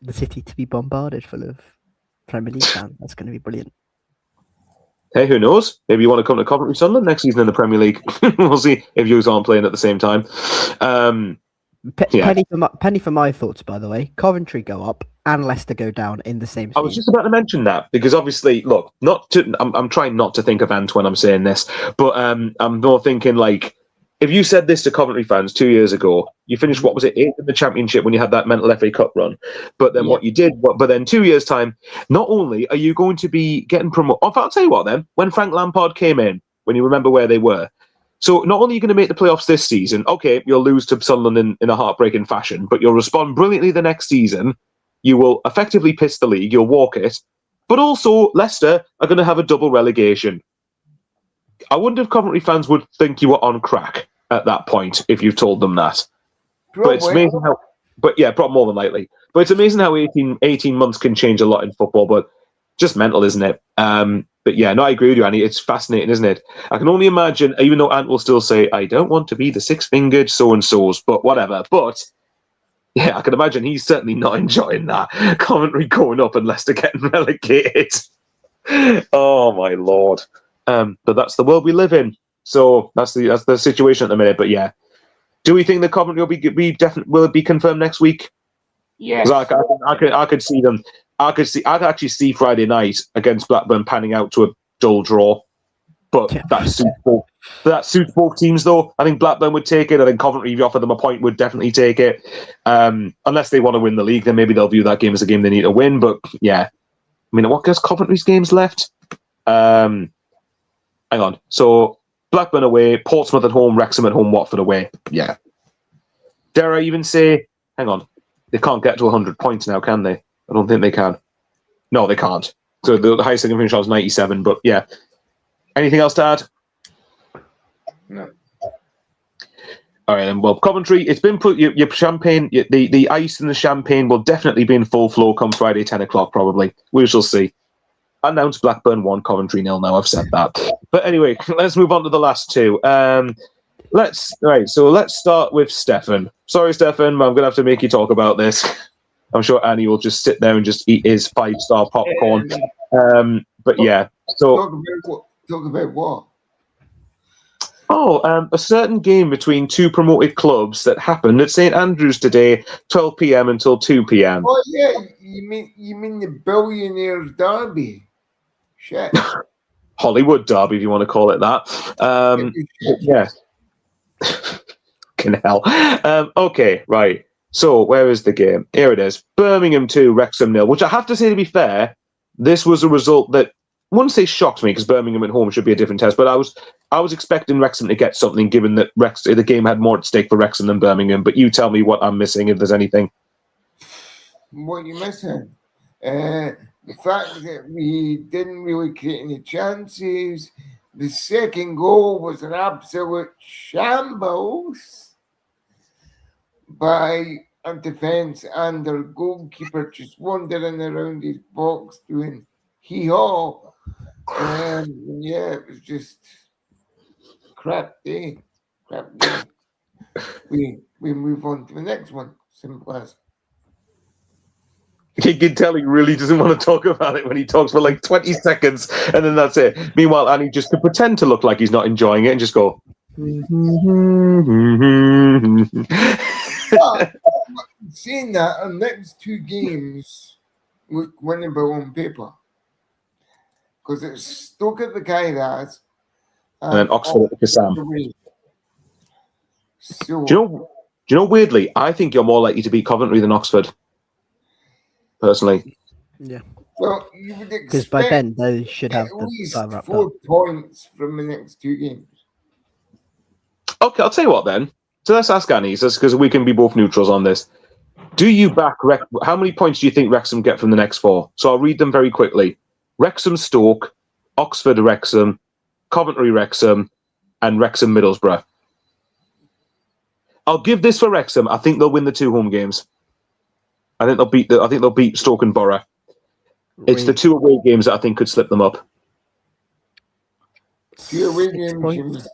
Speaker 3: the city to be bombarded full of Premier League fans. That's going to be brilliant.
Speaker 1: Hey, who knows? Maybe you want to come to Coventry Sunderland next season in the Premier League. We'll see if you aren't playing at the same time. Yeah.
Speaker 3: Penny for my thoughts, by the way. Coventry go up and Leicester go down in the same season.
Speaker 1: I was just about to mention that because obviously, look, I'm trying not to think of Ant when I'm saying this, but I'm more thinking like, if you said this to Coventry fans 2 years ago, you finished, what was it, 8th in the Championship when you had that mental FA Cup run. But then what you did, but then 2 years' time, not only are you going to be getting promoted, I'll tell you what then, when Frank Lampard came in, when you remember where they were, so not only are you going to make the playoffs this season, okay, you'll lose to Sunderland in a heartbreaking fashion, but you'll respond brilliantly the next season, you will effectively piss the league, you'll walk it, but also Leicester are going to have a double relegation. I wonder if Coventry fans would think you were on crack at that point if you told them that.
Speaker 2: Probably.
Speaker 1: But it's amazing how. But yeah, probably more than likely. But it's amazing how 18 months can change a lot in football. But just mental, isn't it? But yeah, no, I agree with you, Annie. It's fascinating, isn't it? I can only imagine, even though Ant will still say, "I don't want to be the six-fingered so-and-sos," but whatever. But yeah, I can imagine he's certainly not enjoying that. Coventry going up and Leicester getting relegated. Oh my lord! But that's the world we live in. So that's the situation at the minute. But yeah, do we think the Coventry will it be confirmed next week?
Speaker 2: Yes.
Speaker 1: I could see them. I'd actually see Friday night against Blackburn panning out to a dull draw. But that suits both teams, though. I think Blackburn would take it. I think Coventry, if you offer them a point, would definitely take it. Unless they want to win the league, then maybe they'll view that game as a game they need to win. But yeah, I mean, what gets Coventry's games left? Hang on. So Blackburn away, Portsmouth at home, Wrexham at home, Watford away. Yeah. Dare I even say, hang on, they can't get to 100 points now, can they? I don't think they can. No, they can't. So the highest they can finish was 97, but yeah. Anything else to add?
Speaker 2: No.
Speaker 1: All right, then. Well, Coventry, it's been put, your champagne, the ice and the champagne will definitely be in full flow come Friday, 10 o'clock, probably. We shall see. Announced Blackburn 1, Coventry 0 now, I've said that. But anyway, let's move on to the last two. Let's start with Stephan. Sorry, Stephan, I'm going to have to make you talk about this. I'm sure Annie will just sit there and just eat his 5-star popcorn. But yeah, so...
Speaker 2: Talk about what?
Speaker 1: Oh, a certain game between two promoted clubs that happened at St Andrews today, 12 p.m. until 2 p.m.
Speaker 2: Oh yeah, you mean the Billionaires Derby? Shit.
Speaker 1: Hollywood Derby, if you want to call it that. Yeah. Fucking hell. Okay, right. So where is the game? Here it is. Birmingham 2, Wrexham 0. Which I have to say, to be fair, this was a result that I wouldn't say shocked me because Birmingham at home should be a different test, but I was expecting Wrexham to get something, given that the game had more at stake for Wrexham than Birmingham. But you tell me what I'm missing, if there's anything.
Speaker 2: What are you missing? The fact that we didn't really create any chances. The second goal was an absolute shambles by our defence and our goalkeeper just wandering around his box doing hee-haw. And yeah, it was just crap day. We move on to the next one. Simple as.
Speaker 1: You can tell he really doesn't want to talk about it when he talks for like 20 seconds, and then that's it. Meanwhile, Annie just could pretend to look like he's not enjoying it and just go.
Speaker 2: Seeing that, our next two games look winnable on paper. Because it's Stoke at the Kairas
Speaker 1: And then Oxford at the Kassam.
Speaker 2: So,
Speaker 1: Do you know, weirdly, I think you're more likely to beat Coventry than Oxford. Personally.
Speaker 3: Yeah.
Speaker 2: well, you would
Speaker 3: Because by
Speaker 2: expect
Speaker 3: then they should have
Speaker 2: at
Speaker 3: the
Speaker 2: least
Speaker 3: time wrapped
Speaker 2: 4
Speaker 3: up.
Speaker 2: points from the next two games.
Speaker 1: Okay, I'll tell you what then. So let's ask Annie, because we can be both neutrals on this. Do you back how many points do you think Wrexham get from the next 4? So I'll read them very quickly. Wrexham Stoke, Oxford Wrexham, Coventry Wrexham, and Wrexham Middlesbrough. I'll give this for Wrexham. I think they'll win the 2 home games. I think they'll beat Stoke and Borough. It's the 2 away games that I think could slip them up.
Speaker 2: 2 away games.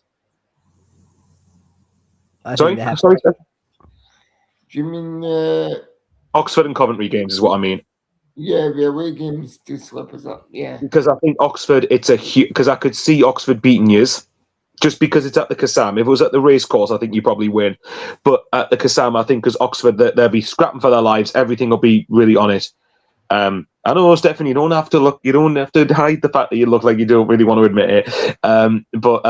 Speaker 1: Sorry, sir?
Speaker 2: Do you mean
Speaker 1: Oxford and Coventry games is what I mean.
Speaker 2: Yeah, the away games do slip us up. Yeah,
Speaker 1: because I think Oxford, because I could see Oxford beating yous. Just because it's at the Kassam. If it was at the racecourse, I think you probably win. But at the Kassam, I think because Oxford, they'll be scrapping for their lives. Everything will be really on it. I know, Stephan, you don't have to hide the fact that you look like you don't really want to admit it. But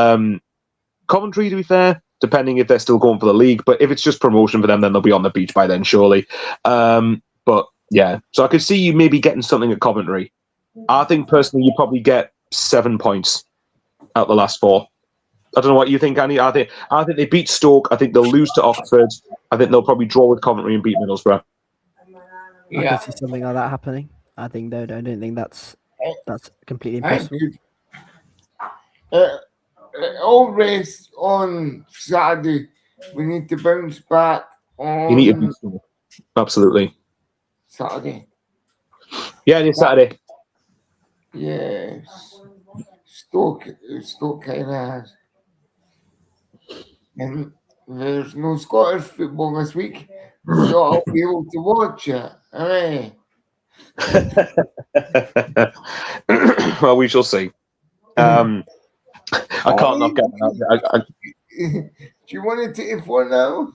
Speaker 1: Coventry, to be fair, depending if they're still going for the league. But if it's just promotion for them, then they'll be on the beach by then, surely. But yeah, so I could see you maybe getting something at Coventry. I think personally, you probably get 7 points out the last 4. I don't know what you think, Annie. I think they beat Stoke. I think they'll lose to Oxford. I think they'll probably draw with Coventry and beat Middlesbrough.
Speaker 3: I can see something like that happening. I think I don't think that's completely impossible.
Speaker 2: All rest on Saturday. We need to bounce back on.
Speaker 1: You need to beat Stoke. Absolutely.
Speaker 2: Saturday.
Speaker 1: Yeah, it's Saturday.
Speaker 2: Yes. Stoke kind of has. And there's no Scottish football this week, so I'll be able to watch it. Hooray.
Speaker 1: Well, we shall see. I can't not get that.
Speaker 2: Do you want to take it for now?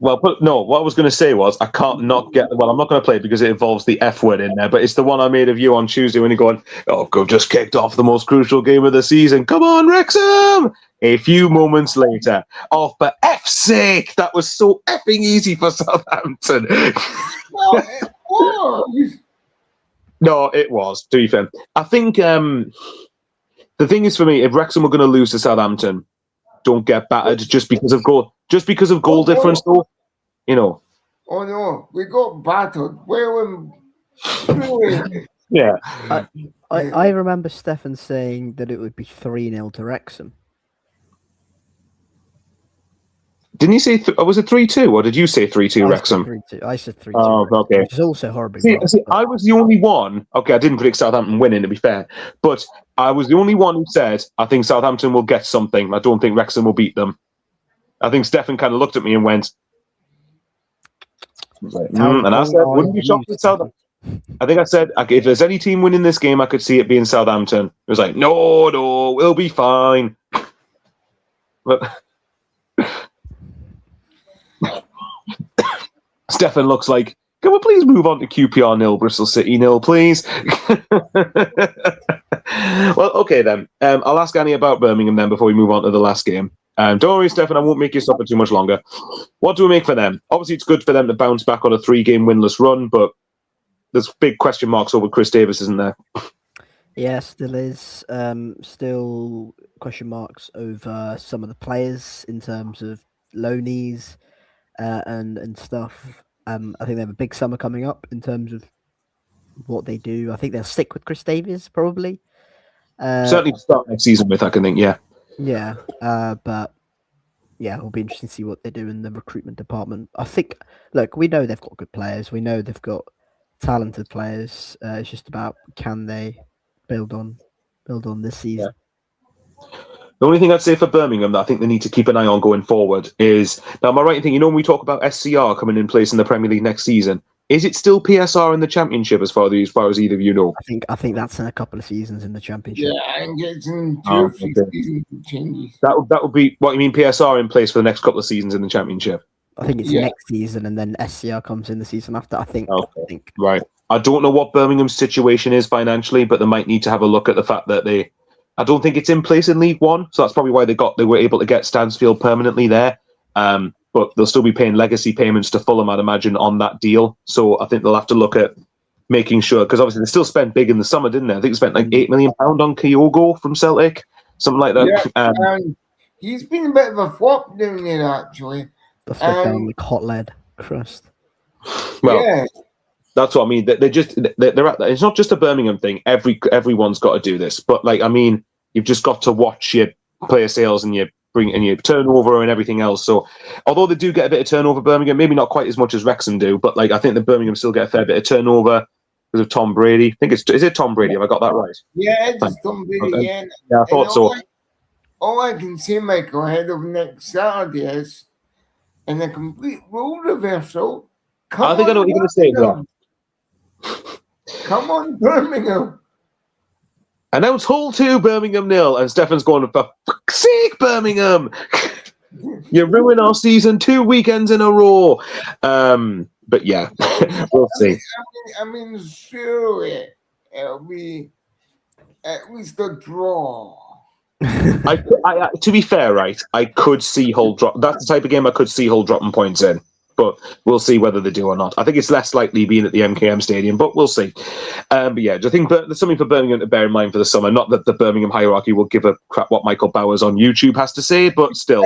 Speaker 1: Well, no, what I was going to say was I can't not get... Well, I'm not going to play it because it involves the F word in there, but it's the one I made of you on Tuesday when you're going, oh, go just kicked off the most crucial game of the season. Come on, Wrexham! A few moments later, oh, for F's sake, that was so effing easy for Southampton.
Speaker 2: No, it was.
Speaker 1: No, it was, to be fair. I think the thing is for me, if Wrexham were going to lose to Southampton, don't get battered just because of goal difference, though. You know.
Speaker 2: Oh no, we got battered. Well,
Speaker 1: yeah.
Speaker 3: I remember Stephan saying that it would be 3-0 to Wrexham.
Speaker 1: Didn't you say was it 3-2 or did you say 3-2 Wrexham?
Speaker 3: 3-2. I said 3-2.
Speaker 1: Oh, okay.
Speaker 3: Which is also horribly
Speaker 1: See,
Speaker 3: wrong,
Speaker 1: I was the only one. Okay, I didn't predict Southampton winning, to be fair, but I was the only one who said I think Southampton will get something. I don't think Wrexham will beat them. I think Stephan kind of looked at me and went, and I said, "Wouldn't be shocked with Southampton." I think I said, if there's any team winning this game, I could see it being Southampton. It was like, no, we'll be fine. But Stephan looks like, can we please move on to QPR 0, Bristol City 0, please? Well, okay then. I'll ask Annie about Birmingham then before we move on to the last game. Don't worry, Stephan, I won't make you suffer too much longer. What do we make for them? Obviously, it's good for them to bounce back on a 3-game winless run, but there's big question marks over Chris Davis, isn't there?
Speaker 3: Yeah, still is. Still question marks over some of the players in terms of loanees and stuff. I think they have a big summer coming up in terms of what they do. I think they'll stick with Chris Davis, probably.
Speaker 1: Certainly to start next season with, I can think, yeah.
Speaker 3: Yeah, but yeah, it'll be interesting to see what they do in the recruitment department. I think, look, we know they've got good players. We know they've got talented players. It's just about can they build on this season.
Speaker 1: Yeah. The only thing I'd say for Birmingham that I think they need to keep an eye on going forward is, now am I right in thinking, when we talk about SCR coming in place in the Premier League next season, is it still PSR in the Championship as far as either of you know?
Speaker 3: I think that's in a couple of seasons in the Championship.
Speaker 2: Yeah, I think it's in 2 or 3 seasons it changes.
Speaker 1: That would be, what you mean, PSR in place for the next couple of seasons in the Championship?
Speaker 3: I think it's next season and then SCR comes in the season after, I think.
Speaker 1: Right. I don't know what Birmingham's situation is financially, but they might need to have a look at the fact that I don't think it's in place in League One, so that's probably why they were able to get Stansfield permanently there. But they'll still be paying legacy payments to Fulham, I'd imagine, on that deal. So I think they'll have to look at making sure, because obviously they still spent big in the summer, didn't they? I think they spent like £8 million on Kyogo from Celtic, something like that.
Speaker 2: Yeah, he's been a bit of a flop down there, actually.
Speaker 3: That's like down like hot lead crust.
Speaker 1: Well, yeah. That's what I mean. They're at that. It's not just a Birmingham thing. Everyone's got to do this. But like, I mean, you've just got to watch player sales and your turnover and everything else. So although they do get a bit of turnover, Birmingham, maybe not quite as much as Wrexham do, but like I think the Birmingham still get a fair bit of turnover because of Tom Brady. I think is it Tom Brady? Have I got that right?
Speaker 2: Yeah, it's Tom Brady.
Speaker 1: Okay. Yeah, I thought so.
Speaker 2: All I can say, Michael, ahead of next Saturday is in a complete role reversal.
Speaker 1: I think I know what you're going to say to
Speaker 2: that. Come on, Birmingham.
Speaker 1: Announce Hull 2, Birmingham 0. And Stephan's going, for fuck's sake, Birmingham! You ruin our season 2 weekends in a row. But yeah, we'll see.
Speaker 2: I mean, surely it'll be at least a draw.
Speaker 1: To be fair, right, I could see Hull drop. That's the type of game I could see Hull dropping points in. But we'll see whether they do or not. I think it's less likely being at the MKM Stadium, but we'll see. But yeah, I think there's something for Birmingham to bear in mind for the summer. Not that the Birmingham hierarchy will give a crap what Michael Bowers on YouTube has to say, but still,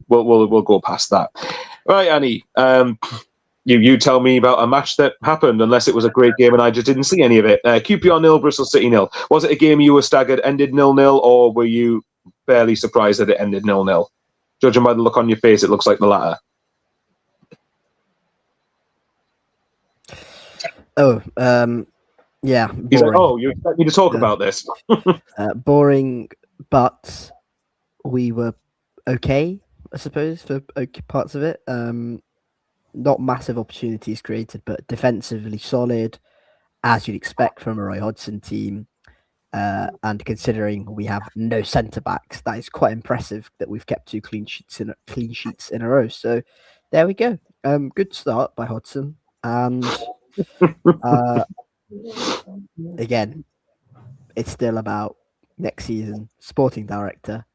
Speaker 1: we'll go past that. Right, Annie. You tell me about a match that happened, unless it was a great game and I just didn't see any of it. QPR 0, Bristol City 0. Was it a game you were staggered, ended 0-0, or were you barely surprised that it ended 0-0? Judging by the look on your face, it looks like the latter.
Speaker 3: Yeah.
Speaker 1: He's like, oh, you expect me to talk about this?
Speaker 3: Boring, but we were okay, I suppose, for parts of it. Not massive opportunities created, but defensively solid, as you'd expect from a Roy Hodgson team. And considering we have no centre backs, that is quite impressive that we've kept 2 clean sheets in a row. So there we go. Good start by Hodgson. And again, it's still about next season, sporting director,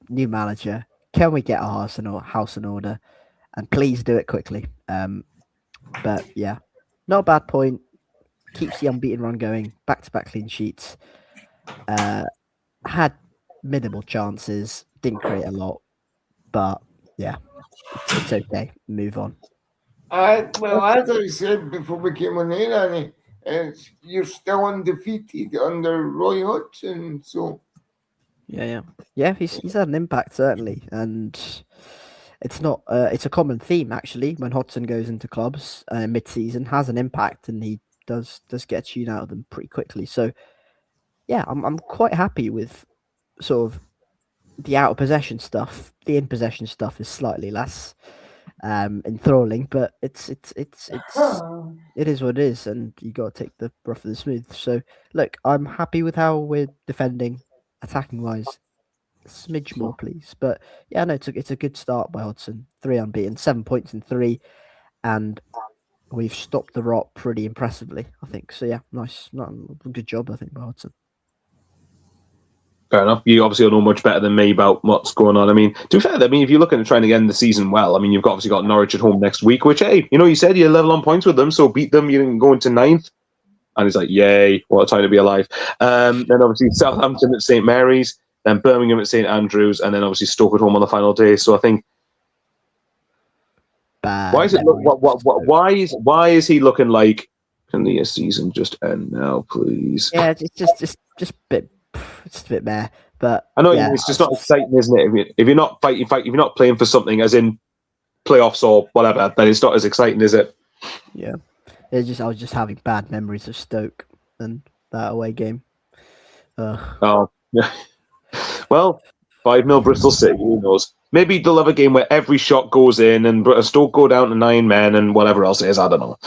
Speaker 3: new manager. Can we get our house in order? And please do it quickly. But yeah, not a bad point. Keeps the unbeaten run going. Back-to-back clean sheets. Had minimal chances. Didn't create a lot. But yeah, it's okay. Move on.
Speaker 2: Well, as I said before we came on air, Annie, you're still undefeated under Roy Hodgson. So
Speaker 3: yeah. He's had an impact certainly, and it's not. It's a common theme actually when Hodgson goes into clubs mid-season, has an impact, and he does get a tune out of them pretty quickly. So yeah, I'm quite happy with sort of the out of possession stuff. The in possession stuff is slightly less enthralling, but it is what it is, and you got to take the rough of the smooth. So look, I'm happy with how we're defending, attacking wise. Smidge more, please. But yeah, no, it's a good start by Hodgson. 3 unbeaten, 7 points in 3, and we've stopped the rot pretty impressively, I think. So yeah, nice, good job, I think, by Hodgson.
Speaker 1: Fair enough. You obviously know much better than me about what's going on. I mean, to be fair, if you're looking at trying to end the season well, I mean, you've obviously got Norwich at home next week, which, hey, you said you're level on points with them, so beat them, you can go into 9th. And he's like, yay, what a time to be alive. Then obviously Southampton at St Mary's, then Birmingham at St Andrews, and then obviously Stoke at home on the final day. So I think, why is he looking like, can the season just end now, please?
Speaker 3: Yeah, it's just a bit meh, but
Speaker 1: I know
Speaker 3: yeah,
Speaker 1: it's just not exciting, isn't it? If you're not fighting, if you're not playing for something, as in playoffs or whatever, then it's not as exciting, is it?
Speaker 3: Yeah, I was just having bad memories of Stoke and that away game.
Speaker 1: Oh, yeah. Well, 5-0 Bristol City. Who knows? Maybe they'll have a game where every shot goes in and Stoke go down to 9 men and whatever else it is. I don't know.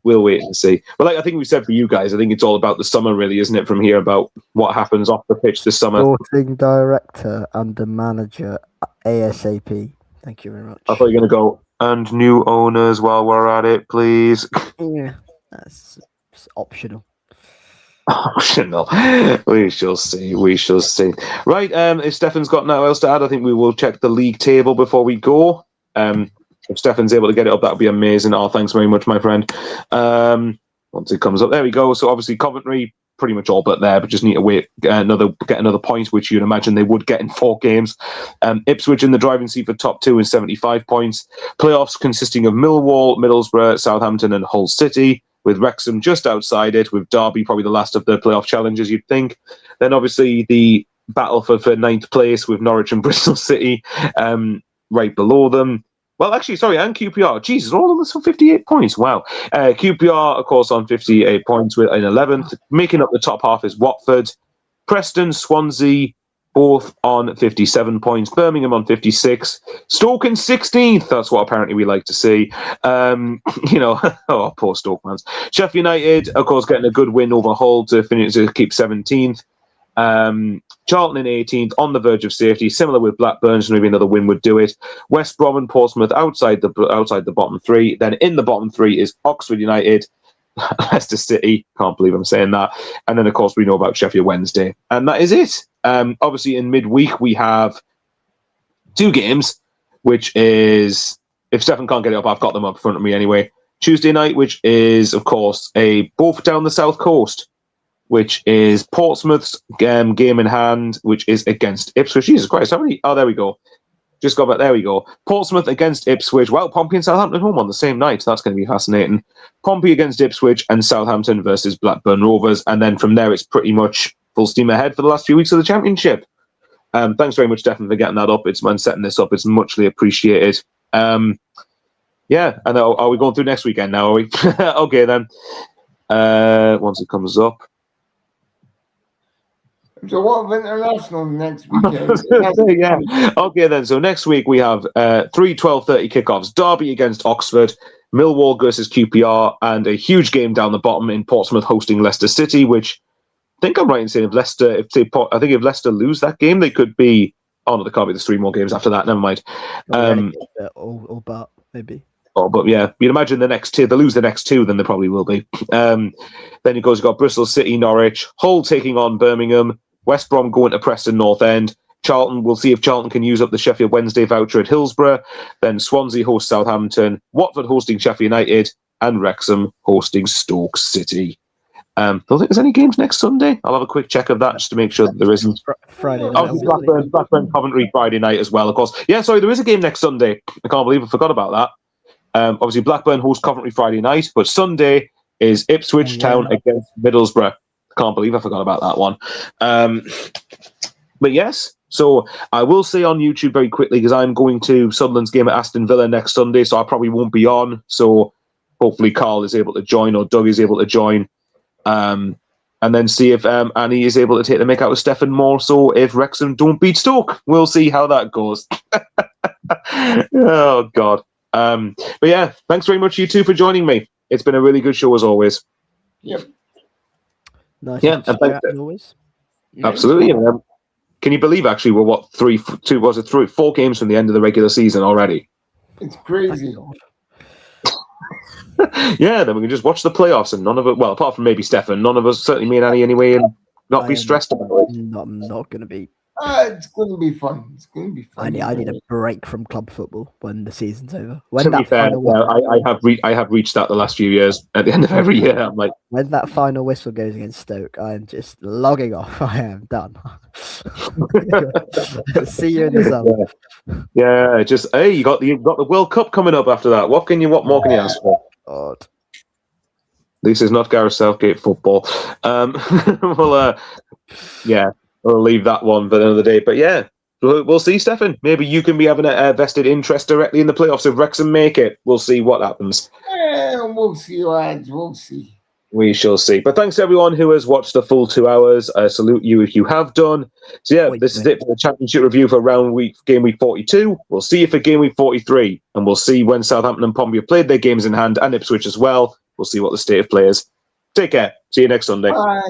Speaker 1: We'll wait and see. But like I think we said for you guys, I think it's all about the summer, really, isn't it? From here, about what happens off the pitch this summer.
Speaker 3: Sporting director under manager ASAP. Thank you very much.
Speaker 1: I thought you were going to go and new owners while we're at it, please.
Speaker 3: Yeah, that's optional.
Speaker 1: Optional. We shall see. Right, if Stephan's got nothing else to add, I think we will check the league table before we go. If Stephan's able to get it up, that would be amazing. Oh, thanks very much, my friend. Once it comes up, there we go. So obviously Coventry, pretty much all but there, but just need to wait get another point, which you'd imagine they would get in 4 games. Ipswich in the driving seat for top 2 in 75 points. Playoffs consisting of Millwall, Middlesbrough, Southampton and Hull City, with Wrexham just outside it, with Derby probably the last of the playoff challenges, you'd think. Then obviously the battle for ninth place with Norwich and Bristol City right below them. Well, actually, sorry, and QPR. Jesus, all of us on 58 points. Wow. QPR, of course, on 58 points in 11th. Making up the top half is Watford. Preston, Swansea, both on 57 points. Birmingham on 56. Stoke in 16th. That's what apparently we like to see. Oh, poor Stoke fans. Sheffield United, of course, getting a good win over Hull to keep 17th. Charlton in 18th, on the verge of safety, similar with Blackburn, so maybe another win would do it. West Brom and Portsmouth outside the bottom three. Then in the bottom three is Oxford United, Leicester City, can't believe I'm saying that, and then of course we know about Sheffield Wednesday, and that is it. Obviously in midweek we have two games, which is, if Stephan can't get it up, I've got them up in front of me anyway. Tuesday night, which is of course both down the south coast, which is Portsmouth's game in hand, which is against Ipswich. Jesus Christ, how many? Oh, there we go. Just got back. There we go. Portsmouth against Ipswich. Well, Pompey and Southampton home on the same night. That's going to be fascinating. Pompey against Ipswich and Southampton versus Blackburn Rovers. And then from there, it's pretty much full steam ahead for the last few weeks of the Championship. Thanks very much, Stephan, for getting that up. It's setting this up. It's muchly appreciated. And are we going through next weekend now? Are we? Okay, then. Once it comes up.
Speaker 2: So what of international next weekend?
Speaker 1: Yeah. Okay, then. So next week we have 12:30 kickoffs. Derby against Oxford, Millwall versus QPR, and a huge game down the bottom in Portsmouth hosting Leicester City, which I think I'm right in saying if Leicester lose that game, they could be... Oh, no, there can't be. There's 3 more games after that. Never mind.
Speaker 3: Or but maybe.
Speaker 1: Oh, but yeah, you'd imagine the next 2, they lose the next 2, then they probably will be. Then you've got Bristol City, Norwich, Hull taking on Birmingham, West Brom going to Preston North End, Charlton, we'll see if Charlton can use up the Sheffield Wednesday voucher at Hillsborough, then Swansea hosts Southampton, Watford hosting Sheffield United, and Wrexham hosting Stoke City. Don't think there's any games next Sunday. I'll have a quick check of that just to make sure that there isn't.
Speaker 3: Friday night.
Speaker 1: Blackburn Coventry Friday night as well, of course. Yeah, sorry, there is a game next Sunday. I can't believe I forgot about that. Obviously, Blackburn hosts Coventry Friday night, but Sunday is Ipswich Town against Middlesbrough. Can't believe I forgot about that one. But yes, so I will say on YouTube very quickly, because I'm going to Sunderland's game at Aston Villa next Sunday, so I probably won't be on. So hopefully Carl is able to join, or Doug is able to join. And then see if Annie is able to take the mick out of Stephan more so if Wrexham don't beat Stoke. We'll see how that goes. Oh, God. But yeah, thanks very much, you two, for joining me. It's been a really good show as always.
Speaker 2: Yep.
Speaker 3: Nice.
Speaker 1: Yeah, and thanks,
Speaker 3: as always.
Speaker 1: Absolutely. Can you believe actually we're 4 games from the end of the regular season already?
Speaker 2: It's crazy.
Speaker 1: Yeah, then we can just watch the playoffs and none of it, well, apart from maybe Stephan, none of us, certainly me and Annie anyway, and not be stressed about it.
Speaker 3: I'm not going to be.
Speaker 2: It's going to be fun. It's going to be fun.
Speaker 3: I need a break from club football when the season's over.
Speaker 1: To be fair, I have reached that the last few years. At the end of every year, I'm like,
Speaker 3: when that final whistle goes against Stoke, I'm just logging off. I am done. See you in the summer.
Speaker 1: Yeah, just hey, you got the World Cup coming up after that. What more can you ask for?
Speaker 3: God.
Speaker 1: This is not Gareth Southgate football. We'll leave that one for another day. But yeah, we'll see, Stephan. Maybe you can be having a vested interest directly in the playoffs if Wrexham make it. We'll see what happens.
Speaker 2: We'll see, lads. We'll see.
Speaker 1: We shall see. But thanks to everyone who has watched the full 2 hours. I salute you if you have done. So yeah, this is it for the championship review for game week 42. We'll see you for game week 43. And we'll see when Southampton and Pompey have played their games in hand, and Ipswich as well. We'll see what the state of play is. Take care. See you next Sunday.
Speaker 2: Bye.